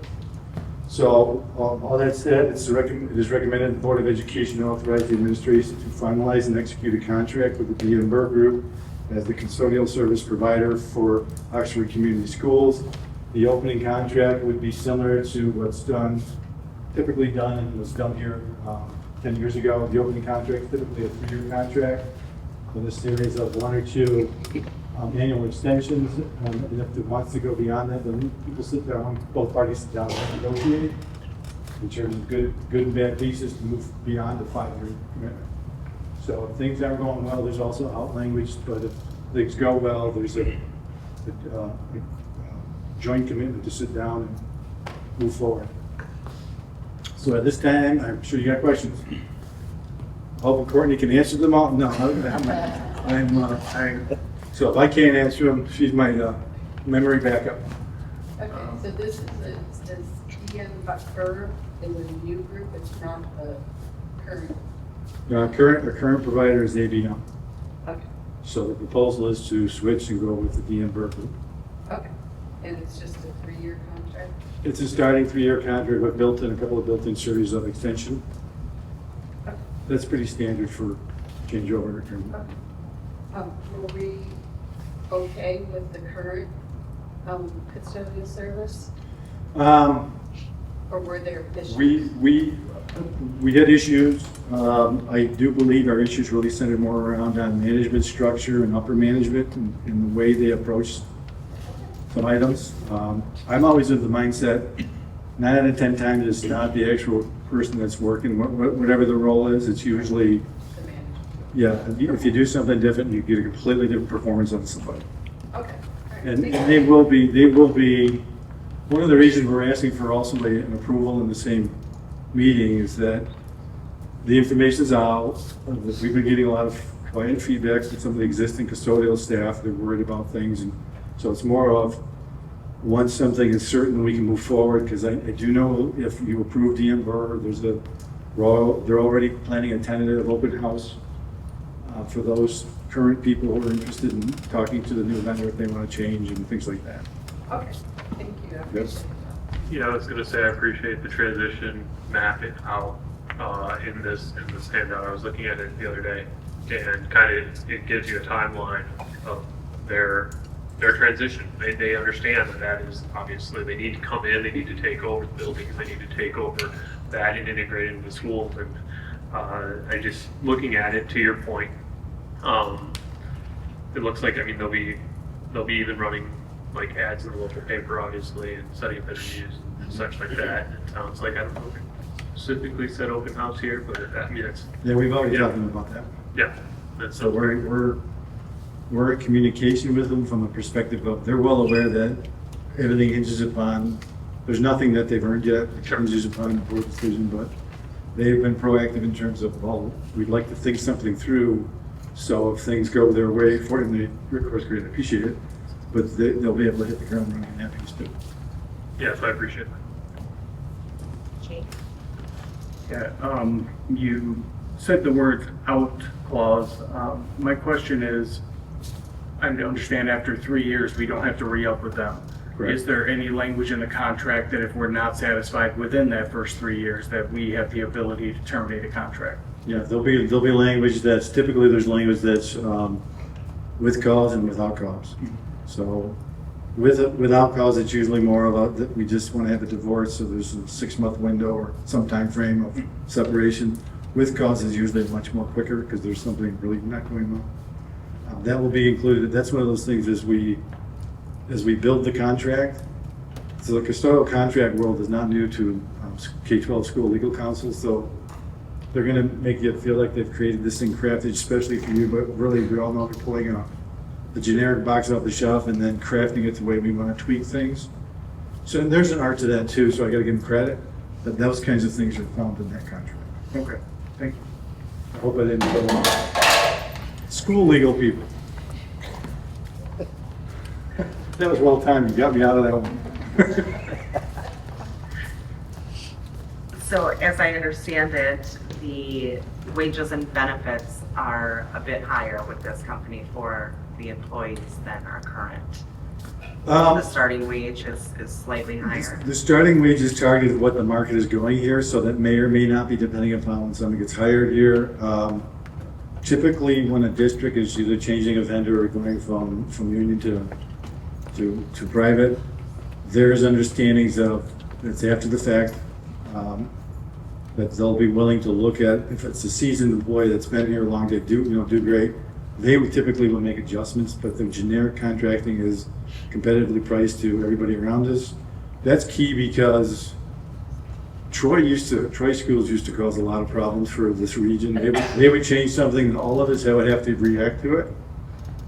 So all that said, it is recommended the Board of Education authorize the administration to finalize and execute a contract with the DM Berg Group as the custodial service provider for Oxford Community Schools. The opening contract would be similar to what's typically done and was done here 10 years ago. The opening contract is typically a 3-year contract with a series of 1 or 2 annual extensions. And if it wants to go beyond that, then people sit down, both parties sit down and negotiate in terms of good and bad pieces to move beyond the 5-year commitment. So if things aren't going well, there's also out language, but if things go well, there's a joint commitment to sit down and move forward. So at this time, I'm sure you got questions. Hope Courtney can answer them all. No, so if I can't answer them, she's my memory backup. Okay, so this is DM Berg is a new group, it's not the current. Our current provider is ABM. Okay. So the proposal is to switch and go with the DM Berg Group. Okay, and it's just a 3-year contract? It's a starting 3-year contract with built-in, a couple of built-in series of extension. Okay. That's pretty standard for changeover. Okay. Were we okay with the current custodial service? Or were there issues? We had issues. I do believe our issues really centered more around on management structure and upper management and the way they approach some items. I'm always of the mindset, 9 out of 10 times it's not the actual person that's working, whatever the role is, it's usually, yeah, if you do something different, you get a completely different performance on somebody. Okay. And they will be, one of the reasons we're asking for also an approval in the same meeting is that the information's out. We've been getting a lot of client feedback from some of the existing custodial staff. They're worried about things, and so it's more of once something is certain, we can move forward. Because I do know if you approve DM Berg, they're already planning a tentative open house for those current people who are interested in talking to the new vendor if they want to change and things like that. Okay, thank you. I appreciate that. Yeah, I was gonna say, I appreciate the transition mapping out in this handout. I was looking at it the other day, and kind of it gives you a timeline of their transition. They understand that is obviously they need to come in, they need to take over the buildings, they need to take over that and integrate it into the schools. And I just looking at it, to your point, it looks like, I mean, they'll be even running like ads in the local paper, obviously, and setting up interviews and such like that. It sounds like, I don't know if it specifically said open house here, but I mean, it's. Yeah, we've already talked about that. Yeah. So we're in communication with them from a perspective of, they're well aware that everything hinges upon, there's nothing that they've earned yet, it hinges upon the board decision, but they've been proactive in terms of, well, we'd like to think something through, so if things go their way, for them, they, of course, greatly appreciate it, but they'll be able to hit the ground running in that piece too. Yeah, so I appreciate that. Jake? Yeah, you said the word out clause. My question is, I understand after 3 years, we don't have to re-up with them. Correct. Is there any language in the contract that if we're not satisfied within that first 3 years, that we have the ability to terminate a contract? Yeah, there'll be language that's, typically there's language that's with cause and without cause. So without cause, it's usually more about that we just want to have a divorce, so there's a 6-month window or some time frame of separation. With cause is usually much more quicker because there's something really not going well. That will be included. That's one of those things as we build the contract. So the custodial contract world is not new to K-12 school legal counsel. So they're gonna make you feel like they've created this thing crafted especially for you, but really, we all know they're pulling a generic box off the shelf and then crafting it the way we want to tweak things. So there's an art to that too, so I gotta give them credit, but those kinds of things are found in that contract. Okay, thank you. I hope I didn't go school legal people. That was well timed, you got me out of that one. So as I understand it, the wages and benefits are a bit higher with this company for the employees than our current. The starting wage is slightly higher. The starting wage is targeted what the market is going here, so that may or may not be depending upon when someone gets hired here. Typically, when a district is either changing a vendor or going from union to private, there's understandings of, it's after the fact, that they'll be willing to look at, if it's a seasoned employee that's been here long, they do great. They would typically will make adjustments, but the generic contracting is competitively priced to everybody around us. That's key because Troy schools used to cause a lot of problems for this region. They would change something and all of us would have to react to it.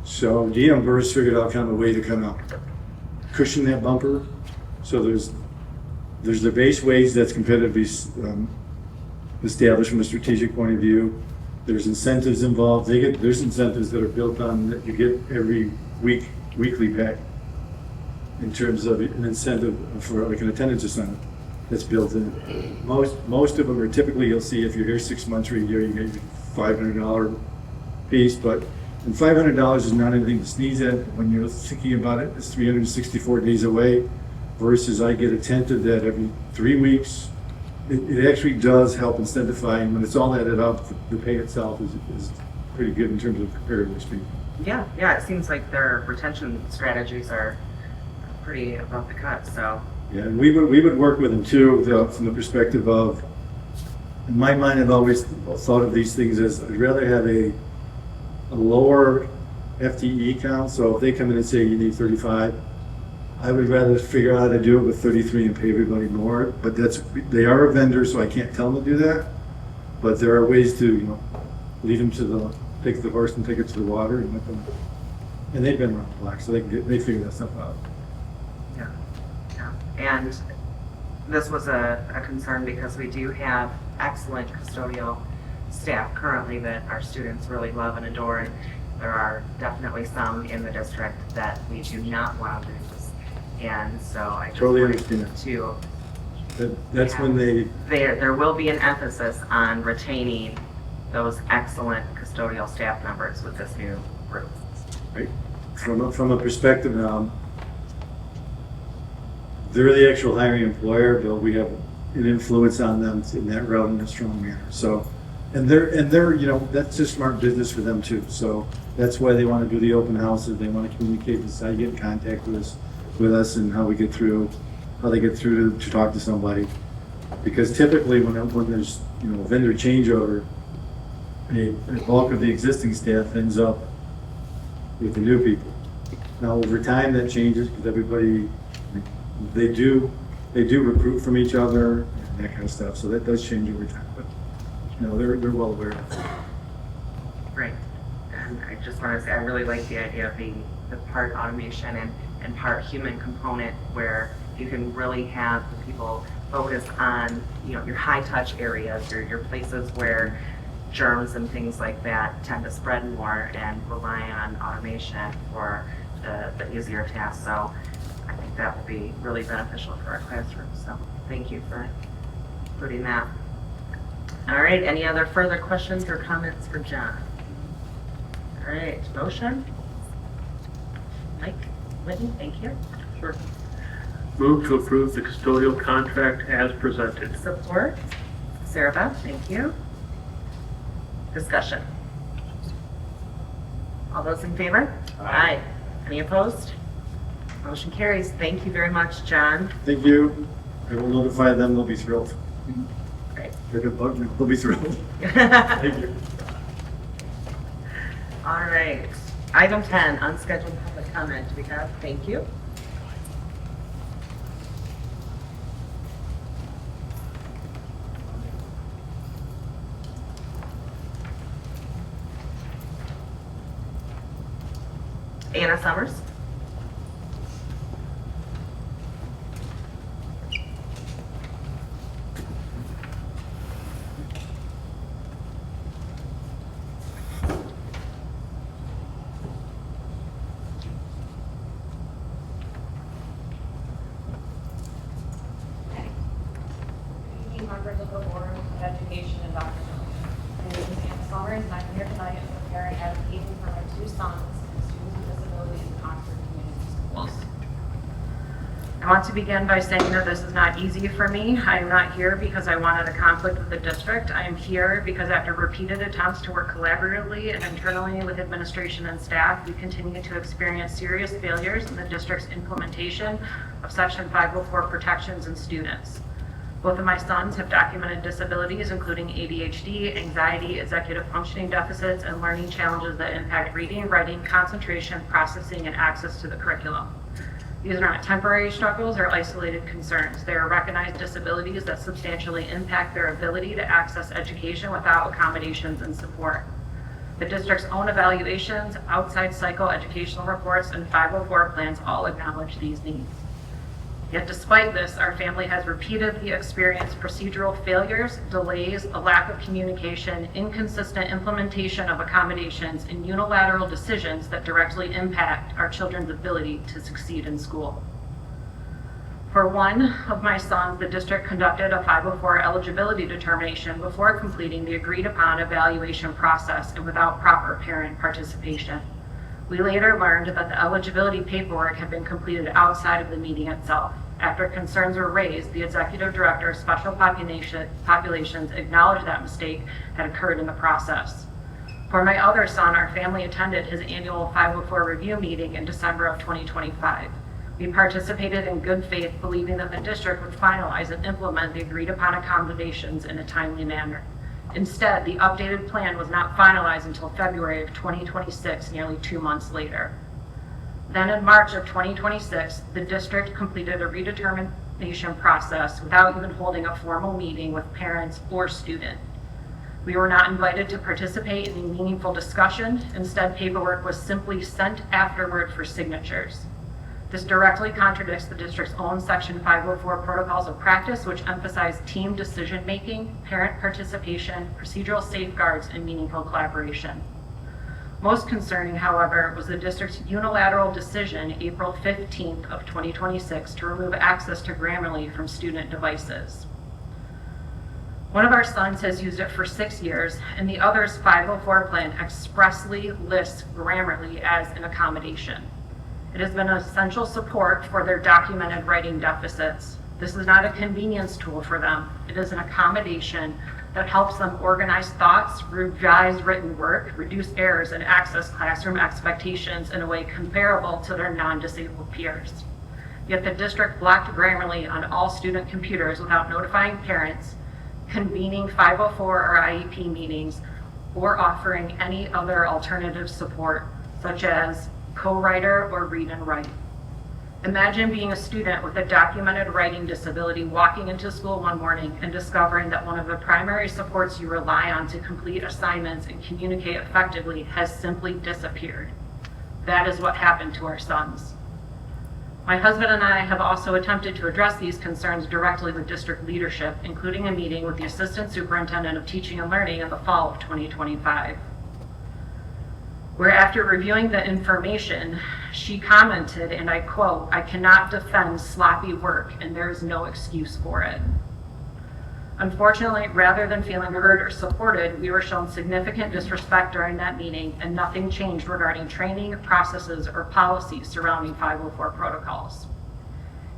So DM Burris figured out kind of a way to kind of cushion that bumper. So there's the base wage that's competitively established from a strategic point of view. There's incentives involved. There's incentives that are built on that you get every weekly pay in terms of an incentive for like an attendance incentive that's built in. Most of them are typically, you'll see if you're here 6 months or a year, you get your $500 piece, but and $500 is not anything to sneeze at when you're thinking about it. It's 364 days away versus I get a tenth of that every 3 weeks. It actually does help incentivize, and when it's all added up, the pay itself is pretty good in terms of comparatively speaking. Yeah, it seems like their retention strategies are pretty above the cut, so. Yeah, and we would work with them too, from the perspective of, in my mind, I've always thought of these things as, I'd rather have a lower FTE count, so if they come in and say you need 35, I would rather figure out how to do it with 33 and pay everybody more, but they are a vendor, so I can't tell them to do that. But there are ways to, lead them take the horse and take it to the water and let them, and they've been around the block, so they figure that stuff out. Yeah. And this was a concern because we do have excellent custodial staff currently that our students really love and adore, and there are definitely some in the district that we do not want to lose. And so I just Totally wanted understand. to That's when there will be an emphasis on retaining those excellent custodial staff members with this new group. Right. From a perspective, they're the actual hiring employer, but we have an influence on them in that route in a strong manner. So, and they're that's just smart business for them too. So that's why they want to do the open houses. They want to communicate with us, how to get in contact with us and how they get through to talk to somebody. Because typically when there's a vendor changeover, a bulk of the existing staff ends up with the new people. Now over time that changes because everybody they do recruit from each other and that kind of stuff. So that does change over time. But they're well aware of it. Right. And I just want to say I really like the idea of the part automation and part human component where you can really have the people focus on your high touch areas, your places where germs and things like that tend to spread more and rely on automation for the easier tasks. So I think that will be really beneficial for our classrooms. So thank you for including that. All right, any other further questions or comments for John? All right, motion? Mike? Whitney, thank you. Sure. Move to approve the custodial contract as presented. Support. Sarah Beth, thank you. Discussion. All those in favor? Aye. Any opposed? Motion carries. Thank you very much, John. Thank you. I will notify them. They'll be thrilled. Great. They're gonna bug me. They'll be thrilled. Thank you. All right. Item 10, unscheduled public comment. Do we have? Thank you. Anna Summers. Members of the Board of Education and Dr. Jones. My name is Anna Summers, and I'm here tonight as a parent advocating for my two sons and students with disabilities in Oxford Community Schools. I want to begin by saying that this is not easy for me. I am not here because I wanted a conflict with the district. I am here because after repeated attempts to work collaboratively and internally with administration and staff, we continue to experience serious failures in the district's implementation of Section 504 protections in students. Both of my sons have documented disabilities, including ADHD, anxiety, executive functioning deficits, and learning challenges that impact reading, writing, concentration, processing, and access to the curriculum. These are not temporary struggles or isolated concerns. They are recognized disabilities that substantially impact their ability to access education without accommodations and support. The district's own evaluations, outside psychoeducational reports, and 504 plans all acknowledge these needs. Yet despite this, our family has repeatedly experienced procedural failures, delays, a lack of communication, inconsistent implementation of accommodations, and unilateral decisions that directly impact our children's ability to succeed in school. For one of my sons, the district conducted a 504 eligibility determination before completing the agreed upon evaluation process and without proper parent participation. We later learned that the eligibility paperwork had been completed outside of the meeting itself. After concerns were raised, the executive director of special populations acknowledged that mistake had occurred in the process. For my other son, our family attended his annual 504 review meeting in December of 2025. We participated in good faith, believing that the district would finalize and implement the agreed upon accommodations in a timely manner. Instead, the updated plan was not finalized until February of 2026, nearly 2 months later. Then in March of 2026, the district completed a redetermination process without even holding a formal meeting with parents or student. We were not invited to participate in a meaningful discussion. Instead, paperwork was simply sent afterward for signatures. This directly contradicts the district's own Section 504 protocols of practice, which emphasize team decision-making, parent participation, procedural safeguards, and meaningful collaboration. Most concerning, however, was the district's unilateral decision, April 15th of 2026, to remove access to Grammarly from student devices. One of our sons has used it for 6 years, and the other's 504 plan expressly lists Grammarly as an accommodation. It has been an essential support for their documented writing deficits. This is not a convenience tool for them. It is an accommodation that helps them organize thoughts, revise written work, reduce errors, and access classroom expectations in a way comparable to their non-disabled peers. Yet the district blocked Grammarly on all student computers without notifying parents, convening 504 or IEP meetings, or offering any other alternative support, such as co-writer or read and write. Imagine being a student with a documented writing disability walking into school one morning and discovering that one of the primary supports you rely on to complete assignments and communicate effectively has simply disappeared. That is what happened to our sons. My husband and I have also attempted to address these concerns directly with district leadership, including a meeting with the Assistant Superintendent of Teaching and Learning in the fall of 2025. Where after reviewing the information, she commented, and I quote, "I cannot defend sloppy work, and there is no excuse for it." Unfortunately, rather than feeling heard or supported, we were shown significant disrespect during that meeting, and nothing changed regarding training, processes, or policies surrounding 504 protocols.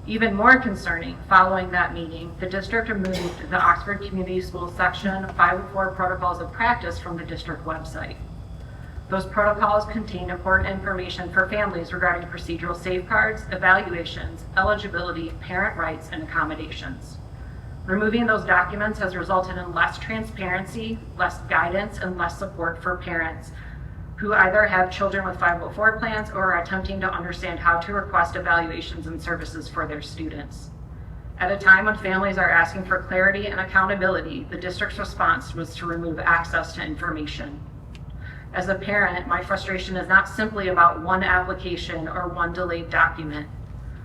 Even more concerning, following that meeting, the district removed the Oxford Community Schools section 504 Protocols of Practice from the district website. Those protocols contain important information for families regarding procedural safeguards, evaluations, eligibility, parent rights, and accommodations. Removing those documents has resulted in less transparency, less guidance, and less support for parents who either have children with 504 plans or are attempting to understand how to request evaluations and services for their students. At a time when families are asking for clarity and accountability, the district's response was to remove access to information. As a parent, my frustration is not simply about one application or one delayed document.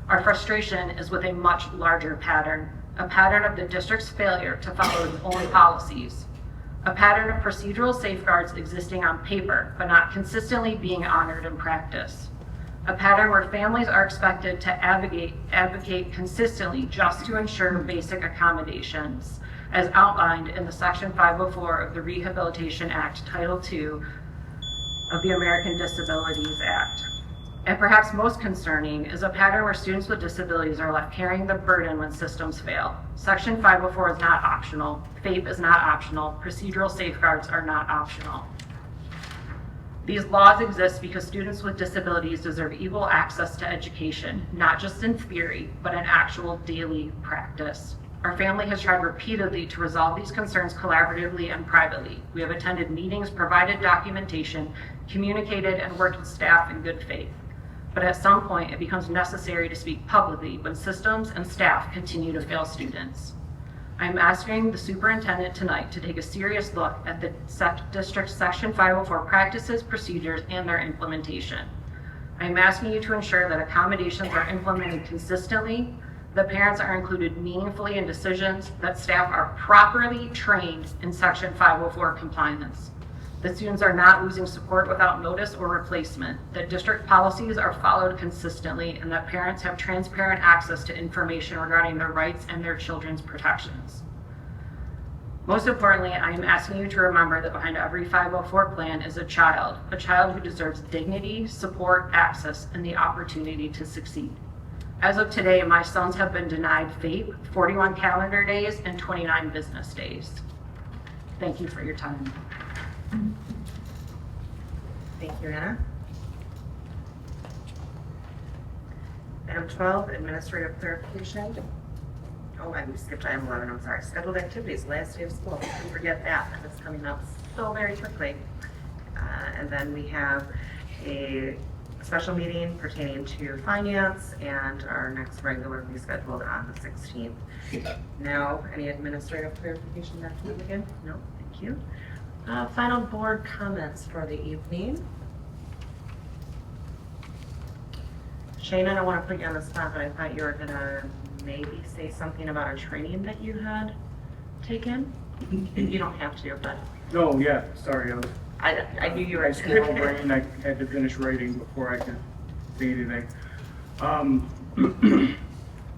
Our frustration is with a much larger pattern, a pattern of the district's failure to follow its own policies, a pattern of procedural safeguards existing on paper, but not consistently being honored in practice, a pattern where families are expected to advocate consistently just to ensure basic accommodations, as outlined in the Section 504 of the Rehabilitation Act, Title II of the American Disabilities Act. And perhaps most concerning is a pattern where students with disabilities are left carrying the burden when systems fail. Section 504 is not optional, FAPE is not optional, procedural safeguards are not optional. These laws exist because students with disabilities deserve equal access to education, not just in theory, but in actual daily practice. Our family has tried repeatedly to resolve these concerns collaboratively and privately. We have attended meetings, provided documentation, communicated, and worked with staff in good faith. But at some point, it becomes necessary to speak publicly when systems and staff continue to fail students. I am asking the superintendent tonight to take a serious look at the district's Section 504 practices, procedures, and their implementation. I am asking you to ensure that accommodations are implemented consistently, that parents are included meaningfully in decisions, that staff are properly trained in Section 504 compliance, that students are not losing support without notice or replacement, that district policies are followed consistently, and that parents have transparent access to information regarding their rights and their children's protections. Most importantly, I am asking you to remember that behind every 504 plan is a child who deserves dignity, support, access, and the opportunity to succeed. As of today, my sons have been denied FAPE 41 calendar days and 29 business days. Thank you for your time. Thank you, Anna. Item 12, administrative clarification. Oh, I skipped item 11, I'm sorry. Scheduled activities, last day of school. Don't forget that, it's coming up so very quickly. And then we have a special meeting pertaining to finance, and our next regular will be scheduled on the 16th. Now, any administrative clarification, Dr. Milligan? No, thank you. Final board comments for the evening. Shane, I don't want to put you on the spot, but I thought you were gonna maybe say something about a training that you had taken. You don't have to, but. No, yeah, sorry, I knew you were. School brain, I had to finish writing before I could say anything.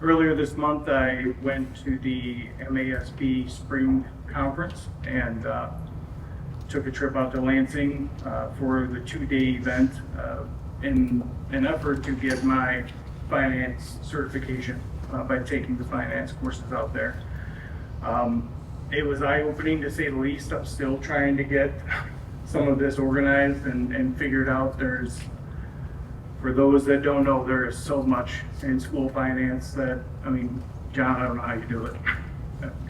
Earlier this month, I went to the MASB Spring Conference and took a trip out to Lansing for the 2-day event in an effort to get my finance certification by taking the finance courses out there. It was eye-opening to say the least. I'm still trying to get some of this organized and figured out. For those that don't know, there is so much in school finance that, I mean, John, I don't know how you do it.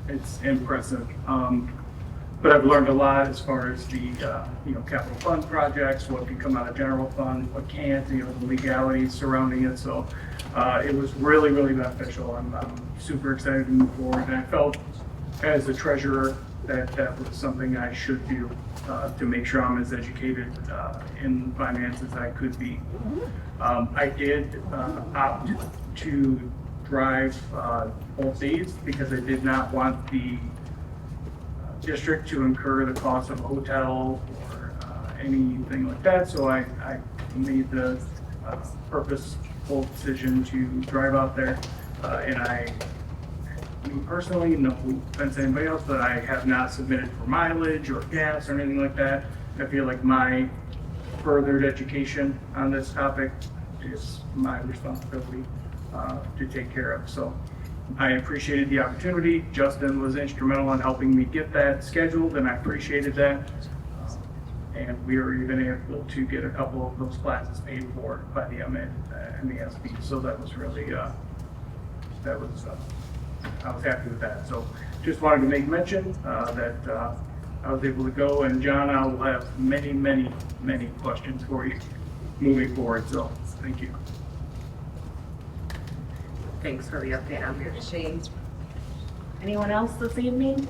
It's impressive. But I've learned a lot as far as the capital fund projects, what can come out of general fund, what can't, the legalities surrounding it. So it was really, really beneficial. I'm super excited to move forward, and I felt as a treasurer that was something I should do to make sure I'm as educated in finance as I could be. I did opt to drive both days because I did not want the district to incur the cost of a hotel or anything like that. So I made the purposeful decision to drive out there. And me personally, no offense to anybody else, but I have not submitted for mileage or gas or anything like that. I feel like my furthered education on this topic is my responsibility to take care of. So I appreciated the opportunity. Justin was instrumental in helping me get that scheduled, and I appreciated that. And we were even able to get a couple of those classes paid for by the MASB. So that was really, I was happy with that. So just wanted to make mention that I was able to go. And John, I will have many, many, many questions for you moving forward. So thank you. Thanks for the update on your Shane. Anyone else this evening?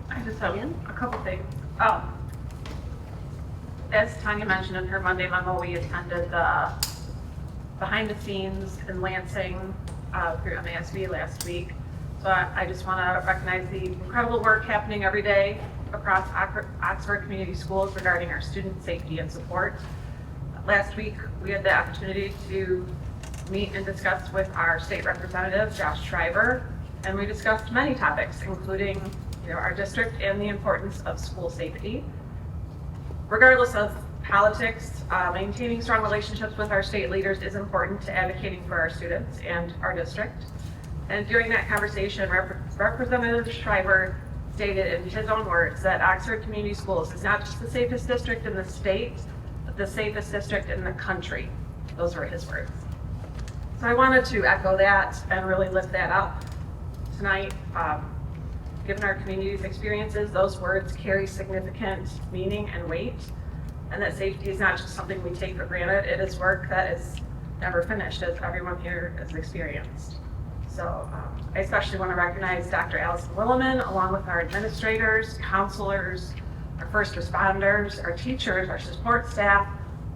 I just have a couple things. as Tanya mentioned in her Monday memo, we attended the behind the scenes in Lansing through MASB last week. So I just want to recognize the incredible work happening every day across Oxford Community Schools regarding our student safety and support. Last week, we had the opportunity to meet and discuss with our state representative, Josh Schreiber, and we discussed many topics, including our district and the importance of school safety. Regardless of politics, maintaining strong relationships with our state leaders is important to advocating for our students and our district. And during that conversation, Representative Schreiber stated in his own words that Oxford Community Schools is not just the safest district in the state, but the safest district in the country. Those were his words. So I wanted to echo that and really lift that up tonight. Given our community's experiences, those words carry significant meaning and weight, and that safety is not just something we take for granted. It is work that is never finished, as everyone here has experienced. So I especially want to recognize Dr. Allison Williman, along with our administrators, counselors, our first responders, our teachers, our support staff,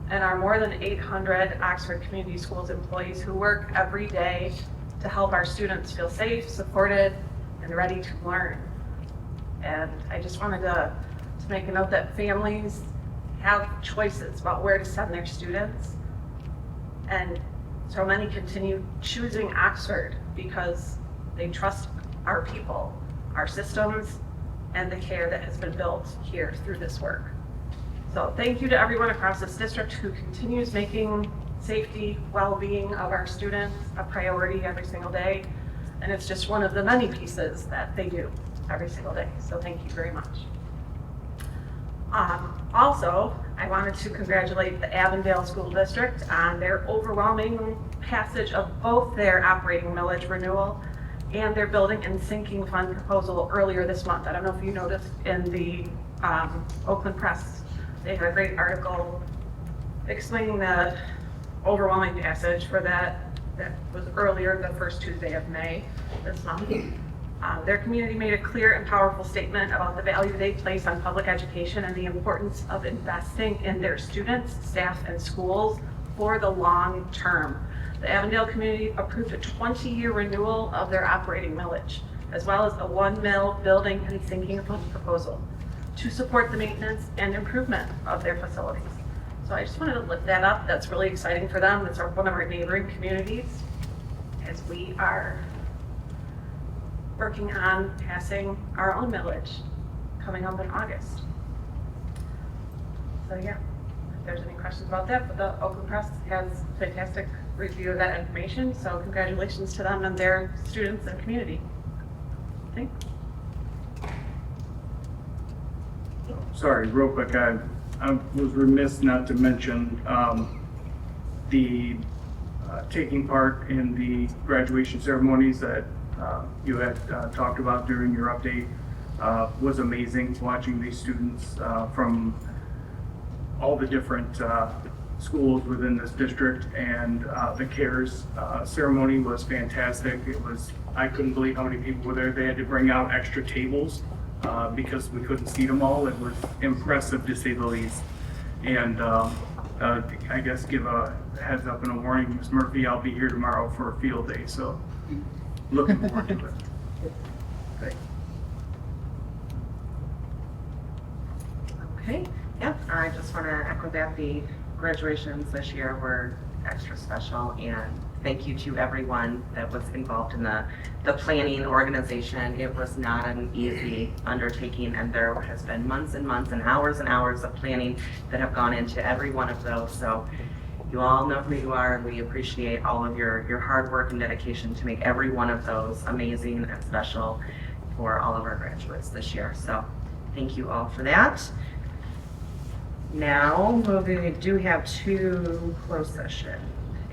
and our more than 800 Oxford Community Schools employees who work every day to help our students feel safe, supported, and ready to learn. And I just wanted to make a note that families have choices about where to send their students. And so many continue choosing Oxford because they trust our people, our systems, and the care that has been built here through this work. So thank you to everyone across this district who continues making safety, well-being of our students a priority every single day. And it's just one of the many pieces that they do every single day. So thank you very much. Also, I wanted to congratulate the Avondale School District on their overwhelming passage of both their operating millage renewal and their building and sinking fund proposal earlier this month. I don't know if you noticed in the Oakland Press, they had a great article explaining the overwhelming passage for that was earlier, the first Tuesday of May this month. Their community made a clear and powerful statement about the value they place on public education and the importance of investing in their students, staff, and schools for the long term. The Avondale community approved a 20-year renewal of their operating millage, as well as a $1 million building and sinking fund proposal to support the maintenance and improvement of their facilities. So I just wanted to lift that up. That's really exciting for them. It's one of our neighboring communities as we are working on passing our own millage coming up in August. So yeah, if there's any questions about that, but the Oakland Press has fantastic review of that information. So congratulations to them and their students and community. Thanks. Sorry, real quick, I was remiss not to mention the taking part in the graduation ceremonies that you had talked about during your update. Was amazing watching these students from all the different schools within this district, and the CARES ceremony was fantastic. I couldn't believe how many people were there. They had to bring out extra tables because we couldn't seat them all. It was impressive to say the least. And I guess give a heads up and a warning, Ms. Murphy, I'll be here tomorrow for a field day, so looking forward to it. Good. Okay, yep, I just want to echo that the graduations this year were extra special, and thank you to everyone that was involved in the planning organization. It was not an easy undertaking, and there has been months and months and hours of planning that have gone into every one of those. So you all know who you are, and we appreciate all of your hard work and dedication to make every one of those amazing and special for all of our graduates this year. So thank you all for that. Now, we do have 2 closed session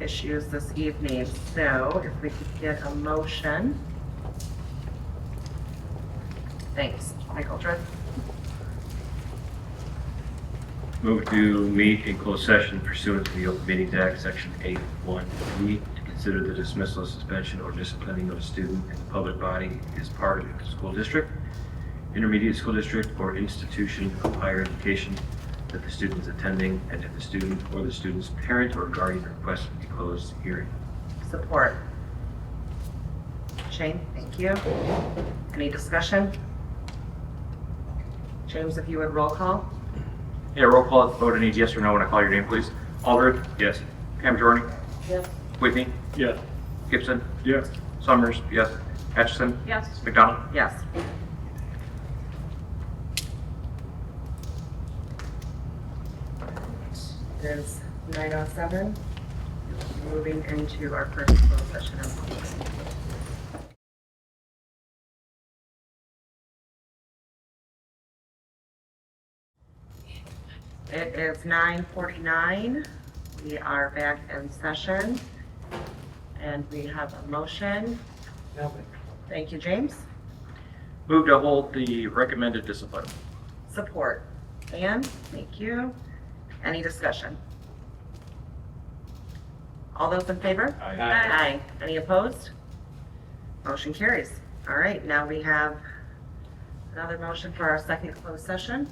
issues this evening. So if we could get a motion. Thanks. Michael Drift. Move to meet in closed session pursuant to the Open Meetings Act, Section 8(1)(b), to consider the dismissal, suspension, or disciplining of a student in the public body as part of the school district, intermediate school district, or institution of higher education that the student is attending, and if the student or the student's parent or guardian requests a closed hearing. Support. Shane, thank you. Any discussion? James, if you would roll call? Yeah, roll call, vote, I need yes or no when I call your name, please. Aldred? Yes. Camjorny? Yes. Whitney? Yes. Gibson? Yes. Summers? Yes. Atchison? Yes. McDonald? Yes. It is 9:07. Moving into our first closed session. It is 9:49. We are back in session. And we have a motion. Thank you, James. Move to hold the recommended discipline. Support. Ann, thank you. Any discussion? All those in favor? Aye. Aye. Any opposed? Motion carries. All right, now we have another motion for our second closed session.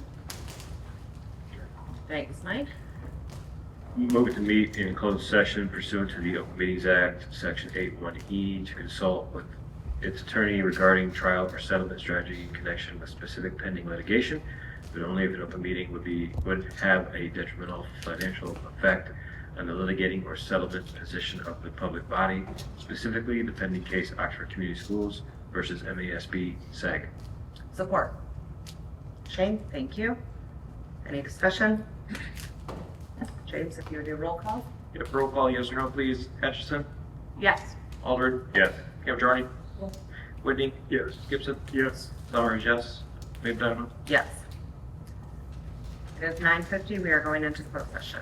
Thanks, Mike. Move it to meet in closed session pursuant to the Open Meetings Act, Section 8(1)(e), to consult with its attorney regarding trial or settlement strategy in connection with specific pending litigation, but only if an open meeting would have a detrimental financial effect on the litigating or settlement position of the public body, specifically the pending case Oxford Community Schools versus MASB SAG. Support. Shane, thank you. Any discussion? James, if you would do roll call? Yep, roll call, yes or no, please. Atchison? Yes. Aldred? Yes. Camjorny? Yes. Whitney? Yes. Gibson? Yes. Summers, yes. McDonald? Yes. It is 9:50. We are going into closed session.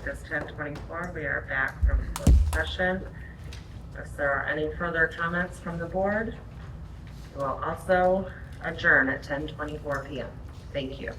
It is 10:24. We are back from closed session. If there are any further comments from the board, we will also adjourn at 10:24 p.m. Thank you.